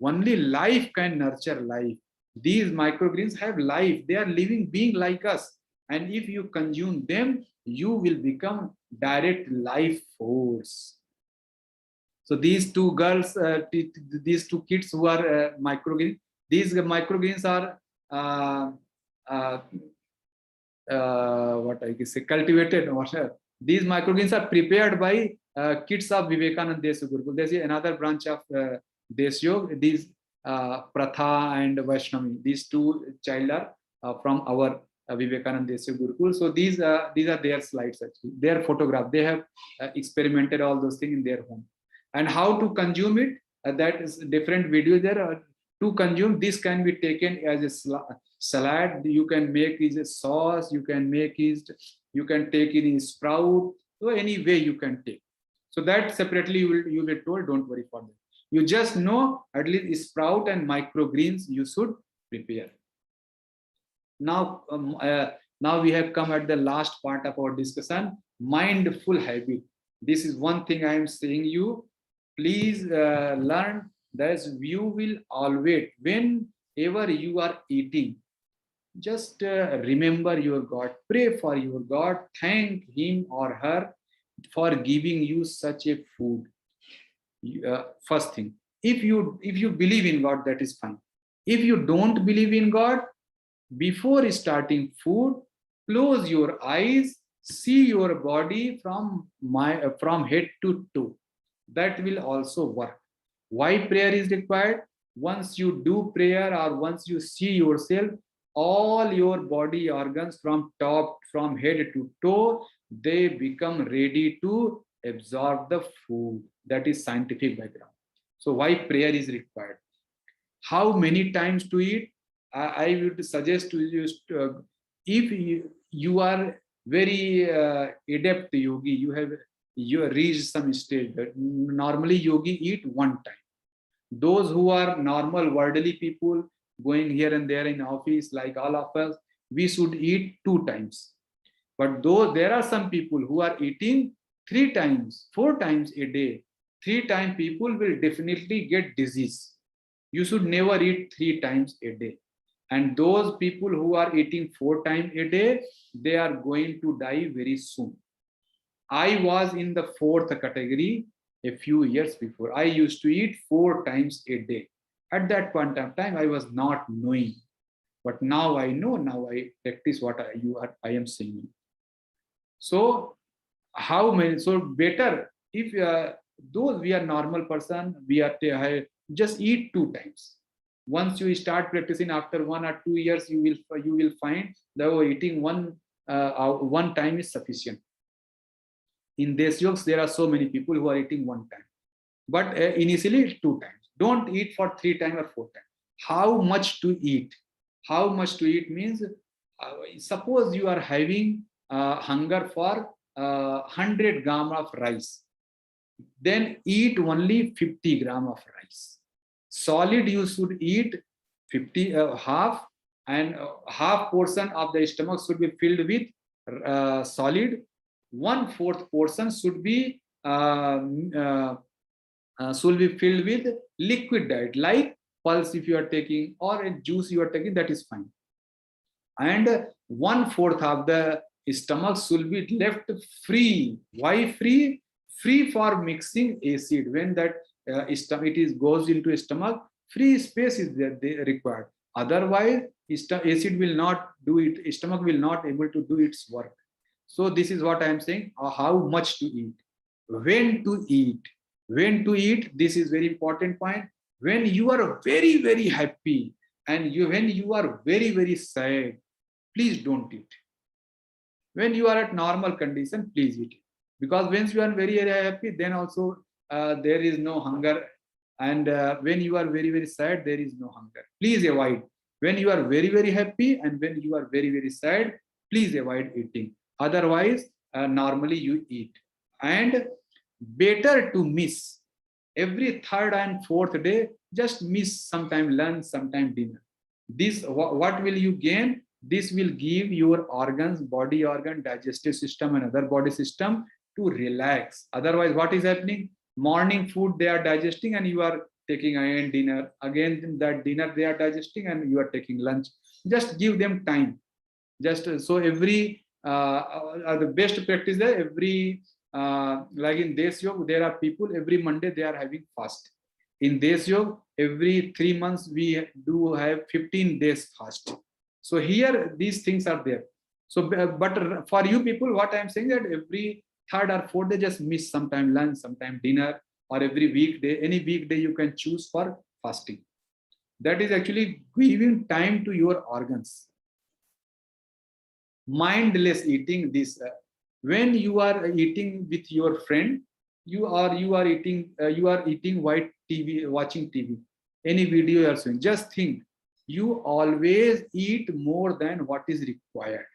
Only life can nurture life. These microgreens have life. They are living being like us. And if you consume them, you will become direct life force. So these two girls, these two kids who are microgreens, these microgreens are what I can say, cultivated. These microgreens are prepared by kids of Vivekananda Deshyoga Gurukul. There is another branch of Deshyoga. These Pratha and Vaishnavi, these two child are from our Vivekananda Deshyoga Gurukul. So these are their slides actually. Their photograph. They have experimented all those things in their home. And how to consume it? That is different videos there. To consume, this can be taken as a salad. You can make it a sauce. You can make it. You can take it in sprout. So any way you can take. So that separately you will be told. Don't worry for that. You just know at least sprout and microgreens you should prepare. Now, now we have come at the last part of our discussion. Mindful habit. This is one thing I am saying you. Please learn that you will always, whenever you are eating, just remember your God, pray for your God, thank him or her for giving you such a food. First thing, if you believe in God, that is fine. If you don't believe in God, before starting food, close your eyes, see your body from head to toe. That will also work. Why prayer is required? Once you do prayer or once you see yourself, all your body organs from head to toe, they become ready to absorb the food. That is scientific background. So why prayer is required? How many times to eat? I would suggest to you, if you are very adept yogi, you reached some stage that normally yogi eat one time. Those who are normal worldly people going here and there in office like all of us, we should eat 2 times. But though there are some people who are eating 3 times, 4 times a day, 3 times people will definitely get disease. You should never eat 3 times a day. And those people who are eating 4 times a day, they are going to die very soon. I was in the fourth category a few years before. I used to eat 4 times a day. At that point of time, I was not knowing. But now I know, now I practice what I am saying. So how many? So better if those we are normal person, we are just eat 2 times. Once you start practicing, after 1 or 2 years, you will find that eating one time is sufficient. In Deshyoga, there are so many people who are eating 1 time, but initially it's 2 times. Don't eat for 3 times or 4 times. How much to eat? How much to eat means, suppose you are having hunger for 100 gram of rice, then eat only 50 gram of rice. Solid you should eat 50 half, and half portion of the stomach should be filled with solid. 1/4 portion should be filled with liquid diet, like pulse if you are taking, or a juice you are taking, that is fine. And 1/4 of the stomach should be left free. Why free? Free for mixing acid. When that goes into stomach, free space is there required. Otherwise, acid will not do it. Stomach will not able to do its work. So this is what I am saying. How much to eat? When to eat? When to eat? This is very important point. When you are very, very happy, and when you are very, very sad, please don't eat. When you are at normal condition, please eat it. Because when you are very, very happy, then also there is no hunger. And when you are very, very sad, there is no hunger. Please avoid. When you are very, very happy and when you are very, very sad, please avoid eating. Otherwise, normally you eat. And better to miss. Every third and fourth day, just miss sometime lunch, sometime dinner. This, what will you gain? This will give your organs, body organ, digestive system and other body system to relax. Otherwise, what is happening? Morning food they are digesting and you are taking again dinner. Again that dinner they are digesting and you are taking lunch. Just give them time. Just so every the best practice there, every like in Deshyoga, there are people every Monday they are having fast. In Deshyoga, every 3 months we do have 15 days fast. So here these things are there. So but for you people, what I am saying that every third or fourth day just miss sometime lunch, sometime dinner, or every weekday, any weekday you can choose for fasting. That is actually giving time to your organs. Mindless eating, this when you are eating with your friend, you are eating white TV, watching TV, any video you are seeing. Just think, you always eat more than what is required.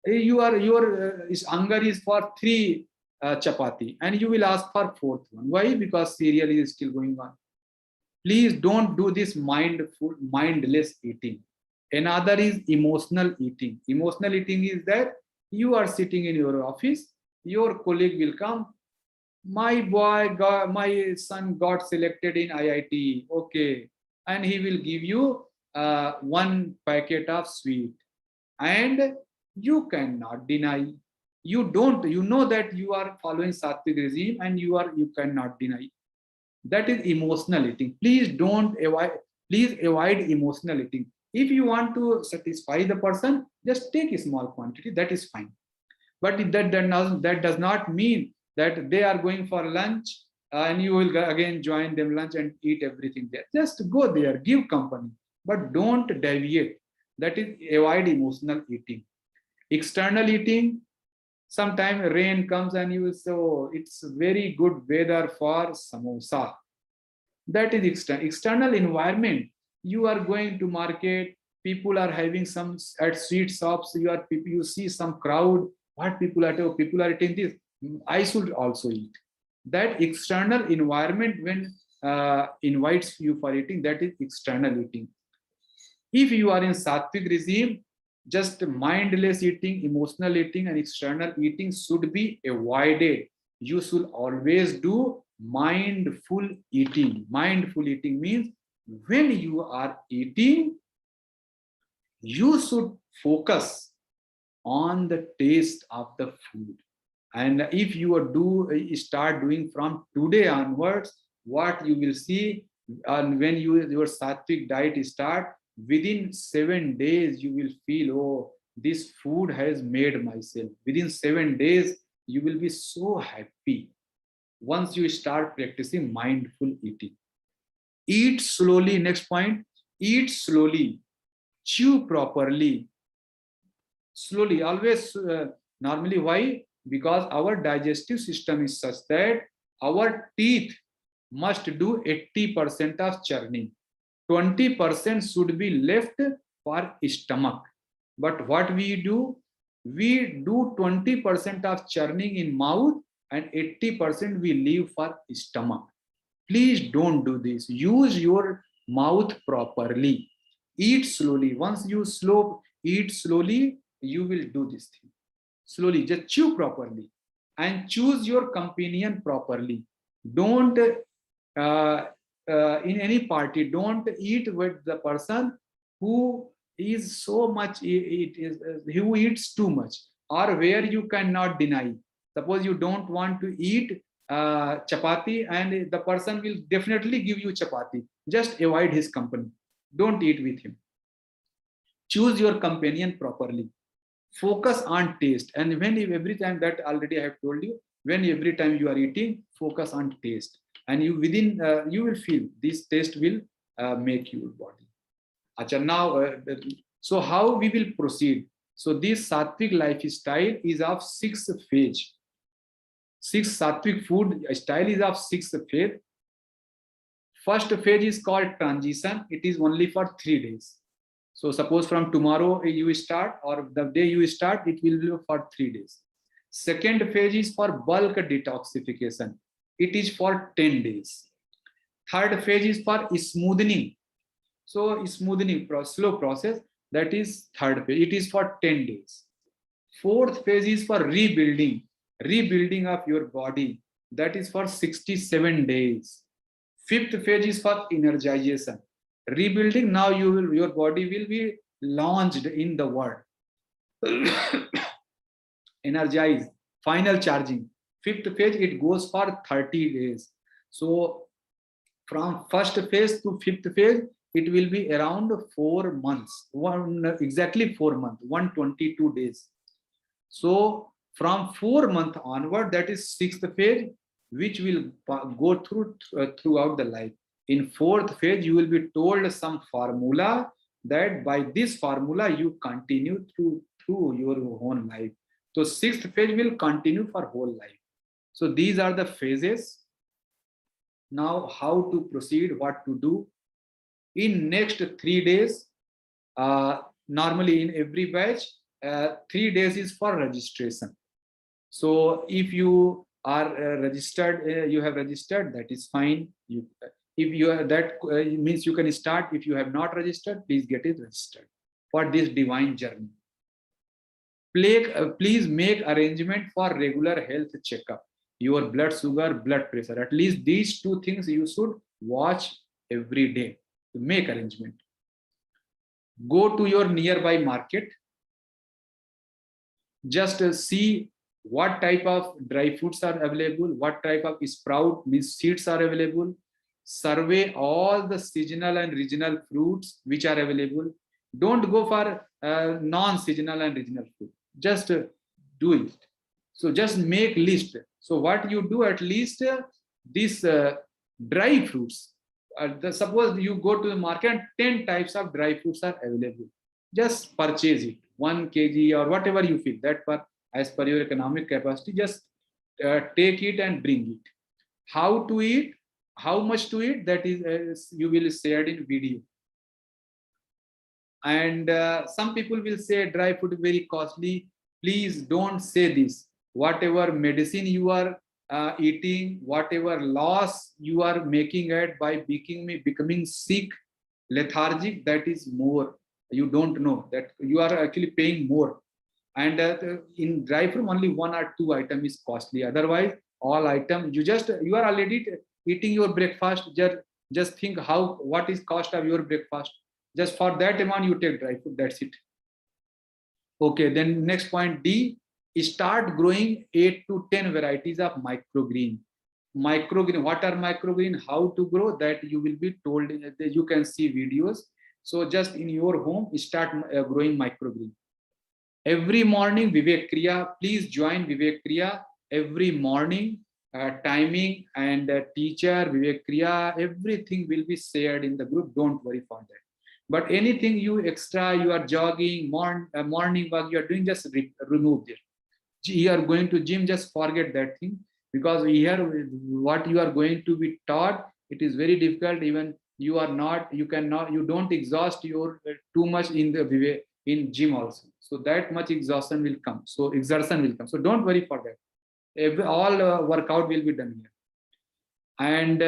Your hunger is for 3 chapati and you will ask for 4th one. Why? Because cereal is still going on. Please don't do this mindless eating. Another is emotional eating. Emotional eating is that you are sitting in your office, your colleague will come, my son got selected in IIT. Okay, and he will give you one packet of sweet, and you cannot deny. You know that you are following sattvic regime, and you cannot deny. That is emotional eating. Please avoid emotional eating. If you want to satisfy the person, just take a small quantity, that is fine. But that does not mean that they are going for lunch, and you will again join them lunch and eat everything there. Just go there, give company, but don't deviate. That is avoid emotional eating. External eating, sometime rain comes and you will say, oh, it's very good weather for samosa. That is external environment. You are going to market, people are having some at sweet shops, you see some crowd, what people are eating this, I should also eat. That external environment, when invites you for eating, that is external eating. If you are in sattvic regime, just mindless eating, emotional eating, and external eating should be avoided. You should always do mindful eating. Mindful eating means when you are eating, you should focus on the taste of the food. And if you start doing from today onwards, what you will see, and when your sattvic diet start, within 7 days you will feel, oh, this food has made myself. Within 7 days you will be so happy once you start practicing mindful eating. Eat slowly. Next point, eat slowly, chew properly. Slowly, always. Normally, why? Because our digestive system is such that our teeth must do 80% of churning. 20% should be left for stomach. But what we do? We do 20% of churning in mouth and 80% we leave for stomach. Please don't do this. Use your mouth properly. Eat slowly. Once you eat slowly, you will do this thing. Slowly, just chew properly and choose your companion properly. Don't in any party, don't eat with the person who is so much, who eats too much, or where you cannot deny. Suppose you don't want to eat chapati, and the person will definitely give you chapati. Just avoid his company. Don't eat with him. Choose your companion properly. Focus on taste. And when every time, that already I have told you, when every time you are eating, focus on taste. And you you will feel this taste will make your body. Achha, now, so how we will proceed? So this sattvic lifestyle is of 6 phase. 6 sattvic food style is of 6 phase. First phase is called transition. It is only for 3 days. So suppose from tomorrow you start, or the day you start, it will be for 3 days. Second phase is for bulk detoxification. It is for 10 days. Third phase is for smoothing. So smoothing, slow process, that is third phase. It is for 10 days. Fourth phase is for rebuilding of your body. That is for 67 days. Fifth phase is for energization. Rebuilding, now your body will be launched in the world. Energize, final charging. Fifth phase, it goes for 30 days. So from first phase to fifth phase, it will be around 4 months. Exactly 4 months, 122 days. So from 4 months onward, that is sixth phase, which will go throughout the life. In fourth phase, you will be told some formula, that by this formula you continue through your own life. So sixth phase will continue for whole life. So these are the phases. Now how to proceed, what to do? In next 3 days, normally in every batch, 3 days is for registration. So if you are registered, you have registered, that is fine. If you are, that means you can start. If you have not registered, please get it registered for this divine journey. Please make arrangement for regular health checkup. your blood sugar, blood pressure. At least these two things you should watch every day to make arrangement. Go to your nearby market. Just see what type of dry fruits are available, what type of sprout means seeds are available. Survey all the seasonal and regional fruits which are available. Don't go for non-seasonal and regional fruit. Just do it. So just make list. So what you do, at least these dry fruits. Suppose you go to the market, 10 types of dry fruits are available. Just purchase it, 1 kg or whatever you feel that as per your economic capacity. Just take it and bring it. How to eat, how much to eat, that is you will share in video. And some people will say dry fruit is very costly. Please don't say this. Whatever medicine you are eating, whatever loss you are making it by becoming sick, lethargic, that is more. You don't know that you are actually paying more. And in dry fruit, only 1 or 2 items is costly. Otherwise, all items you are already eating your breakfast. Just think what is cost of your breakfast. Just for that amount you take dry fruit. That's it. Okay, then next point D, start growing 8 to 10 varieties of microgreen. Microgreen, what are microgreen? How to grow, that you will be told. You can see videos. So just in your home, start growing microgreen. Every morning, Vivek Kriya, please join Vivek Kriya every morning. Timing and teacher, Vivek Kriya, everything will be shared in the group. Don't worry for that. But anything you extra, you are jogging, morning walk, you are doing, just remove it. You are going to gym, just forget that thing, because here what you are going to be taught, it is very difficult. Even you don't exhaust your too much in gym also. So that much exertion will come. So don't worry for that. All workout will be done here. And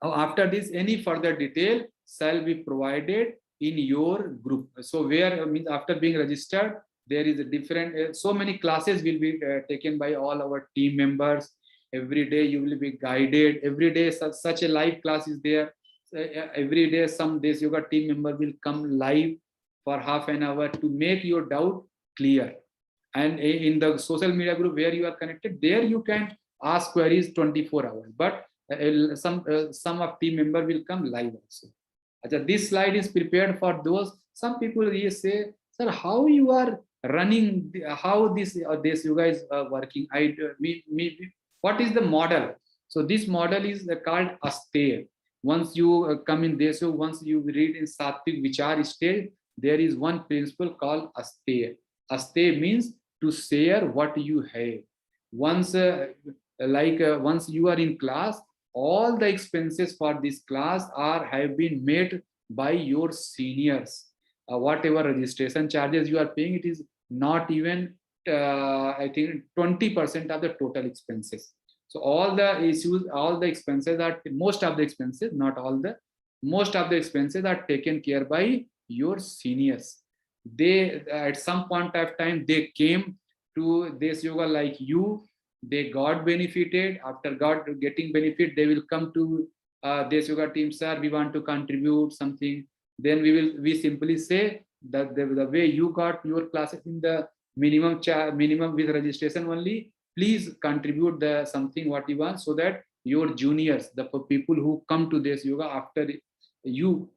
after this, any further detail shall be provided in your group. So where means after being registered, there is a different, so many classes will be taken by all our team members. Every day you will be guided. Every day such a live class is there. Every day some Deshyoga team member will come live for half an hour to make your doubt clear. And in the social media group where you are connected, there you can ask queries 24 hours. But some of team member will come live also. This slide is prepared for those. Some people say, sir, how you are running, how this yoga is working? What is the model? So this model is called Asteya. Once you come in this, so once you read in Sattvic Vichar stage, there is one principle called Asteya. Asteya means to share what you have. Once you are in class, all the expenses for this class have been made by your seniors. Whatever registration charges you are paying, it is not even I think 20% of the total expenses. So all the issues, all the expenses are, most of the expenses, not all the, most of the expenses are taken care by your seniors. They at some point of time they came to this yoga like you. They got benefited. After getting benefit, they will come to this yoga team, sir, we want to contribute something. Then we simply say that the way you got your classes in the minimum with registration only, please contribute the something what you want, so that your juniors, the people who come to this yoga after you,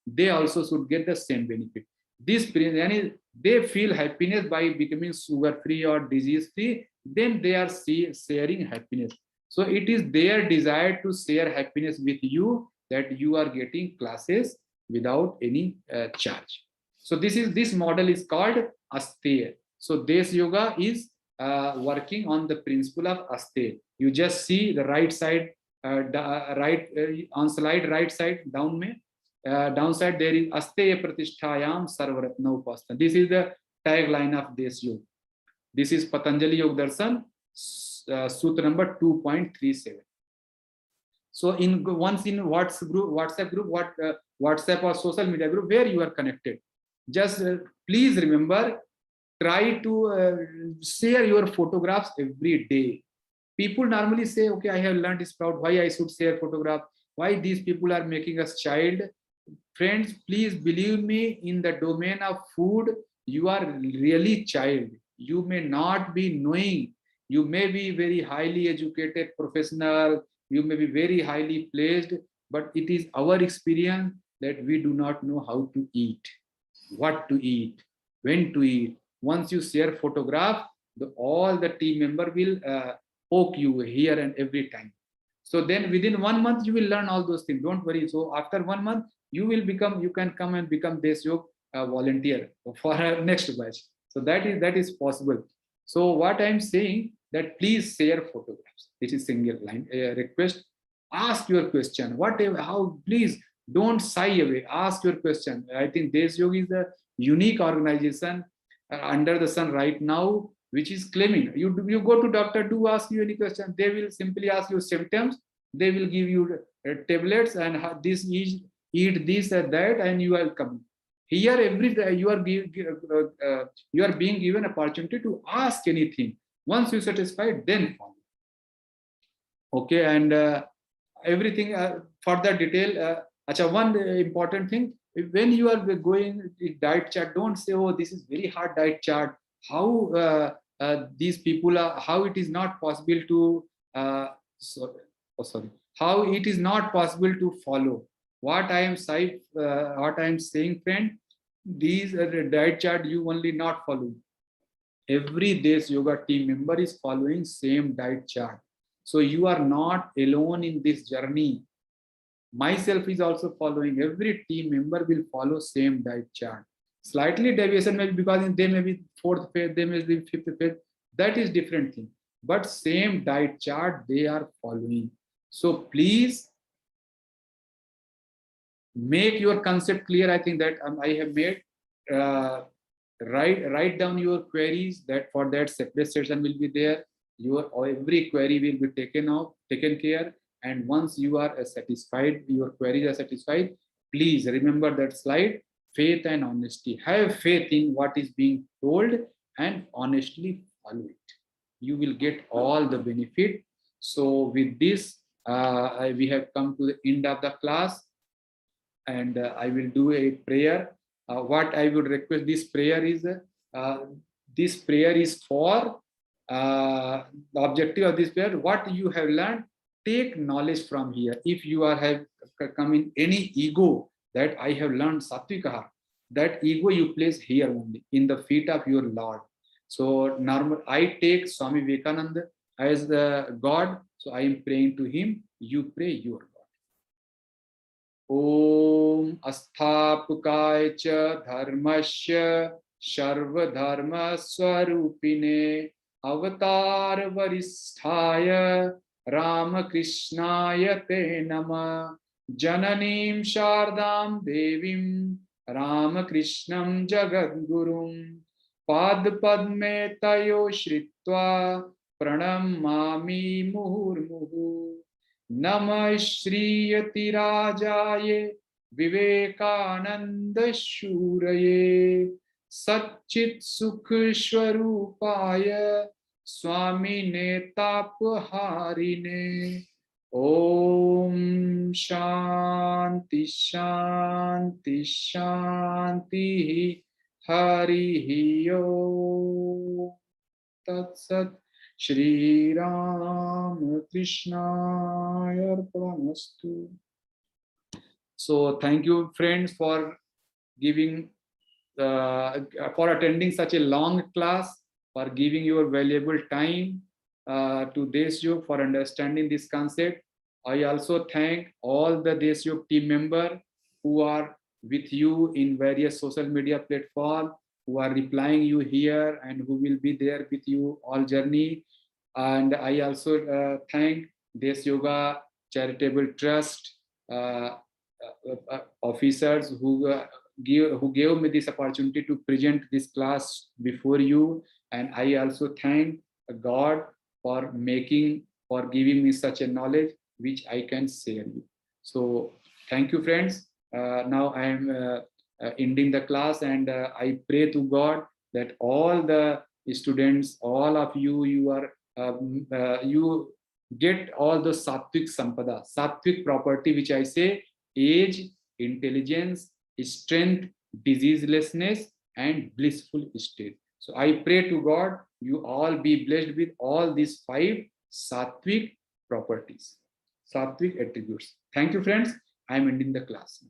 they also should get the same benefit. This they feel happiness by becoming sugar free or disease free, then they are sharing happiness. So it is their desire to share happiness with you, that you are getting classes without any charge. So this model is called Asteya. So this yoga is working on the principle of Asteya. You just see the right side, on slide right side downside there is Asteya Pratishthayam Sarvratna Upasthanam. This is the tagline of this yoga. This is Patanjali Yoga Darshan, Sutra number 2.37. So once in WhatsApp group, WhatsApp or social media group where you are connected, just please remember, try to share your photographs every day. People normally say, okay, I have learned Sprout, why I should share photograph? Why these people are making us child? Friends, please believe me, in the domain of food, you are really child. You may not be knowing. You may be very highly educated professional. You may be very highly placed, but it is our experience that we do not know how to eat, what to eat, when to eat. Once you share photograph, all the team member will poke you here and every time. So then within 1 month, you will learn all those things. Don't worry. So after 1 month, you can come and become Deshyoga volunteer for our next batch. So that is possible. So what I'm saying, that please share photographs. This is single line request. Ask your question. Whatever, how, please don't shy away. Ask your question. I think Deshyoga is a unique organization under the sun right now, which is claiming, you go to doctor, do ask you any question, they will simply ask you symptoms, they will give you tablets, and this is, eat this and that, and you are coming. Here every day you are being given opportunity to ask anything. Once you satisfied, then follow. Okay, and everything further detail. One important thing, when you are going diet chart, don't say, oh, this is very hard diet chart. How these people are, how it is not possible to how it is not possible to follow. What I am saying, friend, these are the diet chart you only not following. Every Deshyoga team member is following same diet chart. So you are not alone in this journey. Myself is also following. Every team member will follow same diet chart. Slightly deviation maybe because they may be fourth phase, they may be fifth phase. That is different thing. But same diet chart they are following. So please make your concept clear. I think that I have made. Write down your queries. That for that separate session will be there. Your every query will be taken care. And once you are satisfied, your queries are satisfied, please remember that slide, faith and honesty. Have faith in what is being told and honestly follow it. You will get all the benefit. So with this, we have come to the end of the class, and I will do a prayer. What I would request, this prayer is for the objective of this prayer. What you have learned, take knowledge from here. If you have come in any ego that I have learned Satvika, that ego you place here only in the feet of your Lord. So normal, I take Swami Vivekananda as the God. So I am praying to him. You pray your God. Om Asthapukaya cha dharmasya Sarvadharma Swarupine Avatar Varisthaya Ramakrishnaya te nama Jananim Shardam Devim Ramakrishnam Jagadgurum Pad Padme Tayo Shritva Pranamami Muhurmuhu Namah Shriyati Rajaye Vivekananda Shuraye Satchit Sukh Swarupaya Swami Netapharine. Om Shanti Shanti Shanti Harihi Om Tat Sat. Shri Ram Krishna Arpanastu. So thank you, friends, for giving for attending such a long class, for giving your valuable time to Deshyoga, for understanding this concept. I also thank all the Deshyoga team members who are with you in various social media platforms, who are replying you here and who will be there with you all journey. And I also thank Deshyoga Charitable Trust officers who gave me this opportunity to present this class before you. And I also thank God for giving me such a knowledge which I can share you. So thank you, friends. Now I am ending the class, and I pray to God that all the students, all of you, you are you get all the sattvic sampada, sattvic property, which I say: age, intelligence, strength, diseaselessness, and blissful state. So I pray to God, you all be blessed with all these 5 sattvic properties, sattvic attributes. Thank you, friends. I am ending the class.